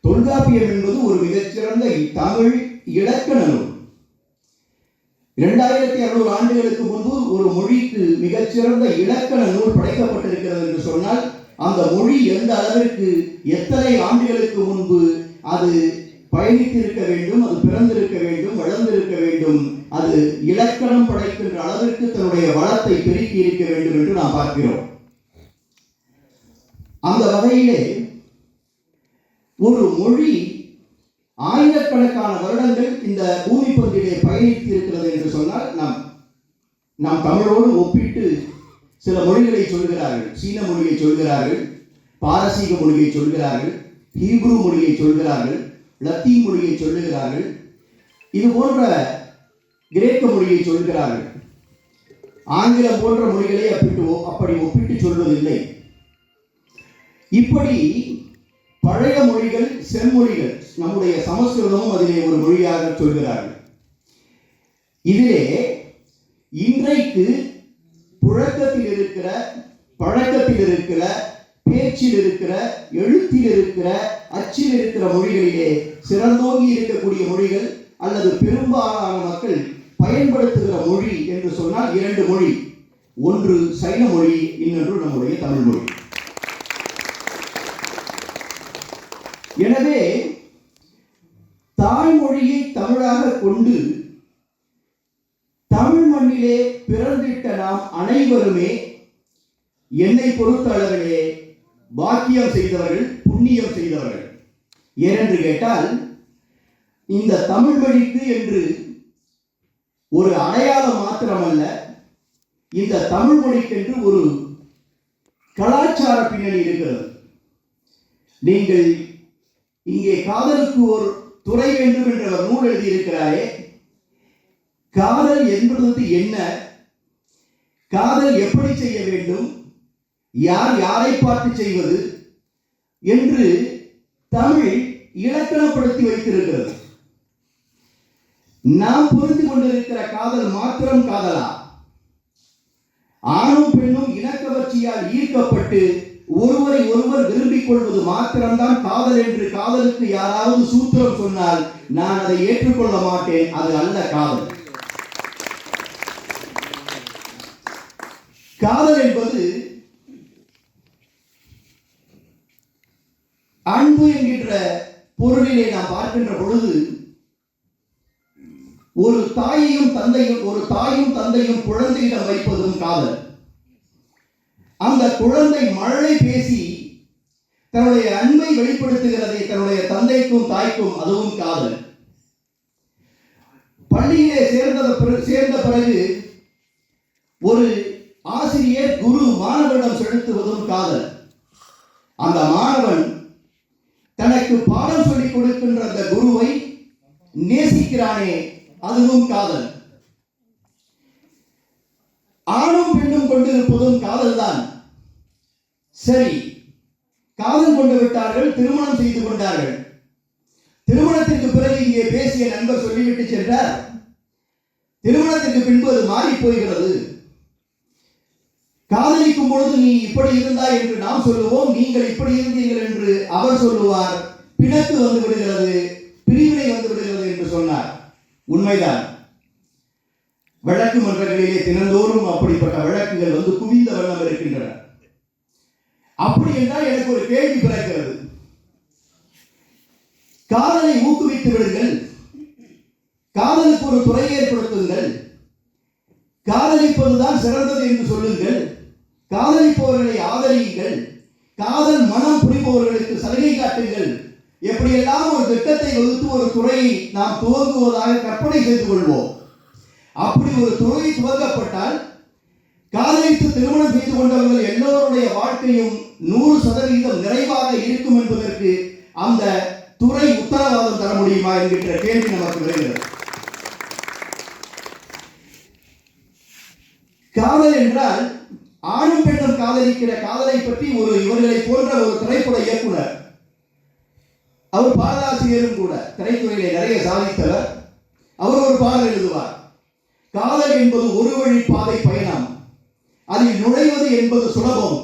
தொல்காப்பியம் என்பது ஒரு மிகச்சிறந்த தமிழ் இலக்கண நூல். 2600 ஆண்டுகளுக்கு முன்பு ஒரு மொழிக்கு மிகச்சிறந்த இலக்கண நூல் படைக்கப்பட்டிருக்கிறது என்று சொன்னால் அந்த மொழி எந்த அளவிற்கு எத்தனை ஆண்டுகளுக்கு முன்பு அது பயணித்திருக்க வேண்டும், அது பிறந்திருக்க வேண்டும், வளர்ந்திருக்க வேண்டும், அது இலக்கணம் படைக்கின்ற அளவிற்கு தன்னுடைய வளத்தை பெருக்கி இருக்க வேண்டும் என்று நாம் பார்க்கிறோம். அந்த வகையிலே ஒரு மொழி ஆயிரக்கணக்கான வருடங்கள் இந்த பூமி பந்திலே பயணித்து இருக்கிறது என்று சொன்னால் நாம் தமிழோடு ஒப்பிட்டு சில மொழிகளை சொல்கிறார்கள். சீன மொழியை சொல்கிறார்கள், பாரசீக மொழியை சொல்கிறார்கள், ஹீப்ரு மொழியை சொல்கிறார்கள், லத்தீன் மொழியை சொல்லுகிறார்கள், இது போன்ற கிரேக்க மொழியை சொல்கிறார்கள். ஆங்கிலம் போன்ற மொழிகளை அப்படி ஒப்பிட்டு சொல்வதில்லை. இப்படி பழைய மொழிகள், செம்மொழிகள், நம்முடைய சமஸ்கிருதமும் அதிலே ஒரு மொழியாக சொல்கிறார்கள். இதிலே இன்றைக்கு புழக்கத்தில் இருக்கிற, பழக்கத்தில் இருக்கிற, பேச்சில் இருக்கிற, எழுத்தில் இருக்கிற, அச்சில் இருக்கிற மொழிகளிலே சிறந்தோங்கி இருக்கக்கூடிய மொழிகள் அல்லது பெரும்பாலான மக்கள் பயன்படுத்துகிற மொழி என்று சொன்னால் 2 மொழி. ஒன்று சைன மொழி, இன்னொன்று நம்முடைய தமிழ் மொழி. எனவே தாய்மொழியை தமிழாக கொண்டு தமிழ் மண்ணிலே பிறந்திட்ட நாம் அனைவருமே என்னை பொறுத்த அளவிலே பாக்கியம் செய்தவர்கள், புண்ணியம் செய்தவர்கள். ஏனென்று கேட்டால், இந்த தமிழ் மொழிக்கு என்று ஒரு அடையாளம் மாத்திரமல்ல, இந்த தமிழ் மொழிக்கென்று ஒரு கலாச்சார பின்னணி இருக்கிறது. நீங்கள் இங்கே காதலுக்கு ஒரு துறை வேண்டும் என்ற ஒரு நூல் எழுதியிருக்கிறாரே, காதல் என்பது என்ன, காதல் எப்படி செய்ய வேண்டும், யார் யாரை பார்த்து செய்வது என்று தமிழ் இலக்கணப்படுத்தி வைத்திருக்கிறது. நாம் புரிந்து கொண்டிருக்கிற காதல் மாத்திரம் காதலா? ஆணும் பெண்ணும் இனக்கவர்ச்சியால் ஈர்க்கப்பட்டு ஒருவரை ஒருவர் விரும்பிக் கொள்வது மாத்திரம்தான் காதல் என்று காதலுக்கு யாராவது சூத்திரம் சொன்னால் நான் அதை ஏற்றுக்கொள்ள மாட்டேன். அது அல்ல காதல். காதல் என்பது அன்பு என்கின்ற பொருளிலே நாம் பார்க்கின்ற பொழுது ஒரு தாயும் தந்தையும் குழந்தையிடம் வைப்பதும் காதல். அந்த குழந்தை மழலை பேசி தன்னுடைய அன்பை வெளிப்படுத்துகிறதை தன்னுடைய தந்தைக்கும் தாய்க்கும், அதுவும் காதல். பள்ளியிலே சேர்ந்த பிறகு ஒரு ஆசிரியர் குரு மாணவனிடம் செலுத்துவதும் காதல். அந்த மாணவன் தனக்கு பாடம் சொல்லிக் கொடுக்கின்ற அந்த குருவை நேசிக்கிறானே, அதுவும் காதல். ஆணும் பெண்ணும் கொண்டிருப்பதும் காதல் தான். சரி, காதல் கொண்டு விட்டார்கள், திருமணம் செய்து கொண்டார்கள். திருமணத்திற்கு பிறகு இங்கே பேசிய நண்பர் சொல்லிவிட்டு சென்றார், திருமணத்திற்கு பின்பு அது மாறி போகிறது. காதலிக்கும் பொழுது நீ இப்படி இருந்தாய் என்று நாம் சொல்லுவோம், நீங்கள் இப்படி இருந்தீர்கள் என்று அவர் சொல்லுவார். பிணக்கு வந்து விடுகிறது, பிரிவினை வந்து விடுகிறது என்று சொன்னார். உண்மைதான். வழக்கு மன்றங்களிலே தினந்தோறும் அப்படிப்பட்ட வழக்குகள் வந்து குவிந்த வண்ணம் இருக்கின்றன. அப்படி என்றால் எனக்கு ஒரு கேள்வி பிறக்கிறது. காதலை ஊக்குவித்து விடுங்கள், காதலுக்கு ஒரு துறை ஏற்படுத்துங்கள், காதலிப்பதுதான் சிறந்தது என்று சொல்லுங்கள், காதலிப்பவர்களை ஆதரியுங்கள், காதல் மனம் புரிபவர்களுக்கு சலுகை காட்டுங்கள். எப்படியெல்லாம் ஒரு திட்டத்தை வகுத்து ஒரு துறையை நாம் துவங்குவதாக கற்பனை செய்து கொள்வோம். அப்படி ஒரு துறை துவங்கப்பட்டால் காதலித்து திருமணம் செய்து கொண்டவர்கள் எல்லோருடைய வாழ்க்கையும் 100% நிறைவாக இருக்கும் என்பதற்கு அந்த துறை உத்தரவாதம் தர முடியுமா என்கின்ற கேள்வி நமக்கு வருகிறது. காதல் என்றால் ஆணும் பெண்ணும் காதலிக்கிற காதலை பற்றி இவர்களை போன்ற ஒரு திரைப்பட இயக்குனர், அவர் பாடலாசிரியரும் கூட, திரைத்துறையிலே நிறைய சாதித்தவர். அவர் ஒரு பாடல் எழுதுவார். காதல் என்பது ஒரு வழி பாதை பயணம், அதில் நுழைவது என்பது சுலபம்,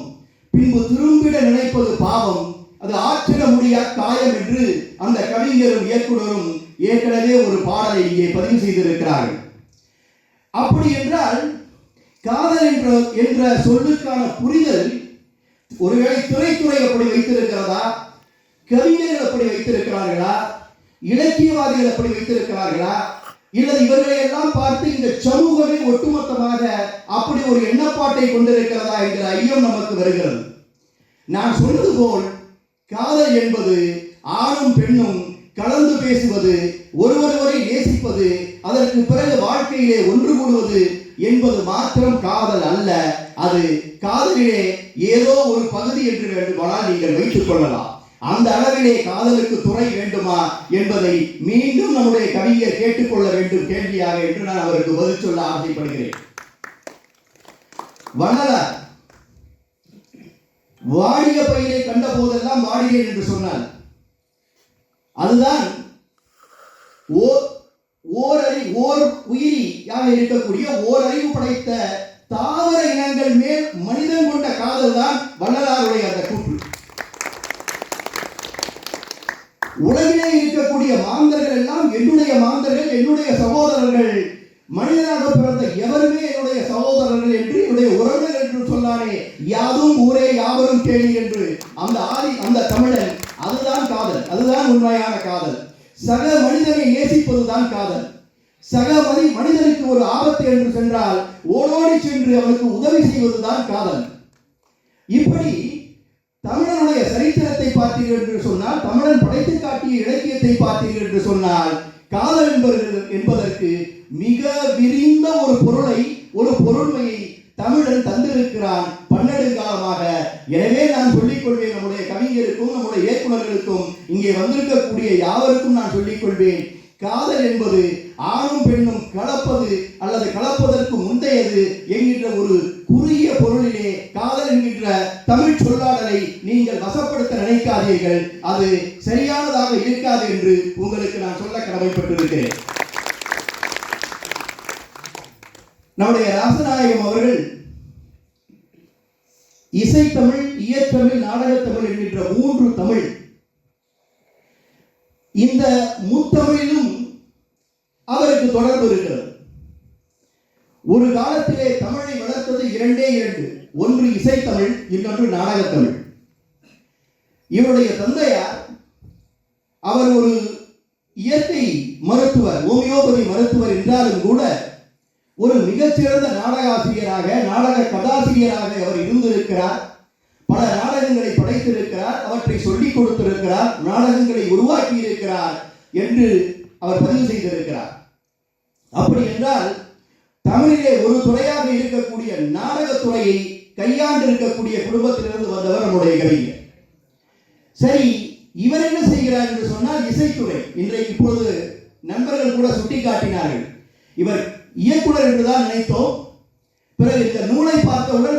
பின்பு திரும்பிட நினைப்பது பாவம், அது ஆற்றிட முடியா காயம் என்று அந்த கவிஞரும் இயக்குனரும் ஏற்கனவே ஒரு பாடலை இங்கே பதிவு செய்திருக்கிறார்கள். அப்படி என்றால் காதல் என்ற சொல்லுக்கான புரிதல் ஒருவேளை திரைத்துறை அப்படி வைத்திருக்கிறதா, கவிஞர்கள் அப்படி வைத்திருக்கிறார்களா, இலக்கியவாதிகள் அப்படி வைத்திருக்கிறார்களா, இல்லை இவர்களை எல்லாம் பார்த்து இந்த சமூகமே ஒட்டுமொத்தமாக அப்படி ஒரு எண்ணப்பாட்டை கொண்டிருக்கிறதா என்கிற ஐயம் நமக்கு வருகிறது. நான் சொன்னது போல் காதல் என்பது ஆணும் பெண்ணும் கலந்து பேசுவது, ஒருவரை நேசிப்பது, அதற்கு பிறகு வாழ்க்கையிலே ஒன்று கூடுவது என்பது மாத்திரம் காதல் அல்ல. அது காதலிலே ஏதோ ஒரு பகுதி என்று வேண்டுமானால் நீங்கள் வைத்துக் கொள்ளலாம். அந்த அளவிலே காதலுக்கு துறை வேண்டுமா என்பதை மீண்டும் நம்முடைய கவிஞர் கேட்டுக்கொள்ள வேண்டும் கேள்வியாக என்று நான் அவருக்கு பதில் சொல்ல ஆசைப்படுகிறேன். வள்ளலார் வாடிய பயிரை கண்ட போதெல்லாம் வாடினேன் என்று சொன்னார். அதுதான் ஓர் உயிரியாக இருக்கக்கூடிய ஓர் அறிவு படைத்த தாவர இனங்கள் மேல் மனிதன் கொண்ட காதல் தான் வள்ளலாருடைய அந்த கூற்று. உலகிலே இருக்கக்கூடிய மாந்தர்கள் எல்லாம் என்னுடைய மாந்தர்கள், என்னுடைய சகோதரர்கள். மனிதனாக பிறந்த எவருமே என்னுடைய சகோதரர்கள் என்று, என்னுடைய உறவினர் என்று சொன்னானே, யாதும் ஊரே யாவரும் கேள்வி என்று அந்த தமிழன். அதுதான் காதல், அதுதான் உண்மையான காதல். சக மனிதனை நேசிப்பதுதான் காதல். சக மனிதனுக்கு ஒரு ஆபத்து என்று சென்றால் ஓடோடி சென்று அவனுக்கு உதவி செய்வதுதான் காதல். இப்படி தமிழனுடைய சரித்திரத்தை பார்த்தீர்கள் என்று சொன்னால், தமிழன் படைத்து காட்டிய இலக்கியத்தை பார்த்தீர்கள் என்று சொன்னால், காதல் என்பதற்கு மிக விரிந்த ஒரு பொருளை, ஒரு பொருண்மையை தமிழன் தந்திருக்கிறான் பன்னெடுங்காலமாக. எனவே நான் சொல்லிக் கொள்வேன், நம்முடைய கவிஞருக்கும் நம்முடைய இயக்குநர்களுக்கும் இங்கே வந்திருக்கக்கூடிய யாவருக்கும் நான் சொல்லிக் கொள்வேன், காதல் என்பது ஆணும் பெண்ணும் கலப்பது அல்லது கலப்பதற்கு முந்தையது என்கின்ற ஒரு குறுகிய பொருளிலே காதல் என்கின்ற தமிழ் சொல்லாடலை நீங்கள் வசப்படுத்த நினைக்காதீர்கள். அது சரியானதாக இருக்காது என்று உங்களுக்கு நான் சொல்ல கடமைப்பட்டிருக்கிறேன். நம்முடைய ராசநாயகம் அவர்கள் இசைத்தமிழ், இயற்றமிழ், நாடகத்தமிழ் என்கின்ற 3 தமிழ், இந்த முத்தமிழிலும் அவருக்கு தொடர்பு இருக்கிறது. ஒரு காலத்திலே தமிழை வளர்த்தது 2, ஒன்று இசைத்தமிழ், இன்னொன்று நாடகத்தமிழ். இவருடைய தந்தையார் அவர் ஒரு இயற்கை மருத்துவர், ஹோமியோபதி மருத்துவர் என்றாலும் கூட ஒரு மிகச்சிறந்த நாடக ஆசிரியராக, நாடக கதாசிரியராக அவர் இருந்திருக்கிறார். பல நாடகங்களை படைத்திருக்கிறார், அவற்றை சொல்லிக் கொடுத்திருக்கிறார், நாடகங்களை உருவாக்கி இருக்கிறார் என்று அவர் பதிவு செய்திருக்கிறார். அப்படி என்றால் தமிழிலே ஒரு துறையாக இருக்கக்கூடிய நாடகத்துறையை கையாண்டு இருக்கக்கூடிய குடும்பத்திலிருந்து வந்தவர் நம்முடைய கவிஞர். சரி, இவர் என்ன செய்கிறார் என்று சொன்னால் இசைத்துறை. இன்றைக்கு இப்பொழுது நண்பர்கள் கூட சுட்டிக்காட்டினார்கள், இவர் இயக்குனர் என்றுதான் நினைத்தோம். பிறகு இந்த நூலை பார்த்தவுடன்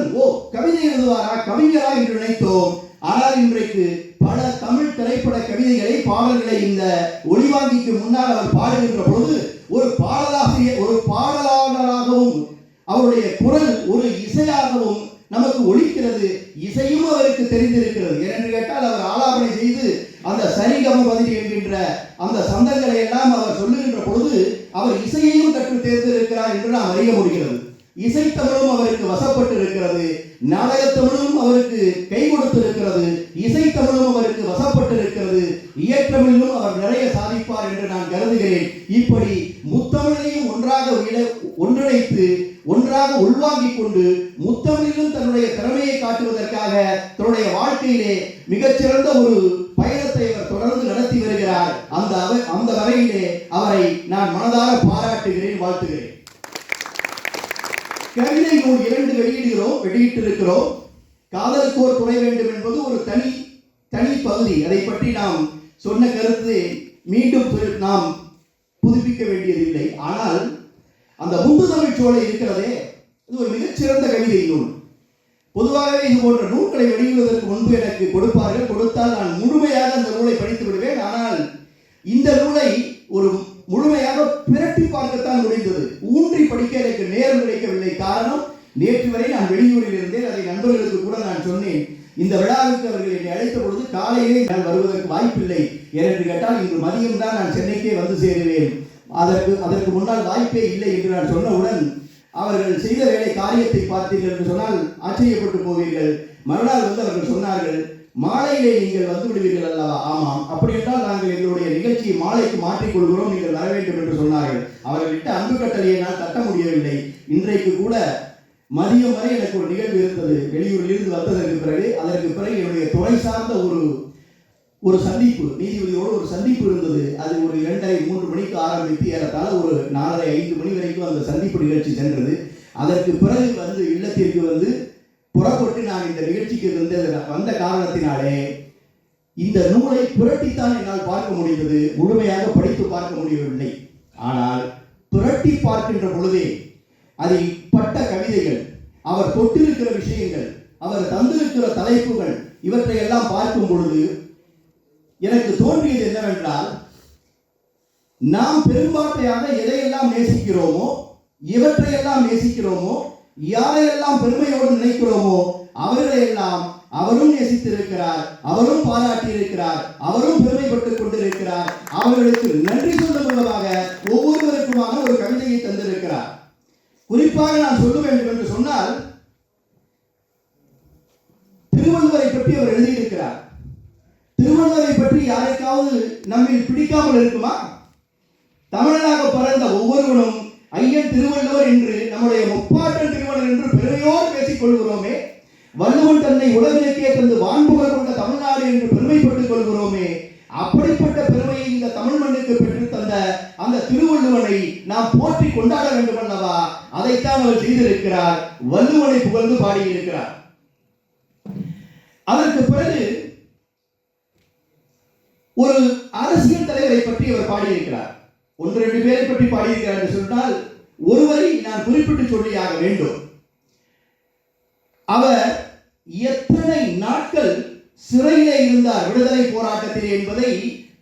கவிதை எழுதுவாரா, கவிஞரா என்று நினைத்தோம். ஆனால் இன்றைக்கு பல தமிழ் திரைப்பட கவிதைகளை, பாடல்களை இந்த ஒளிவாங்கிக்கு முன்னால் அவர் பாடுகின்ற பொழுது ஒரு பாடலாசிரியர், ஒரு பாடலாளராகவும் அவருடைய குரல் ஒரு இசையாகவும் நமக்கு ஒலிக்கிறது. இசையும் அவருக்கு தெரிந்திருக்கிறது. ஏனென்று கேட்டால் அவர் ஆலாபனை செய்து அந்த சரிகம பதினி என்கின்ற அந்த சந்தங்களை எல்லாம் அவர் சொல்லுகின்ற பொழுது அவர் இசையையும் கற்று தேர்ந்திருக்கிறார் என்று நாம் அறிய முடிகிறது. இசைத்தமிழும் அவருக்கு வசப்பட்டு இருக்கிறது, நாடகத்தமிழும் அவருக்கு கை கொடுத்திருக்கிறது, இசைத்தமிழும் அவருக்கு வசப்பட்டு இருக்கிறது, இயற்றமிழிலும் அவர் நிறைய சாதிப்பார் என்று நான் கருதுகிறேன். இப்படி முத்தமிழையும் ஒன்றிணைத்து ஒன்றாக உள்வாங்கிக் கொண்டு முத்தமிழிலும் தன்னுடைய திறமையை காட்டுவதற்காக தன்னுடைய வாழ்க்கையிலே மிகச்சிறந்த ஒரு பயணத்தை அவர் தொடர்ந்து நடத்தி வருகிறார். அந்த வகையிலே அவரை நான் மனதார பாராட்டுகிறேன், வாழ்த்துகிறேன். கவிதை நூல் 2 வெளியிட்டிருக்கிறோம். காதலுக்கு ஒரு துணை வேண்டும் என்பது ஒரு தனி பகுதி. அதை பற்றி நாம் சொன்ன கருத்து மீண்டும் நாம் புதுப்பிக்க வேண்டியதில்லை. ஆனால் அந்த முந்து தமிழ் சோலை இருக்கிறதே, இது ஒரு மிகச்சிறந்த கவிதை நூல். பொதுவாகவே இது போன்ற நூல்களை வெளியிடுவதற்கு முன்பு எனக்கு கொடுத்தால் நான் முழுமையாக அந்த நூலை படித்து விடுவேன். ஆனால் இந்த நூலை ஒரு முழுமையாக பிரட்டி பார்க்கத்தான் முடிந்தது. ஊன்றி படிக்க எனக்கு நேரம் கிடைக்கவில்லை. காரணம், நேற்று வரை நான் வெளியூரில் இருந்தேன். அதை நண்பர்களுக்கு கூட நான் சொன்னேன். இந்த விழாவுக்கு அவர்கள் என்னை அழைத்த பொழுது காலையிலே நான் வருவதற்கு வாய்ப்பில்லை. ஏனென்று கேட்டால் இன்று மதியம் தான் நான் சென்னைக்கே வந்து சேருவேன், அதற்கு முன்னால் வாய்ப்பே இல்லை என்று நான் சொன்னவுடன் அவர்கள் செய்த காரியத்தை பார்த்தீர்கள் என்று சொன்னால் ஆச்சரியப்பட்டு போவீர்கள். மறுநாள் வந்து அவர்கள் சொன்னார்கள், மாலையிலே நீங்கள் வந்து விடுவீர்கள் அல்லவா? ஆமாம். அப்படி என்றால் நாங்கள் எங்களுடைய நிகழ்ச்சியை மாலைக்கு மாற்றிக்கொள்கிறோம், நீங்கள் வர வேண்டும் என்று சொன்னார்கள். அவர்கள் விட்ட அன்பு கட்டளையை நான் தட்ட முடியவில்லை. இன்றைக்கு கூட மதியம் வரை எனக்கு ஒரு நிகழ்வு இருந்தது வெளியூரில் இருந்து வந்ததற்கு பிறகு. அதற்கு பிறகு என்னுடைய துறை சார்ந்த ஒரு சந்திப்பு, நீதிபதியோடு ஒரு சந்திப்பு இருந்தது. அது ஒரு 2:30-3 மணிக்கு ஆரம்பித்து ஏறத்தாழ ஒரு 4:30-5 மணி வரைக்கும் அந்த சந்திப்பு நிகழ்ச்சி சென்றது. அதற்கு பிறகு வந்து இல்லத்திற்கு வந்து புறப்பட்டு நான் இந்த நிகழ்ச்சிக்கு வந்த காரணத்தினாலே இந்த நூலை புரட்டித்தான் என்னால் பார்க்க முடிந்தது, முழுமையாக படித்து பார்க்க முடியவில்லை. ஆனால் புரட்டி பார்க்கின்ற பொழுதே அதில் பட்ட கவிதைகள், அவர் தொட்டிருக்கிற விஷயங்கள், அவர் தந்திருக்கிற தலைப்புகள், இவற்றை எல்லாம் பார்க்கும் பொழுது எனக்கு தோன்றியது என்னவென்றால், நாம் பெரும்பான்மையாக எதையெல்லாம் நேசிக்கிறோமோ, இவற்றையெல்லாம் நேசிக்கிறோமோ, யாரையெல்லாம் பெருமையோடு நினைக்கிறோமோ அவர்களையெல்லாம் அவரும் நேசித்திருக்கிறார், அவரும் பாராட்டியிருக்கிறார், அவரும் பெருமைப்பட்டுக் கொண்டிருக்கிறார். அவர்களுக்கு நன்றி சொல்லும் விதமாக ஒவ்வொருவருக்குமான ஒரு கவிதையை தந்திருக்கிறார். குறிப்பாக நான் சொல்ல வேண்டும் என்று சொன்னால், திருவள்ளுவரை பற்றி அவர் எழுதியிருக்கிறார். திருவள்ளுவரை பற்றி யாருக்காவது நம்மில் பிடிக்காமல் இருக்குமா? தமிழனாக பிறந்த ஒவ்வொருவனும் ஐயன் திருவள்ளுவர் என்று, நம்முடைய முப்பாட்டன் திருவள்ளுவர் என்று பெருமையோடு பேசிக் கொள்கிறோமே. வள்ளுவன் தன்னை உலகிற்கே தந்து வான்புகழ் கொண்ட தமிழ்நாடு என்று பெருமைப்பட்டுக் கொள்கிறோமே. அப்படிப்பட்ட பெருமையை இந்த தமிழ் மண்ணுக்கு பெற்று தந்த அந்த திருவள்ளுவனை நாம் போற்றி கொண்டாட வேண்டும் அல்லவா? அதைத்தான் அவர் செய்திருக்கிறார். வள்ளுவனை புகழ்ந்து பாடியிருக்கிறார். அதற்கு பிறகு ஒரு அரசியல் தலைவரை பற்றி அவர் பாடியிருக்கிறார். 1-2 பேரை பற்றி பாடியிருக்கிறார் என்று சொன்னால், ஒருவரை நான் குறிப்பிட்டு சொல்லியாக வேண்டும். அவர் எத்தனை நாட்கள் சிறையிலே இருந்தார் விடுதலை போராட்டத்தில் என்பதை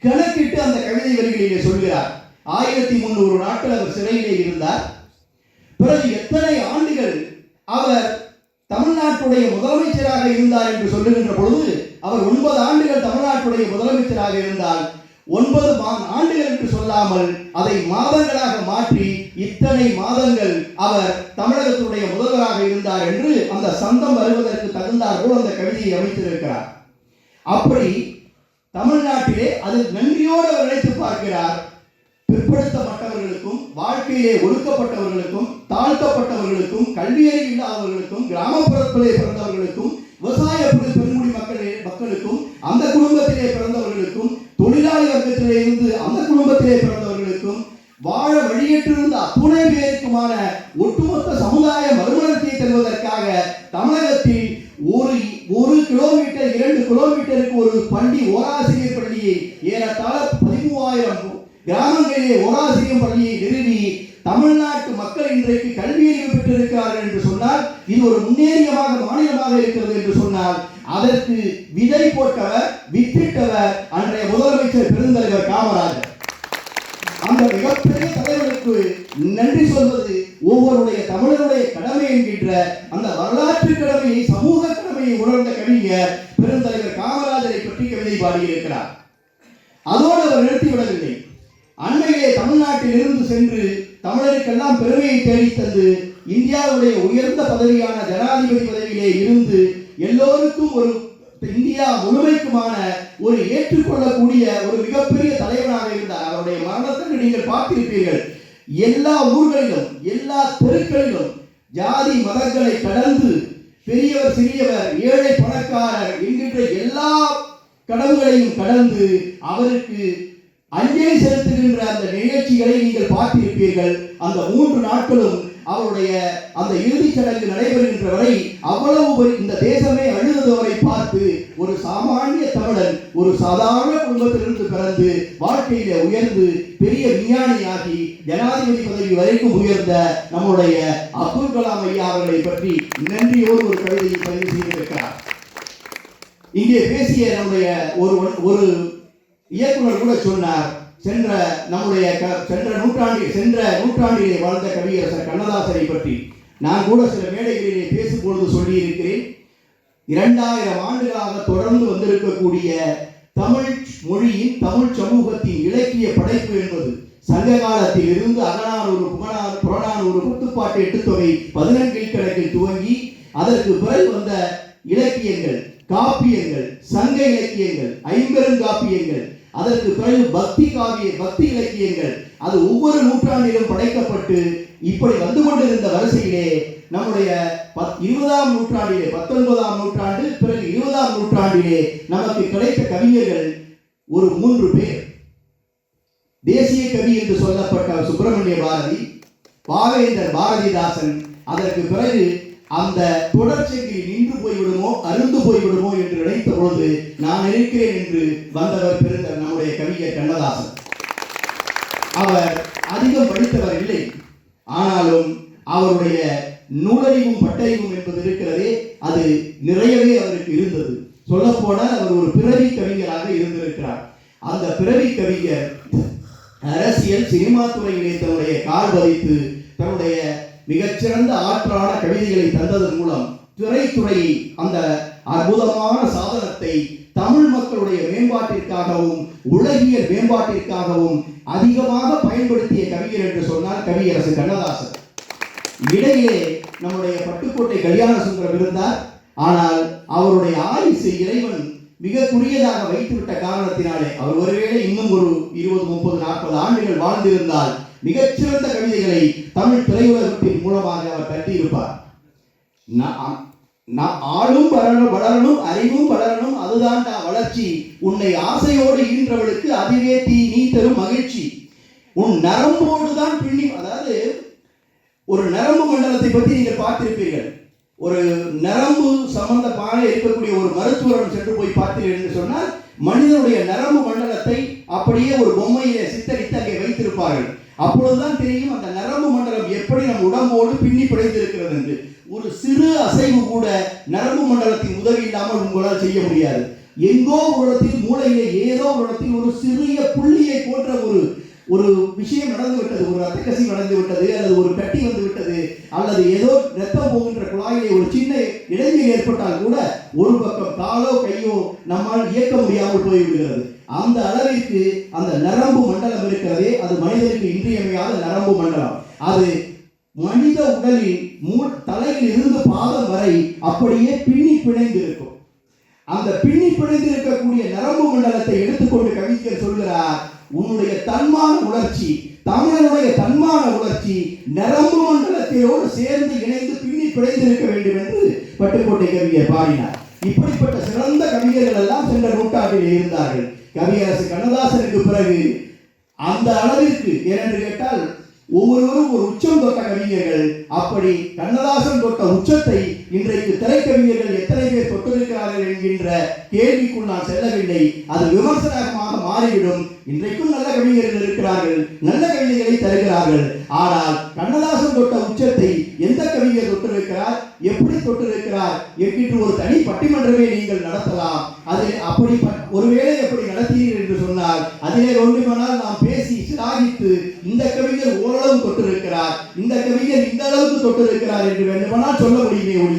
கணக்கிட்டு அந்த கவிதை வரிகளிலே சொல்கிறார். 1300 நாட்கள் அவர் சிறையிலே இருந்தார். பிறகு எத்தனை ஆண்டுகள் அவர் தமிழ்நாட்டுடைய முதலமைச்சராக இருந்தார் என்று சொல்லுகின்ற பொழுது, அவர் 9 ஆண்டுகள் தமிழ்நாட்டுடைய முதலமைச்சராக இருந்தால் 9 ஆண்டுகள் என்று சொல்லாமல் அதை மாதங்களாக மாற்றி இத்தனை மாதங்கள் அவர் தமிழகத்துடைய முதல்வராக இருந்தார் என்று அந்த சந்தம் வருவதற்கு தகுந்தார் போல் அந்த கவிதையை அமைத்திருக்கிறார். அப்படி தமிழ்நாட்டிலே அது நன்றியோடு அவர் நினைத்து பார்க்கிறார். பிற்படுத்தப்பட்டவர்களுக்கும், வாழ்க்கையிலே ஒடுக்கப்பட்டவர்களுக்கும், தாழ்த்தப்பட்டவர்களுக்கும், கல்வியறிவு இல்லாதவர்களுக்கும், கிராமப்புறத்திலே பிறந்தவர்களுக்கும், விவசாய பெருங்குடி மக்களுக்கும், அந்த குடும்பத்திலே பிறந்தவர்களுக்கும், தொழிலாளி வர்க்கத்திலே இருந்து அந்த குடும்பத்திலே பிறந்தவர்களுக்கும், வாழ வழியேற்றிருந்த அத்துணை பேருக்குமான ஒட்டுமொத்த சமுதாய மறுமலர்ச்சியை தருவதற்காக தமிழகத்தில் ஒரு கிலோமீட்டர் 2 கிலோமீட்டருக்கு ஒரு பள்ளி, ஓராசிரியர் பள்ளியை ஏறத்தாழ 13,000 கிராமங்களிலே ஓராசிரியர் பள்ளியை நிறுவி தமிழ்நாட்டு மக்கள் இன்றைக்கு கல்வியறிவு பெற்றிருக்கிறார்கள் என்று சொன்னால், இது ஒரு முன்னேறிய மாநிலமாக இருக்கிறது என்று சொன்னால், அதற்கு விதை போட்டவர், வித்திட்டவர் அன்றைய முதலமைச்சர் பெருந்தலைவர் காமராஜர். அந்த மிகப்பெரிய தலைவருக்கு நன்றி சொல்வது ஒவ்வொருடைய தமிழருடைய கடமை என்கின்ற அந்த வரலாற்று கடமையை, சமூக கடமையை உணர்ந்த கவிஞர் பெருந்தலைவர் காமராஜரை பற்றி கவிதை பாடியிருக்கிறார். அதோடு அவர் நிறுத்திவிடவில்லை. அண்மையிலே தமிழ்நாட்டில் இருந்து சென்று தமிழருக்கெல்லாம் பெருமையை தேடித்தந்து இந்தியாவுடைய உயர்ந்த பதவியான ஜனாதிபதி பதவியிலே இருந்து எல்லோருக்கும் ஒரு இந்தியா முழுமைக்குமான ஒரு ஏற்றுக்கொள்ளக்கூடிய ஒரு மிகப்பெரிய தலைவராக இருந்தார். அவருடைய மரணத்திற்கு நீங்கள் பார்த்திருப்பீர்கள். எல்லா ஊர்களிலும், எல்லா தெருக்களிலும் ஜாதி மதங்களை கடந்து, பெரியவர் சிறியவர், ஏழை பணக்காரர் என்கின்ற எல்லா கடவுளையும் கடந்து அவருக்கு அஞ்சலி செலுத்துகின்ற அந்த நிகழ்ச்சிகளை நீங்கள் பார்த்திருப்பீர்கள். அந்த 3 நாட்களும் அவருடைய அந்த இறுதிச் சடங்கு நடைபெறுகின்ற வரை அவ்வளவு இந்த தேசமே அழுதவரை பார்த்து, ஒரு சாமானிய தமிழன் ஒரு சாதாரண குடும்பத்திலிருந்து பிறந்து வாழ்க்கையில உயர்ந்து பெரிய விஞ்ஞானியாகி ஜனாதிபதி பதவி வரைக்கும் உயர்ந்த நம்முடைய அப்துல் கலாம் ஐயா அவர்களை பற்றி நன்றியோடு ஒரு கவிதையை பதிவு செய்திருக்கிறார். இங்கே பேசிய நம்முடைய ஒரு இயக்குனர் கூட சொன்னார், சென்ற நூற்றாண்டிலே வாழ்ந்த கவியரசர் கண்ணதாசரை பற்றி நான் கூட சில மேடைகளிலே பேசும்பொழுது சொல்லியிருக்கிறேன். 2000 ஆண்டுகளாக தொடர்ந்து வந்திருக்கக்கூடிய தமிழ் மொழியின், தமிழ் சமூகத்தின் இலக்கிய படைப்பு என்பது சங்க காலத்தில் இருந்து அகநானூறு, புறநானூறு, பத்துப்பாட்டு, எட்டுத்தொகை, 14 கீழ்க்கணக்கில் துவங்கி அதற்கு பிறகு வந்த இலக்கியங்கள், காப்பியங்கள், சங்க இலக்கியங்கள், 50 காப்பியங்கள், அதற்கு பிறகு பக்தி இலக்கியங்கள், அது ஒவ்வொரு நூற்றாண்டிலும் படைக்கப்பட்டு இப்படி வந்து கொண்டிருந்த வரிசையிலே நம்முடைய 20ஆம் நூற்றாண்டிலே, 19ஆம் நூற்றாண்டு, பிறகு 20ஆம் நூற்றாண்டிலே நமக்கு கிடைத்த கவிஞர்கள் ஒரு 3 பேர். தேசிய கவி என்று சொல்லப்பட்ட சுப்பிரமணிய பாரதி, பாவேந்தர் பாரதிதாசன். அதற்கு பிறகு அந்த தொடர்ச்சிக்கு நின்று போய்விடுமோ, அருந்து போய்விடுமோ என்று நினைத்த பொழுது நான் இருக்கிறேன் என்று வந்தவர் பெருந்தர் நம்முடைய கவிஞர் கண்ணதாசன். அவர் அதிகம் படித்தவர் இல்லை, ஆனாலும் அவருடைய நூலறிவும் பட்டறிவும் என்பது இருக்கிறதே, அது நிறையவே அவருக்கு இருந்தது. சொல்லப்போனால் அவர் ஒரு பிறவி கவிஞராக இருந்திருக்கிறார். அந்த பிறவி கவிஞர் அரசியல், சினிமா துறையிலே தன்னுடைய கால் பதித்து தன்னுடைய மிகச்சிறந்த ஆற்றலான கவிதைகளை தந்ததன் மூலம் திரைத்துறையை அந்த அற்புதமான சாதனத்தை தமிழ் மக்களுடைய மேம்பாட்டிற்காகவும் உலகியல் மேம்பாட்டிற்காகவும் அதிகமாக பயன்படுத்திய கவிஞர் என்று சொன்னால் கவியரசு கண்ணதாசன். இடையிலே நம்முடைய பட்டுக்கோட்டை கல்யாண சுந்தரம் இருந்தார். ஆனால் அவருடைய ஆயுசை இறைவன் மிக குறுகியதாக வைத்துவிட்ட காரணத்தினாலே அவர் ஒருவேளை இன்னும் ஒரு 20, 30, 40 ஆண்டுகள் வாழ்ந்திருந்தால் மிகச்சிறந்த கவிதைகளை தமிழ் திரையுலகத்தின் மூலமாக அவர் கட்டியிருப்பார். ஆளும் வளரணும், அறிவும் வளரணும், அதுதான்டா வளர்ச்சி. உன்னை ஆசையோடு ஈன்றவளுக்கு அதுவே நீ தரும் மகிழ்ச்சி. உன் நரம்போடு தான் பின்னி. அதாவது ஒரு நரம்பு மண்டலத்தை பற்றி நீங்கள் பார்த்திருப்பீர்கள். ஒரு நரம்பு சம்பந்தமாக இருக்கக்கூடிய ஒரு மருத்துவரிடம் சென்று போய் பார்த்தீர்கள் என்று சொன்னால் மனிதனுடைய நரம்பு மண்டலத்தை அப்படியே ஒரு பொம்மையிலே சித்தரித்து அங்கே வைத்திருப்பார்கள். அப்பொழுதுதான் தெரியும் அந்த நரம்பு மண்டலம் எப்படி நம் உடம்போடு பின்னி பிணைந்திருக்கிறது என்று. ஒரு சிறு அசைவு கூட நரம்பு மண்டலத்தின் உதவி இல்லாமல் உங்களால் செய்ய முடியாது. எங்கோ ஒரு இடத்தில் மூளையிலே ஏதோ ஒரு இடத்தில் ஒரு சிறிய புள்ளியை போன்ற ஒரு விஷயம் நடந்து விட்டது, ஒரு ரத்த கசிவு நடந்து விட்டது, அல்லது ஒரு கட்டி வந்து விட்டது, அல்லது ஏதோ ரத்தம் போகின்ற குழாயிலே ஒரு சின்ன இடைவெளி ஏற்பட்டால் கூட ஒரு பக்கம் காலோ கையோ நம்மால் இயக்க முடியாமல் போய்விடுகிறது. அந்த அளவிற்கு அந்த நரம்பு மண்டலம் இருக்கிறதே, அது மனிதனுக்கு இன்றியமையாத நரம்பு மண்டலம். அது மனித உடலில் தலையில் இருந்து பாதம் வரை அப்படியே பின்னி பிணைந்து இருக்கும். அந்த பின்னி பிணைந்து இருக்கக்கூடிய நரம்பு மண்டலத்தை எடுத்துக்கொண்டு கவிஞர் சொல்கிறார், உன்னுடைய தன்மான உணர்ச்சி, தமிழனுடைய தன்மான உணர்ச்சி நரம்பு மண்டலத்தோடு சேர்ந்து இணைந்து பின்னி பிணைந்திருக்க வேண்டும் என்று பட்டுக்கோட்டை கவிஞர் பாடினார். இப்படிப்பட்ட சிறந்த கவிஞர்கள் எல்லாம் சென்ற நூற்றாண்டில் இருந்தார்கள். கவியரசு கண்ணதாசனுக்கு பிறகு அந்த அளவிற்கு ஏனென்று கேட்டால் ஒவ்வொருவரும் ஒரு உச்சம் தொட்ட கவிஞர்கள். அப்படி கண்ணதாசன் தொட்ட உச்சத்தை இன்றைக்கு திரைக்கவிஞர்கள் எத்தனை பேர் தொட்டிருக்கிறார்கள் என்கின்ற கேள்விக்குள் நான் செல்லவில்லை. அது விமர்சனமாக மாறிவிடும். இன்றைக்கும் நல்ல கவிஞர்கள் இருக்கிறார்கள், நல்ல கவிதைகளை தருகிறார்கள். ஆனால் கண்ணதாசன் தொட்ட உச்சத்தை எந்த கவிஞர் தொட்டிருக்கிறார், எப்படி தொட்டிருக்கிறார் என்கின்ற ஒரு தனி பட்டிமன்றமே நீங்கள் நடத்தலாம். அதில் அப்படி ஒருவேளை எப்படி நடத்தீர்கள் என்று சொன்னால் அதிலே ஒன்றுமானால் நாம் பேசி சிலாகித்து இந்த கவிஞர் ஓரளவு தொட்டிருக்கிறார், இந்த கவிஞர் இந்த அளவுக்கு தொட்டிருக்கிறார் என்று வேண்டுமானால் சொல்ல முடியுமே ஒழிய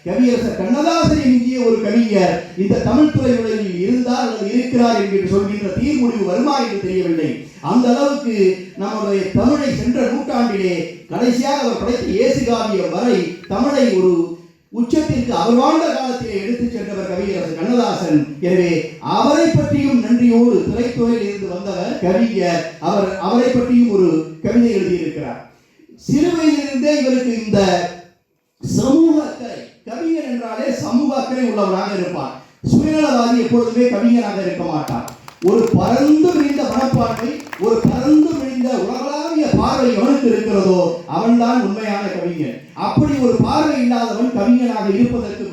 கவியரசர் கண்ணதாசனை மிஞ்சிய ஒரு கவிஞர் இந்த தமிழ் துறை உலகில் இருந்தார் அல்லது இருக்கிறார் என்று சொல்கின்ற தீர்முடிவு வருமா என்று தெரியவில்லை. அந்த அளவுக்கு நம்முடைய தமிழை சென்ற நூற்றாண்டிலே கடைசியாக அவர் படைத்த இயேசு காவியம் வரை தமிழை ஒரு உச்சத்திற்கு அவர் வாழ்ந்த காலத்திலே எடுத்துச் சென்றவர் கவியரசர் கண்ணதாசன். எனவே அவரை பற்றியும் நன்றியோடு திரைத்துறையில் இருந்து வந்தவர் கவிஞர். அவரை பற்றியும் ஒரு கவிதை எழுதியிருக்கிறார். சிறு வயதிலிருந்தே இவருக்கு இந்த சமூக அக்கறை, கவிஞர் என்றாலே சமூக அக்கறை உள்ளவராக இருப்பார். சுயநலவாதி எப்பொழுதுமே கவிஞராக இருக்க மாட்டார். ஒரு பரந்து விரிந்த மனப்பான்மை, ஒரு பரந்து விரிந்த உலகளாவிய பார்வை எவனுக்கு இருக்கிறதோ அவன்தான் உண்மையான கவிஞர். அப்படி ஒரு பார்வை இல்லாதவன் கவிஞனாக இருப்பதற்கு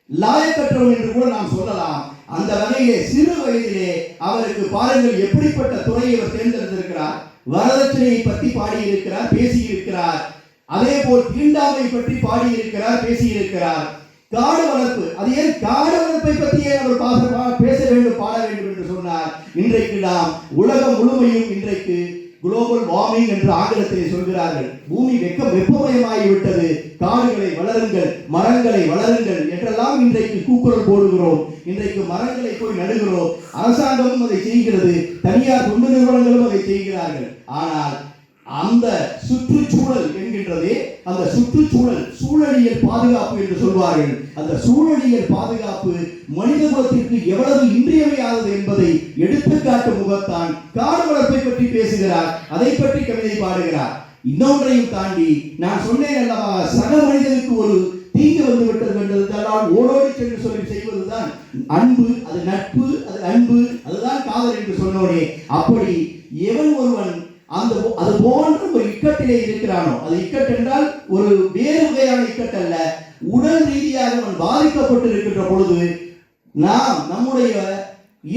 லாயக்கற்றவன் என்று கூட நாம் சொல்லலாம். அந்த வகையிலே சிறு வயதிலே அவருக்கு பாருங்கள் எப்படிப்பட்ட துறையை அவர் தேர்ந்தெடுத்திருக்கிறார். வரதட்சணையை பற்றி பாடியிருக்கிறார், பேசியிருக்கிறார். அதே போல் தீண்டாமை பற்றி பாடியிருக்கிறார், பேசியிருக்கிறார். காடு வளர்ப்பு, அது ஏன் காடு வளர்ப்பை பற்றியே அவர் பேச வேண்டும், பாட வேண்டும் என்று சொன்னார். இன்றைக்கு நாம் உலகம் முழுமையும் இன்றைக்கு குளோபல் வார்மிங் என்று ஆங்கிலத்திலே சொல்கிறார்கள். பூமி வெப்பமயமாகிவிட்டது, காடுகளை வளருங்கள், மரங்களை வளருங்கள் என்றெல்லாம் இன்றைக்கு கூக்குரல் போடுகிறோம். இன்றைக்கு மரங்களை போய் நடுகிறோம். அரசாங்கமும் அதை செய்கிறது, தனியார் தொண்டு நிறுவனங்களும் அதை செய்கிறார்கள். ஆனால் அந்த சுற்றுச்சூழல் என்கின்றதே, அந்த சுற்றுச்சூழல் சூழலியல் பாதுகாப்பு என்று சொல்வார்கள். அந்த சூழலியல் பாதுகாப்பு மனித குலத்திற்கு எவ்வளவு இன்றியமையாதது என்பதை எடுத்துக்காட்டும் முகத்தான் காடு வளர்ப்பை பற்றி பேசுகிறார், அதை பற்றி கவிதை பாடுகிறார். இன்னொன்றையும் தாண்டி நான் சொன்னேன் அல்லவா, சக மனிதனுக்கு ஒரு தீங்கு வந்து விட்டது என்றால் ஓடோடி சென்று சொல்லி செய்வதுதான் அன்பு, அது நட்பு, அது அன்பு, அதுதான் காதல் என்று சொன்னோனே. அப்படி எவன் ஒருவன் அது போன்ற ஒரு இக்கட்டிலே இருக்கிறானோ, அது இக்கட்டு என்றால் ஒரு வேறு வகையான இக்கட்டு அல்ல, உடல் ரீதியாக அவன் பாதிக்கப்பட்டு இருக்கின்ற பொழுது நாம் நம்முடைய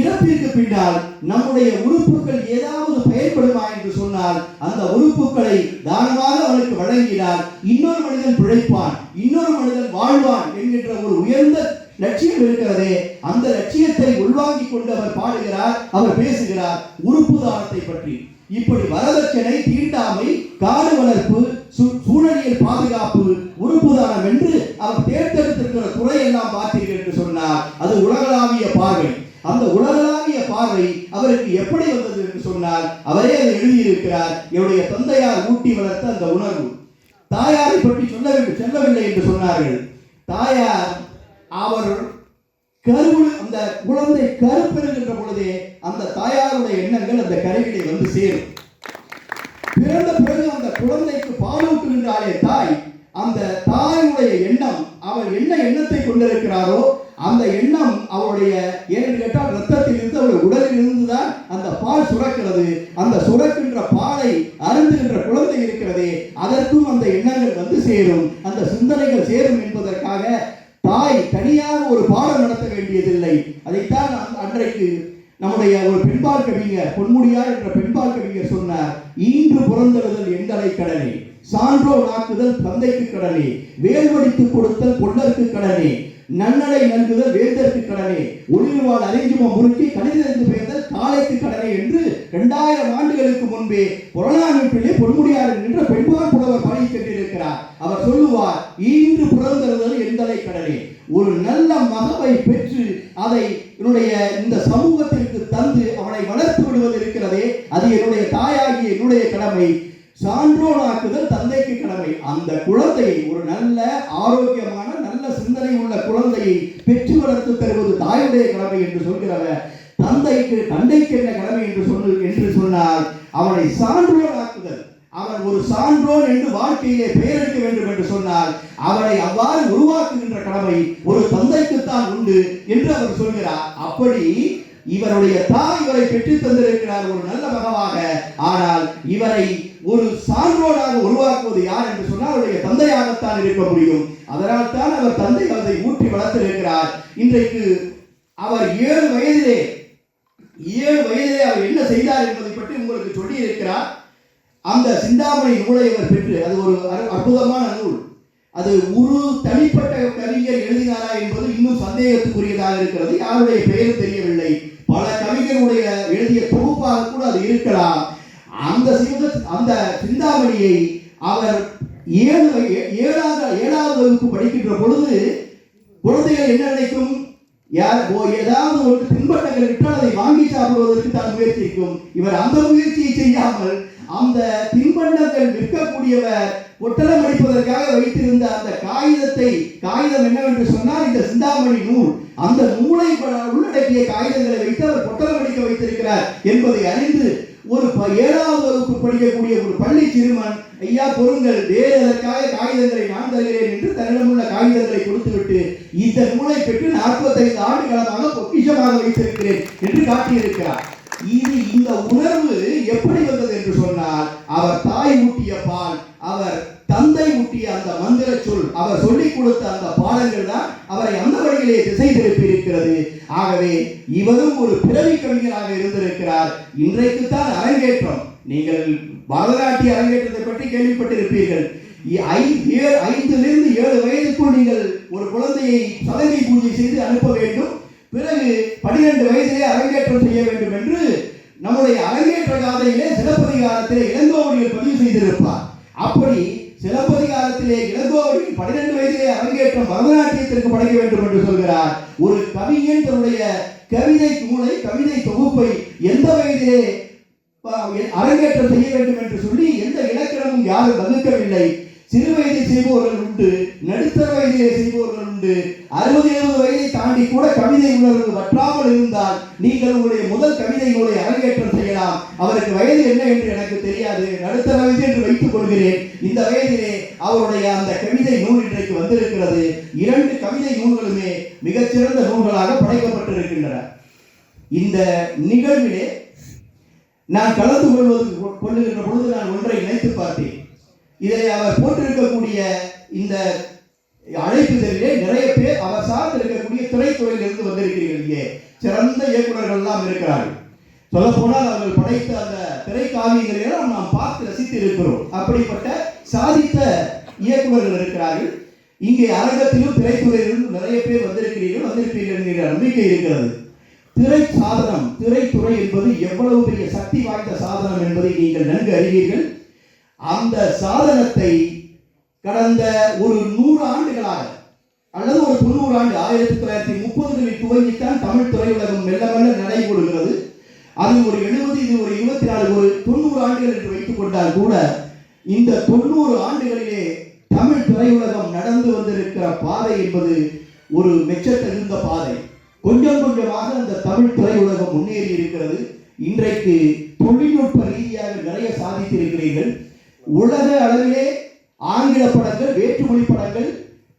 இறப்பிற்கு பின்னால் நம்முடைய உறுப்புகள் ஏதாவது பயன்படுமா என்று சொன்னால் அந்த உறுப்புகளை தானமாக அவனுக்கு வழங்கினால் இன்னொரு மனிதன் பிழைப்பான், இன்னொரு மனிதன் வாழ்வான் என்கின்ற ஒரு உயர்ந்த லட்சியம் இருக்கிறதே. அந்த லட்சியத்தை உள்வாங்கிக் கொண்டு அவர் பாடுகிறார், அவர் பேசுகிறார் உறுப்பு தானத்தை பற்றி. இப்படி வரதட்சணை, தீண்டாமை, காடு வளர்ப்பு, சூழலியல் பாதுகாப்பு, உறுப்பு தானம் என்று அவர் தேர்ந்தெடுத்திருக்கிற துறையெல்லாம் பார்த்தீர்கள் என்று சொன்னார். அது உலகளாவிய பார்வை. அந்த உலகளாவிய பார்வை அவருக்கு எப்படி வந்தது என்று சொன்னால் அவரே அதை எழுதியிருக்கிறார். என்னுடைய தந்தையார் ஊட்டி வளர்த்த அந்த உணர்வு. தாயாரை பற்றி சொல்லவில்லை என்று சொன்னார்கள். தாயார் அவர் அந்த குழந்தை கருப்பெறுகின்ற பொழுதே அந்த தாயாருடைய எண்ணங்கள் அந்த கருவிலே வந்து சேரும். பிறந்த பிறகு அந்த குழந்தைக்கு பாலூட்டுகின்றாலே தாய், அந்த தாயுடைய எண்ணம், அவர் என்ன எண்ணத்தை கொண்டிருக்கிறாரோ அந்த எண்ணம் அவருடைய, ஏனென்று கேட்டால் ரத்தத்தில் இருந்து அவருடைய உடலில் இருந்துதான் அந்த பால் சுரக்கிறது. அந்த சுரக்கின்ற பாலை அருந்துகின்ற குழந்தை இருக்கிறதே, அதற்கும் அந்த எண்ணங்கள் வந்து சேரும், அந்த சிந்தனைகள் சேரும் என்பதற்காக தாய் தனியாக ஒரு பாடம் நடத்த வேண்டியதில்லை. அதைத்தான் அன்றைக்கு நம்முடைய ஒரு பெண்பால் கவிஞர், பொன்முடியார் என்ற பெண்பால் கவிஞர் சொன்னார். ஈன்று புறந்தெழுதல் எங்களை கடனே, சான்றோர் ஆக்குதல் தந்தைக்கு கடனே, வேல்வடித்து கொடுத்தல் கொள்ளற்கு கடனே, நன்னடை நல்குதல் வேந்தற்கு கடனே, ஒளிர்வாள் அறிஞ்சும முறுக்கி கணிதறிந்து பெயர்தல் காலைக்கு கடனே என்று 2000 ஆண்டுகளுக்கு முன்பே புறநானூற்றிலே பொன்முடியார் என்ற பெண்பால் புலவர் பாடி சென்றிருக்கிறார். அவர் சொல்லுவார், ஈன்று புறந்தெழுதல் எங்களை கடனே. ஒரு நல்ல மகவை பெற்று அதை என்னுடைய இந்த சமூகத்திற்கு தந்து அவனை வளர்த்து விடுவது இருக்கிறதே, அது என்னுடைய தாயாகிய என்னுடைய கடமை. சான்றோனாக்குதல் தந்தைக்கு கடமை. அந்த குழந்தையை, ஒரு நல்ல ஆரோக்கியமான நல்ல சிந்தனை உள்ள குழந்தையை பெற்று வளர்த்து தருவது தாயுடைய கடமை என்று சொல்கிறவர், தந்தைக்கு என்ன கடமை என்று சொன்னால் அவனை சான்றோனாக்குதல். அவன் ஒரு சான்றோன் என்று வாழ்க்கையிலே பெயர் எடுக்க வேண்டும் என்று சொன்னால் அவனை அவ்வாறு உருவாக்குகின்ற கடமை ஒரு தந்தைக்குத்தான் உண்டு என்று அவர் சொல்கிறார். அப்படி இவருடைய தாய் இவரை பெற்று தந்திருக்கிறார் ஒரு நல்ல மகவாக. ஆனால் இவரை ஒரு சான்றோனாக உருவாக்குவது யார் என்று சொன்னால் அவருடைய தந்தையாகத்தான் இருக்க முடியும். அதனால் தான் அவர் தந்தை அதை ஊற்றி வளர்த்திருக்கிறார். இன்றைக்கு அவர் 7 வயதிலே அவர் என்ன செய்தார் என்பதை பற்றி உங்களுக்கு சொல்லி இருக்கிறார். அந்த சிந்தாமணி நூலை அவர் பெற்று, அது ஒரு அற்புதமான நூல். அது ஒரு தனிப்பட்ட கவிஞர் எழுதினாரா என்பது இன்னும் சந்தேகத்துக்குரியதாக இருக்கிறது. யாருடைய பெயர் தெரியவில்லை. பல கவிஞருடைய எழுதிய தொகுப்பாக கூட அது இருக்கலாம். அந்த சிந்தாமணியை அவர் 7வது வகுப்பு படிக்கின்ற பொழுது குழந்தைகள் என்ன நினைக்கும், ஏதாவது ஒரு தின்பண்டங்கள் விட்டால் அதை வாங்கி சாப்பிடுவதற்கு தான் முயற்சிக்கும். இவர் அந்த முயற்சியை செய்யாமல் அந்த தின்பண்டங்கள் விற்கக்கூடியவர் பொட்டலம் அடிப்பதற்காக வைத்திருந்த அந்த காகிதம் என்னவென்று சொன்னால் இந்த சிந்தாமணி நூல், அந்த நூலை உள்ளடக்கிய காகிதங்களை வைத்து அவர் பொட்டலம் அடிக்க வைத்திருக்கிறார் என்பதை அறிந்து ஒரு 7வது வகுப்பு படிக்கக்கூடிய ஒரு பள்ளி சிறுவன், ஐயா பொருங்கள், வேறு எதற்காக காகிதங்களை நான் தருகிறேன் என்று தன்னிடமுள்ள காகிதங்களை கொடுத்துவிட்டு இந்த நூலை பெற்று 45 ஆண்டு காலமாக பொக்கிஷமாக வைத்திருக்கிறேன் என்று காட்டியிருக்கிறார். இந்த உணர்வு எப்படி வந்தது என்று சொன்னால் அவர் தாய் ஊட்டிய பால், அவர் தந்தை ஊட்டிய அந்த மந்திர சொல், அவர் சொல்லிக் கொடுத்த அந்த பாடங்கள் தான் அவரை அந்த வழியிலே திசை திருப்பி இருக்கிறது. ஆகவே இவரும் ஒரு பிறவி கவிஞராக இருந்திருக்கிறார். இன்றைக்கு தான் அரங்கேற்றம். நீங்கள் பரதநாட்டிய அரங்கேற்றத்தை பற்றி கேள்விப்பட்டிருப்பீர்கள். 5லிருந்து 7 வயதுக்குள் நீங்கள் ஒரு குழந்தையை சலங்கை பூஜை செய்து அனுப்ப வேண்டும். பிறகு 12 வயதிலே அரங்கேற்றம் செய்ய வேண்டும் என்று நம்முடைய அரங்கேற்ற காதையிலே சிலப்பதிகாரத்திலே இளங்கோவடிகள் பதிவு செய்திருப்பார். அப்படி சிலப்பதிகாரத்திலே இளங்கோவடிகள் 12 வயதிலே அரங்கேற்றம் பரதநாட்டியத்திற்கு படைக்க வேண்டும் என்று சொல்கிறார். ஒரு கவிஞன் தன்னுடைய கவிதை நூலை, கவிதை தொகுப்பை எந்த வயதிலே அரங்கேற்றம் செய்ய வேண்டும் என்று சொல்லி எந்த இலக்கணமும் யாரும் வகுக்கவில்லை. சிறு வயதில் செய்பவர்கள் உண்டு, நடுத்தர வயதிலே செய்பவர்கள் உண்டு, 60-70 வயதை தாண்டி கூட கவிதை உணர்வு வற்றாமல் இருந்தால் நீங்கள் உங்களுடைய முதல் கவிதை நூலை அரங்கேற்றம் செய்யலாம். அவருக்கு வயது என்ன என்று எனக்கு தெரியாது, நடுத்தர வயது என்று வைத்துக் கொள்கிறேன். இந்த வயதிலே அவருடைய அந்த கவிதை நூல் இன்றைக்கு வந்திருக்கிறது. 2 கவிதை நூல்களுமே மிகச்சிறந்த நூல்களாக படைக்கப்பட்டிருக்கின்றன. இந்த நிகழ்விலே நான் கலந்து கொள்ளுகின்ற பொழுது நான் ஒன்றை நினைத்து பார்த்தேன். இதில் அவர் போட்டிருக்கக்கூடிய இந்த அழைப்புதலிலே நிறைய பேர் அவர் சார்ந்து இருக்கக்கூடிய திரைத்துறையிலிருந்து வந்திருக்கிறீர்கள். இங்கே சிறந்த இயக்குநர்கள் எல்லாம் இருக்கிறார்கள். சொல்ல போனால் அவர்கள் படைத்த அந்த திரைக்காவியங்களெல்லாம் நாம் பார்த்து ரசித்து இருக்கிறோம். அப்படிப்பட்ட சாதித்த இயக்குநர்கள் இருக்கிறார்கள். இங்கே அரங்கத்திலும் திரைத்துறையிலிருந்து நிறைய பேர் வந்திருப்பீர்கள் என்கிற நம்பிக்கை இருக்கிறது. திரைத்துறை என்பது எவ்வளவு பெரிய சக்தி வாய்ந்த சாதனம் என்பதை நீங்கள் நன்கு அறிவீர்கள். அந்த சாதனத்தை கடந்த ஒரு 100 ஆண்டுகளாக அல்லது ஒரு 90 ஆண்டு 1930களில் துவங்கித்தான் தமிழ் திரையுலகம் மெல்ல மெல்ல நடைபெறுகிறது. அது ஒரு 70, இது ஒரு 24, ஒரு 90 ஆண்டுகள் என்று வைத்துக் கொண்டால் கூட இந்த 90 ஆண்டுகளிலே தமிழ் திரையுலகம் நடந்து வந்திருக்கிற பாதை என்பது ஒரு மெச்சத்தகுந்த பாதை. கொஞ்சம் கொஞ்சமாக அந்த தமிழ் திரையுலகம் முன்னேறி இருக்கிறது. இன்றைக்கு தொழில்நுட்ப ரீதியாக நிறைய சாதித்திருக்கிறீர்கள். உலக அளவிலே ஆங்கில படங்கள், வேற்றுமொழி படங்கள்,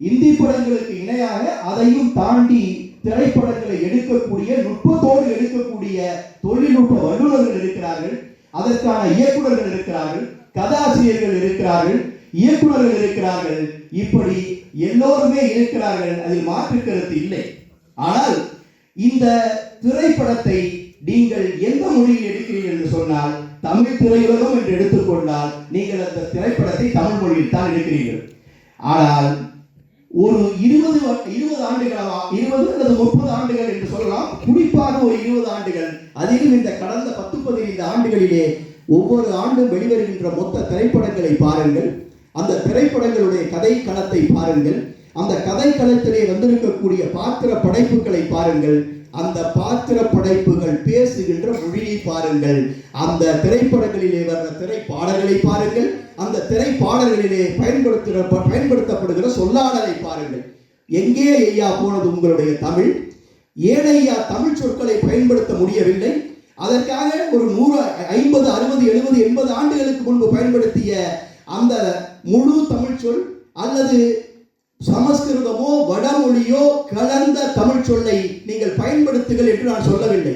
இந்தி படங்களுக்கு இணையாக அதையும் தாண்டி திரைப்படங்களை எடுக்கக்கூடிய, நுட்பத்தோடு எடுக்கக்கூடிய தொழில்நுட்ப வல்லுநர்கள் இருக்கிறார்கள். அதற்கான இயக்குநர்கள் இருக்கிறார்கள், கதாசிரியர்கள் இருக்கிறார்கள், இயக்குநர்கள் இருக்கிறார்கள். இப்படி எல்லோருமே இருக்கிறார்கள், அதில் மாற்று கருத்து இல்லை. ஆனால் இந்த திரைப்படத்தை நீங்கள் எந்த மொழியில் எடுக்கிறீர்கள் என்று சொன்னால், தமிழ் திரையுலகம் என்று எடுத்துக்கொண்டால் நீங்கள் அந்த திரைப்படத்தை தமிழ் மொழியில் தான் எடுக்கிறீர்கள். ஆனால் ஒரு 20 ஆண்டுகளா, 20 அல்லது 30 ஆண்டுகள் என்று சொல்லலாம், குறிப்பாக ஒரு 20 ஆண்டுகள், அதிலும் இந்த கடந்த 10-15 ஆண்டுகளிலே ஒவ்வொரு ஆண்டும் வெளிவருகின்ற மொத்த திரைப்படங்களை பாருங்கள். அந்த திரைப்படங்களுடைய கதை களத்தை பாருங்கள். அந்த கதை களத்திலே வந்திருக்கக்கூடிய பாத்திர படைப்புகளை பாருங்கள். அந்த பாத்திர படைப்புகள் பேசுகின்ற மொழியை பாருங்கள். அந்த திரைப்படங்களிலே வர்ற திரைப்பாடல்களை பாருங்கள். அந்த திரைப்பாடல்களிலே பயன்படுத்தப்படுகிற சொல்லாடலை பாருங்கள். எங்கே ஐயா போனது உங்களுடைய தமிழ்? ஏன் ஐயா தமிழ் சொற்களை பயன்படுத்த முடியவில்லை? அதற்காக ஒரு 100, 50, 60, 70, 80 ஆண்டுகளுக்கு முன்பு பயன்படுத்திய அந்த முழு தமிழ் சொல் அல்லது சமஸ்கிருதமோ வடமொழியோ கலந்த தமிழ் சொல்லை நீங்கள் பயன்படுத்துங்கள் என்று நான் சொல்லவில்லை.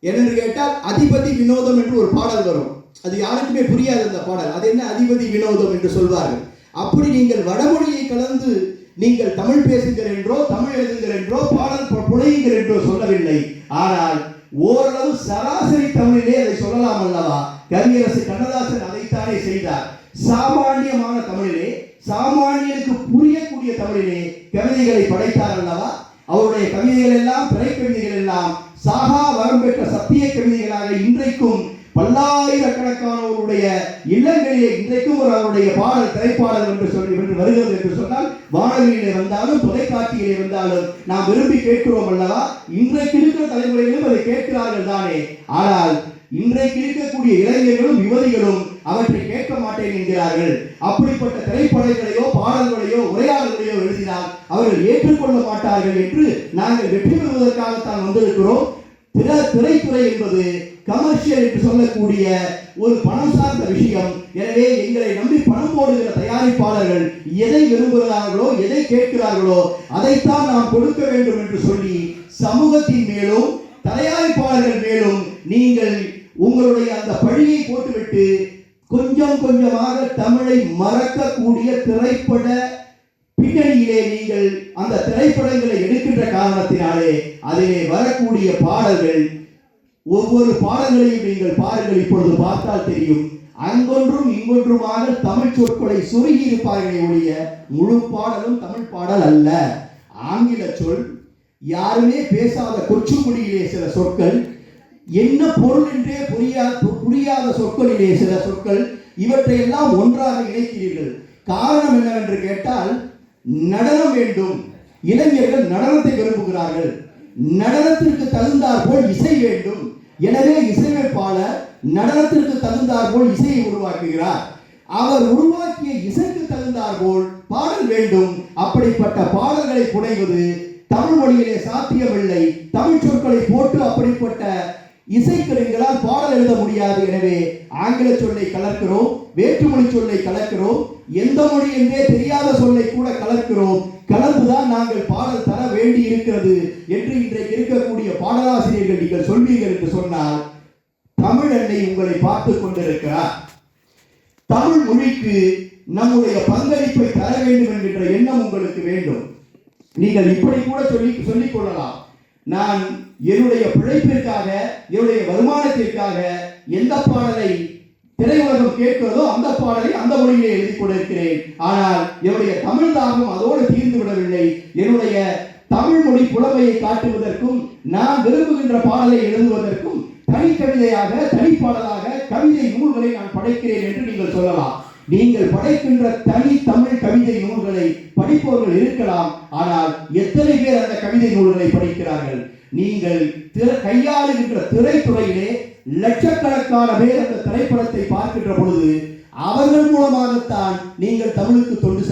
ஏனென்று கேட்டால் அதிபதி வினோதம் என்று ஒரு பாடல் வரும். அது யாருக்குமே புரியாது அந்த பாடல். அது என்ன அதிபதி வினோதம் என்று சொல்வார்கள். அப்படி நீங்கள் வடமொழியை கலந்து நீங்கள் தமிழ் பேசுங்கள் என்றோ, தமிழ் எழுதுங்கள் என்றோ, பாடல் புனையுங்கள் என்றோ சொல்லவில்லை. ஆனால் ஓரளவு சராசரி தமிழிலே அதை சொல்லலாம் அல்லவா? கவியரசு கண்ணதாசன் அதைத்தானே செய்தார். சாமானியமான தமிழிலே, சாமானியனுக்கு புரியக்கூடிய தமிழிலே கவிதைகளை படைத்தார் அல்லவா? அவருடைய கவிதைகள் எல்லாம், திரைக்கவிதைகள் எல்லாம் சாகா வரம் பெற்ற சத்திய கவிதைகளாக இன்றைக்கும் பல்லாயிரக்கணக்கானவருடைய இல்லங்களிலே இன்றைக்கும் அவருடைய பாடல், திரைப்பாடல் என்று வருகிறது என்று சொன்னால், வானொலியிலே வந்தாலும் தொலைக்காட்சியிலே வந்தாலும் நாம் விரும்பி கேட்கிறோம் அல்லவா? இன்றைக்கு இருக்கிற தலைமுறைகளும் அதை கேட்கிறார்கள் தானே. ஆனால் இன்றைக்கு இருக்கக்கூடிய இளைஞர்களும் யுவதிகளும் அவற்றை கேட்க மாட்டேன் என்கிறார்கள். அப்படிப்பட்ட திரைப்படங்களையோ, பாடல்களையோ, உரையாடல்களையோ எழுதினால் அவர்கள் ஏற்றுக்கொள்ள மாட்டார்கள் என்று நாங்கள் வெற்றி பெறுவதற்காகத்தான் வந்திருக்கிறோம். திரைத்துறை என்பது கமர்ஷியல் என்று சொல்லக்கூடிய ஒரு பணம் சார்ந்த விஷயம். எனவே எங்களை நம்பி பணம் போடுகிற தயாரிப்பாளர்கள் எதை விரும்புகிறார்களோ, எதை கேட்கிறார்களோ அதைத்தான் நாம் கொடுக்க வேண்டும் என்று சொல்லி சமூகத்தின் மேலும் தயாரிப்பாளர்கள் மேலும் நீங்கள் உங்களுடைய அந்த பழியை போட்டுவிட்டு கொஞ்சம் கொஞ்சமாக தமிழை மறக்கக்கூடிய திரைப்பட பின்னணியிலே நீங்கள் அந்த திரைப்படங்களை எடுக்கின்ற காரணத்தினாலே அதிலே வரக்கூடிய பாடல்கள், ஒவ்வொரு பாடல்களையும் நீங்கள் பாருங்கள். இப்பொழுது பார்த்தால் தெரியும், அங்கொன்றும் இங்கொன்றுமாக தமிழ் சொற்களை சுருகி இருப்பார்களே ஒழிய முழு பாடலும் தமிழ் பாடல் அல்ல. ஆங்கில சொல், யாருமே பேசாத கொச்சு மொழியிலே சில சொற்கள், என்ன பொருள் என்றே புரியாத சொற்களிலே சில சொற்கள், இவற்றை எல்லாம் ஒன்றாக இணைக்கிறீர்கள். காரணம் என்னவென்று கேட்டால், நடனம் வேண்டும். இளைஞர்கள் நடனத்தை விரும்புகிறார்கள். நடனத்திற்கு தகுந்தார் போல் இசை வேண்டும். எனவே இசையமைப்பாளர் நடனத்திற்கு தகுந்தார் போல் இசையை உருவாக்குகிறார். அவர் உருவாக்கிய இசைக்கு தகுந்தார் போல் பாடல் வேண்டும். அப்படிப்பட்ட பாடல்களை புனைவது தமிழ் மொழியிலே சாத்தியமில்லை. தமிழ் சொற்களை போட்டு அப்படிப்பட்ட இசைக்கருவிகளால் பாடல் எழுத முடியாது. எனவே ஆங்கில சொல்லை கலக்கிறோம், வேற்றுமொழி சொல்லை கலக்கிறோம், எந்த மொழி என்றே தெரியாத சொல்லை கூட கலக்கிறோம். கலந்துதான் நாங்கள் பாடல் தர வேண்டி இருக்கிறது என்று இன்றைக்கு இருக்கக்கூடிய பாடலாசிரியர்கள் நீங்கள் சொல்வீர்கள் என்று சொன்னால், தமிழ் அன்னை உங்களை பார்த்து கொண்டிருக்கிறார். தமிழ் மொழிக்கு நம்முடைய பங்களிப்பை தர வேண்டும் என்கின்ற எண்ணம் உங்களுக்கு வேண்டும். நீங்கள் இப்படி கூட சொல்லிக் கொள்ளலாம், நான் என்னுடைய பிழைப்பிற்காக, என்னுடைய வருமானத்திற்காக எந்த பாடலை திரையுலகம் கேட்கிறதோ அந்த பாடலை அந்த மொழியிலே எழுதி கொண்டிருக்கிறேன். ஆனால் என்னுடைய தமிழ் தாகம் அதோடு தீர்ந்து விடவில்லை. என்னுடைய தமிழ் மொழி புலமையை காட்டுவதற்கும் நான் விரும்புகின்ற பாடலை எழுதுவதற்கும் தனி கவிதையாக தனிப்பாடலாக கவிதை நூல்களை நான் படைக்கிறேன் என்று நீங்கள் சொல்லலாம். நீங்கள் படைக்கின்ற தனி தமிழ் கவிதை நூல்களை படிப்பவர்கள் இருக்கலாம், ஆனால் எத்தனை பேர் அந்த கவிதை நூல்களை படிக்கிறார்கள்? நீங்கள் கையாளுகின்ற திரைத்துறையிலே லட்சக்கணக்கான பேர் அந்த திரைப்படத்தை பார்க்கின்ற பொழுது அவர்கள் மூலமாகத்தான் நீங்கள் தமிழுக்கு தொண்டு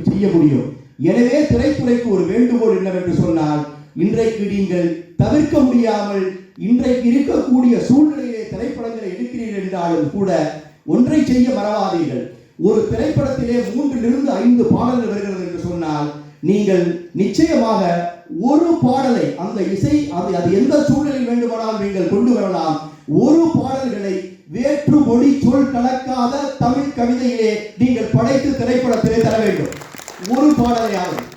செய்ய முடியும். எனவே திரைத்துறைக்கு ஒரு வேண்டுகோள் என்னவென்று சொன்னால், இன்றைக்கு நீங்கள் தவிர்க்க முடியாமல் இன்றைக்கு இருக்கக்கூடிய சூழ்நிலையிலே திரைப்படங்களை எடுக்கிறீர்கள் என்றாலும் கூட ஒன்றை செய்ய மறவாதீர்கள். ஒரு திரைப்படத்திலே 3 to 5 பாடல்கள் வருகிறது என்று சொன்னால், நீங்கள் நிச்சயமாக ஒரு பாடலை, அந்த இசை அது எந்த சூழலில் வேண்டுமானால் நீங்கள் கொண்டு வரலாம். ஒரு பாடல்களை வேற்று மொழி சொல் கலக்காத தமிழ் கவிதையிலே நீங்கள் படைத்து திரைப்படத்திலே தர வேண்டும், ஒரு பாடலையாகும்.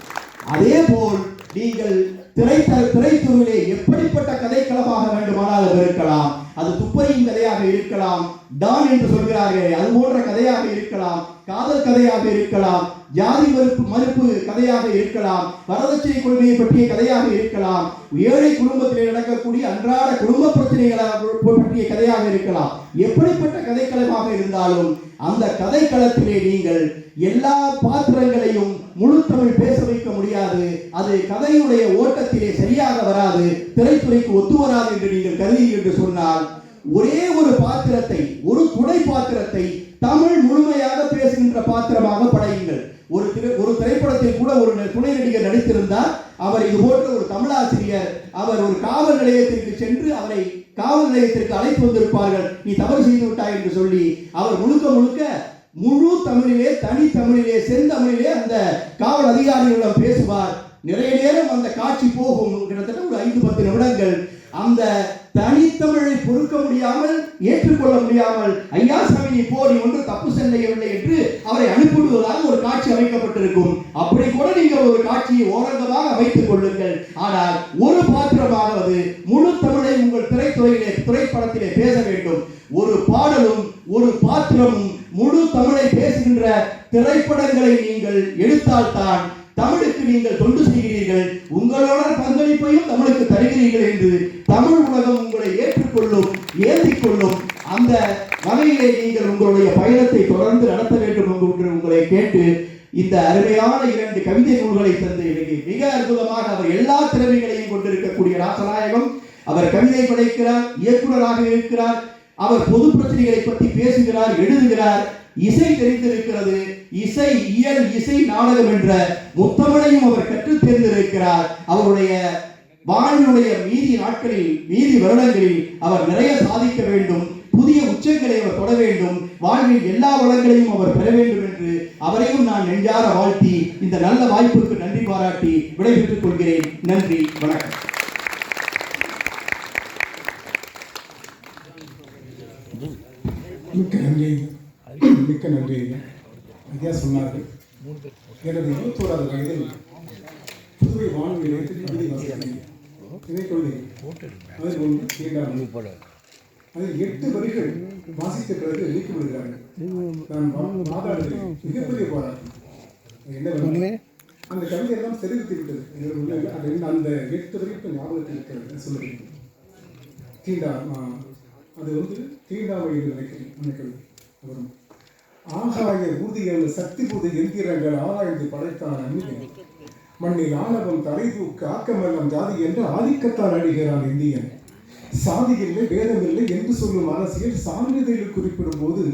அதே போல் நீங்கள் திரைத்துறையிலே எப்படிப்பட்ட கதைக்களமாக வேண்டுமானாலும் இருக்கலாம். அது துப்பறியும் கதையாக இருக்கலாம், டான் என்று சொல்கிறார்கள் அது போன்ற கதையாக இருக்கலாம், காதல் கதையாக இருக்கலாம், ஜாதி மறுப்பு கதையாக இருக்கலாம், வரதட்சணை கொடுமையை பற்றிய கதையாக இருக்கலாம், ஏழை குடும்பத்திலே நடக்கக்கூடிய அன்றாட குடும்ப பிரச்சனைகளாக பற்றிய கதையாக இருக்கலாம். எப்படிப்பட்ட கதைக்களமாக இருந்தாலும் அந்த கதைக்களத்திலே நீங்கள் எல்லா பாத்திரங்களையும் முழு தமிழ் பேச வைக்க முடியாது. அது கதையுடைய ஓட்டத்திலே சரியாக வராது, திரைத்துறைக்கு ஒத்து வராது என்று நீங்கள் கருதி என்று சொன்னால், ஒரே ஒரு பாத்திரத்தை, ஒரு துணை பாத்திரத்தை தமிழ் முழுமையாக பேசுகின்ற பாத்திரமாக படையுங்கள். ஒரு திரைப்படத்தில் கூட ஒரு துணை நடிகர் நடித்திருந்தார். அவர் இது போன்ற ஒரு தமிழாசிரியர், அவர் ஒரு காவல் நிலையத்திற்கு சென்று அவரை காவல் நிலையத்திற்கு அழைத்து வந்திருப்பார்கள், நீ தவறு செய்து விட்டாய் என்று சொல்லி. அவர் முழுக்க முழு தமிழிலே, தனி தமிழிலே, செந்தமிழிலே அந்த காவல் அதிகாரிகளிடம் பேசுவார். நிறைய நேரம் அந்த காட்சி போகும், கிட்டத்தட்ட ஒரு 5-10 நிமிடங்கள். அந்த தனித்தமிழை பொறுக்க முடியாமல், ஏற்றுக்கொள்ள முடியாமல், ஐயா சாமி நீ போ, நீ ஒன்று தப்பு செய்யவில்லை என்று அவரை அனுப்பிவிடுவதாக ஒரு காட்சி அமைக்கப்பட்டிருக்கும். அப்படி கூட நீங்கள் ஒரு காட்சியை ஓரங்கமாக அமைத்துக் கொள்ளுங்கள். ஆனால் ஒரு பாத்திரமாவது முழு தமிழை உங்கள் திரைப்படத்திலே பேச வேண்டும். ஒரு பாடலும் ஒரு பாத்திரமும் முழு தமிழை பேசுகின்ற திரைப்படங்களை நீங்கள் எடுத்தால்தான் தமிழுக்கு நீங்கள் தொண்டு செய்கிறீர்கள், உங்களோட பங்களிப்பையும் தமிழுக்கு தருகிறீர்கள் என்று தமிழ் உலகம் உங்களை ஏற்றுக்கொள்ளும், ஏற்றிக்கொள்ளும். அந்த வகையிலே நீங்கள் உங்களுடைய பயணத்தை தொடர்ந்து நடத்த வேண்டும் என்று உங்களை கேட்டு, இந்த அருமையான 2 கவிதை நூல்களை தந்து மிக அற்புதமாக அவர் எல்லா திறமைகளையும் கொண்டிருக்கக்கூடிய ராசநாயகம், அவர் கவிதை படைக்கிறார், இயக்குநராக இருக்கிறார், அவர் பொது பிரச்சனைகளை பற்றி பேசுகிறார், எழுதுகிறார், இசை தெரிந்திருக்கிறது, இசை இயல் இசை நாடகம் என்ற முத்தமிழையும் அவர் கற்றுத் தேர்ந்திருக்கிறார். அவருடைய வாழ்வினுடைய மீதி நாட்களில், மீதி வருடங்களில் அவர் நிறைய சாதிக்க வேண்டும், புதிய உச்சங்களை அவர் தொட வேண்டும், வாழ்வில் எல்லா வளங்களையும் அவர் பெற வேண்டும் என்று அவரையும் நான் நெஞ்சார வாழ்த்தி இந்த நல்ல வாய்ப்புக்கு நன்றி பாராட்டி விடைபெற்றுக் கொள்கிறேன். நன்றி, வணக்கம். மிக்க நன்றி. ஐயா சொன்னார்கள், எனது 21வது வயதில் புதுவை வானொலி நிலையத்தில் கவிதை வாசித்தேன். அதில் ஒன்று கேட்டார்கள். அதில் 8 வரிகள் வாசித்த பிறகு நீக்கப்படுகிறார்கள். நான் மாதாடுகிறேன், மிகப்பெரிய போராட்டம். என்ன அந்த கவிதை எல்லாம் தெரிவித்து விட்டது. அந்த 8 வரைக்கும் ஞாபகத்தில் இருக்கிறது சொல்லுகிறேன். அது தீண்டாமை என்று நினைக்கிறேன். அந்த கவிதை வரும். ஆகாய ஊதியல் சக்தி புது எந்திரங்கள் ஆராய்ந்து படைத்தான் அந்நியன், மண்ணில் ஆணவம் தலை தூக்க ஆக்கமெல்லாம் ஜாதி என்று ஆதிக்கத்தால் அழிகிறான் இந்தியன். சாதி இல்லை, வேதம் இல்லை என்று சொல்லும் அரசியல் சான்றிதழில் குறிப்பிடும் போது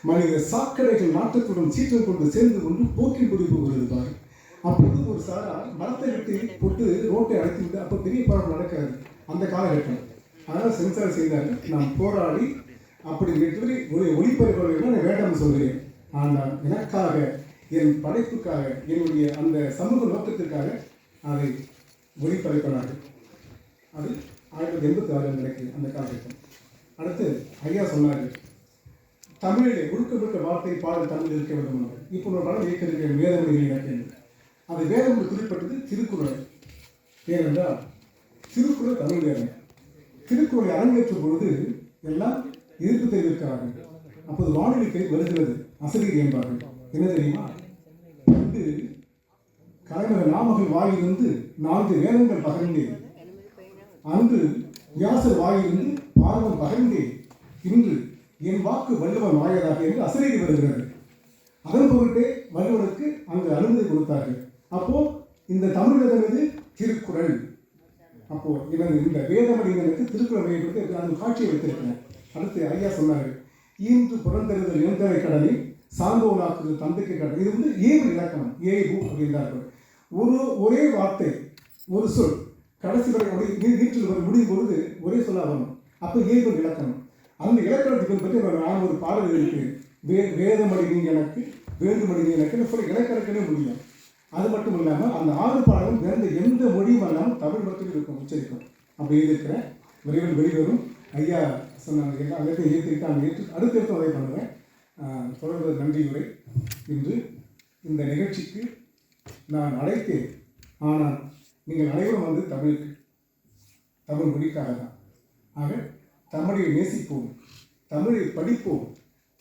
மனித சாக்கடைகள் நாட்டத்துடன் சீற்றம் கொண்டு சேர்ந்து கொண்டு போக்கில் குறிப்பு வருகிறார். அப்போது ஒரு சாரா மரத்தை வெட்டி போட்டு ரோட்டை அடைத்து விட்டு, அப்போ பெரிய படம் நடக்காது அந்த காலகட்டம். அதனால் சென்சார் செய்தார்கள். நான் போராடி அப்படி ஒளிபரப்புகள் வேண்டாம் சொல்கிறேன். ஆனால் எனக்காக, என் படைப்புக்காக, என்னுடைய அந்த சமூக நோக்கத்திற்காக அதை ஒளிபரப்பினார்கள். அது 1986 நினைக்கிறேன் அந்த காலகட்டம். அடுத்து ஐயா சொன்னார்கள், தமிழிலே முழுக்க வார்த்தை பாடல் தமிழ் இருக்க வேண்டும். இப்போ ஒரு படம் இயக்க வேதமொழிகள் இலக்கியம், அது வேதமொழி குறிப்பிட்டது திருக்குறள். ஏனென்றால் திருக்குறள் தமிழ் வேதம். திருக்குறளை அரங்கேற்றும் பொழுது எல்லாம் எதிர்ப்பு தெரிவிக்கிறார்கள். அப்போது வானொலிக்கு வருகிறது, அசதிகள் என்பார்கள். என்ன தெரியுமா, கலைஞர் நாமகள் வாயிலிருந்து 4 வேதங்கள் பகர்ந்தேன். அன்று வியாசர் வாயிலிருந்து பாரதம் பகர்ந்தேன். இன்று என் வாக்கு வள்ளுவன் வாயதாக என்று அசரீரி வருகிறது. அதன் பொருட்டே வள்ளுவனுக்கு அங்கு அனுமதி கொடுத்தார்கள். அப்போ இந்த தமிழகது திருக்குறள். அப்போ இவன் இந்த வேதமணிகளுக்கு திருக்குறள் மையப்படுத்தி அந்த காட்சியை வைத்திருக்கிறேன். அடுத்து ஐயா சொன்னார்கள், ஈன்று புறந்தெழுதல் இழந்தவை கடனை சார்ந்தோனாக்குது தந்தைக்கு கடனை. இது வந்து ஏவு இலக்கணம், ஏவு அப்படின்றார்கள். ஒரே வார்த்தை, ஒரு சொல் கடைசி வரை நீட்டில் முடியும் பொழுது ஒரே சொல்ல வரணும். அப்போ ஏவு இலக்கணம். அந்த இலக்கணத்தை பற்றி நான் ஒரு பாடல் இருக்கிறேன். வேதமணி நீ எனக்கு, வேண்டுமணி நீ எனக்கு சொல்ல இலக்கணக்கவே முடியும். அது மட்டும் இல்லாமல் அந்த 6 பாடலும் வேறு எந்த மொழியும் இல்லாமல் தமிழ் மட்டும் இருக்கும், உச்சரிக்கும். அப்படி இருக்கிறேன். விரைவில் வெளிவரும். ஐயா சொன்னாங்க எல்லா அனைத்தையும் ஏற்றுக்கிட்டு அடுத்தடுத்து உதவி பண்ணுவேன். தொடர்ந்து நன்றியுரை. இன்று இந்த நிகழ்ச்சிக்கு நான் அழைத்தேன். ஆனால் நீங்கள் அனைவரும் வந்து தமிழ் மொழிக்காக தான். ஆக தமிழை நேசிப்போம், தமிழை படிப்போம்,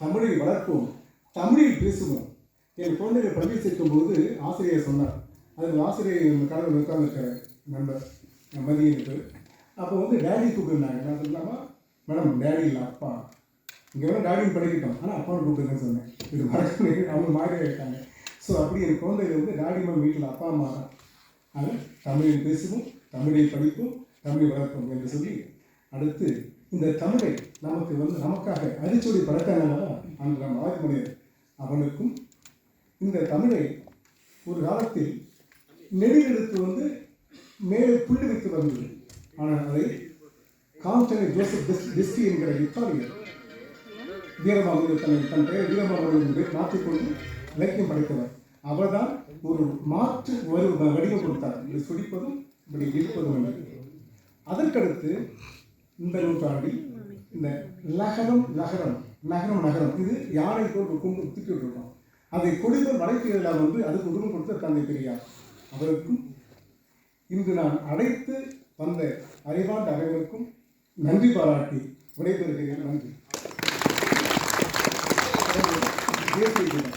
தமிழை வளர்ப்போம், தமிழில் பேசுவோம். என் குழந்தைகள் பள்ளி சேர்க்கும்போது ஆசிரியர் சொன்னார். அது ஆசிரியர் கடவுள் உட்கார்ந்துருக்காரு நண்பர் மதியனுக்கு. அப்போ வந்து டேடி கூப்பிட்டுருந்தாங்க. நான் சொல்லாமா, மேடம் டேடி இல்லை அப்பா, இங்கே வேணும் டேடின்னு படிக்கிட்டோம், ஆனால் அப்பாவை கூப்பிட்டுருங்கன்னு சொன்னேன். இது மறக்க அவங்க மாதிரி ஆகிட்டாங்க. ஸோ அப்படி என் குழந்தைகள் வந்து டேடி மேம் வீட்டில் அப்பா அம்மா தான். ஆனால் தமிழில் பேசுவோம், தமிழை படிப்போம், தமிழை வளர்ப்போம் என்று சொல்லி அடுத்து இந்த தமிழை நமக்காக அரிச்சொடி படைத்தாங்களா அந்த நம்ம ஆதிமனிதர் அவனுக்கும் இந்த தமிழை ஒரு காலத்தில் நெடிலெடுத்து வந்து மேலே புள்ளி வைத்து வந்தது. ஆனால் அதை கான்ஸ்டன்ட் ஜோசப் டெஸ்டி என்கிற இத்தாலியர் வீரமாமுனிவர் தன் பெயர் வீரமாமுனிவர் பேர் மாற்றிக்கொண்டு இலக்கியம் படைத்தவர். அவர்தான் ஒரு மாற்று வடிவம் கொடுத்தார். இப்படி சுடிப்பதும் இப்படி இழுப்பதும் என்று. அதற்கடுத்து இந்த நூற்றாண்டில் இந்த நகரம் இது யானை போல் கொண்டு தூக்கி விட்டுருக்கோம். அதை கொடிகள் வளைக்கிறதெல்லாம் வந்து அதுக்கு உரிமை கொடுத்த தந்தை பெரியார். அவருக்கும் இன்று நான் அழைத்து வந்த அறிவாண்ட அனைவருக்கும் நன்றி பாராட்டி விடைபெறுகிறேன். நன்றி. தேசிய தினம்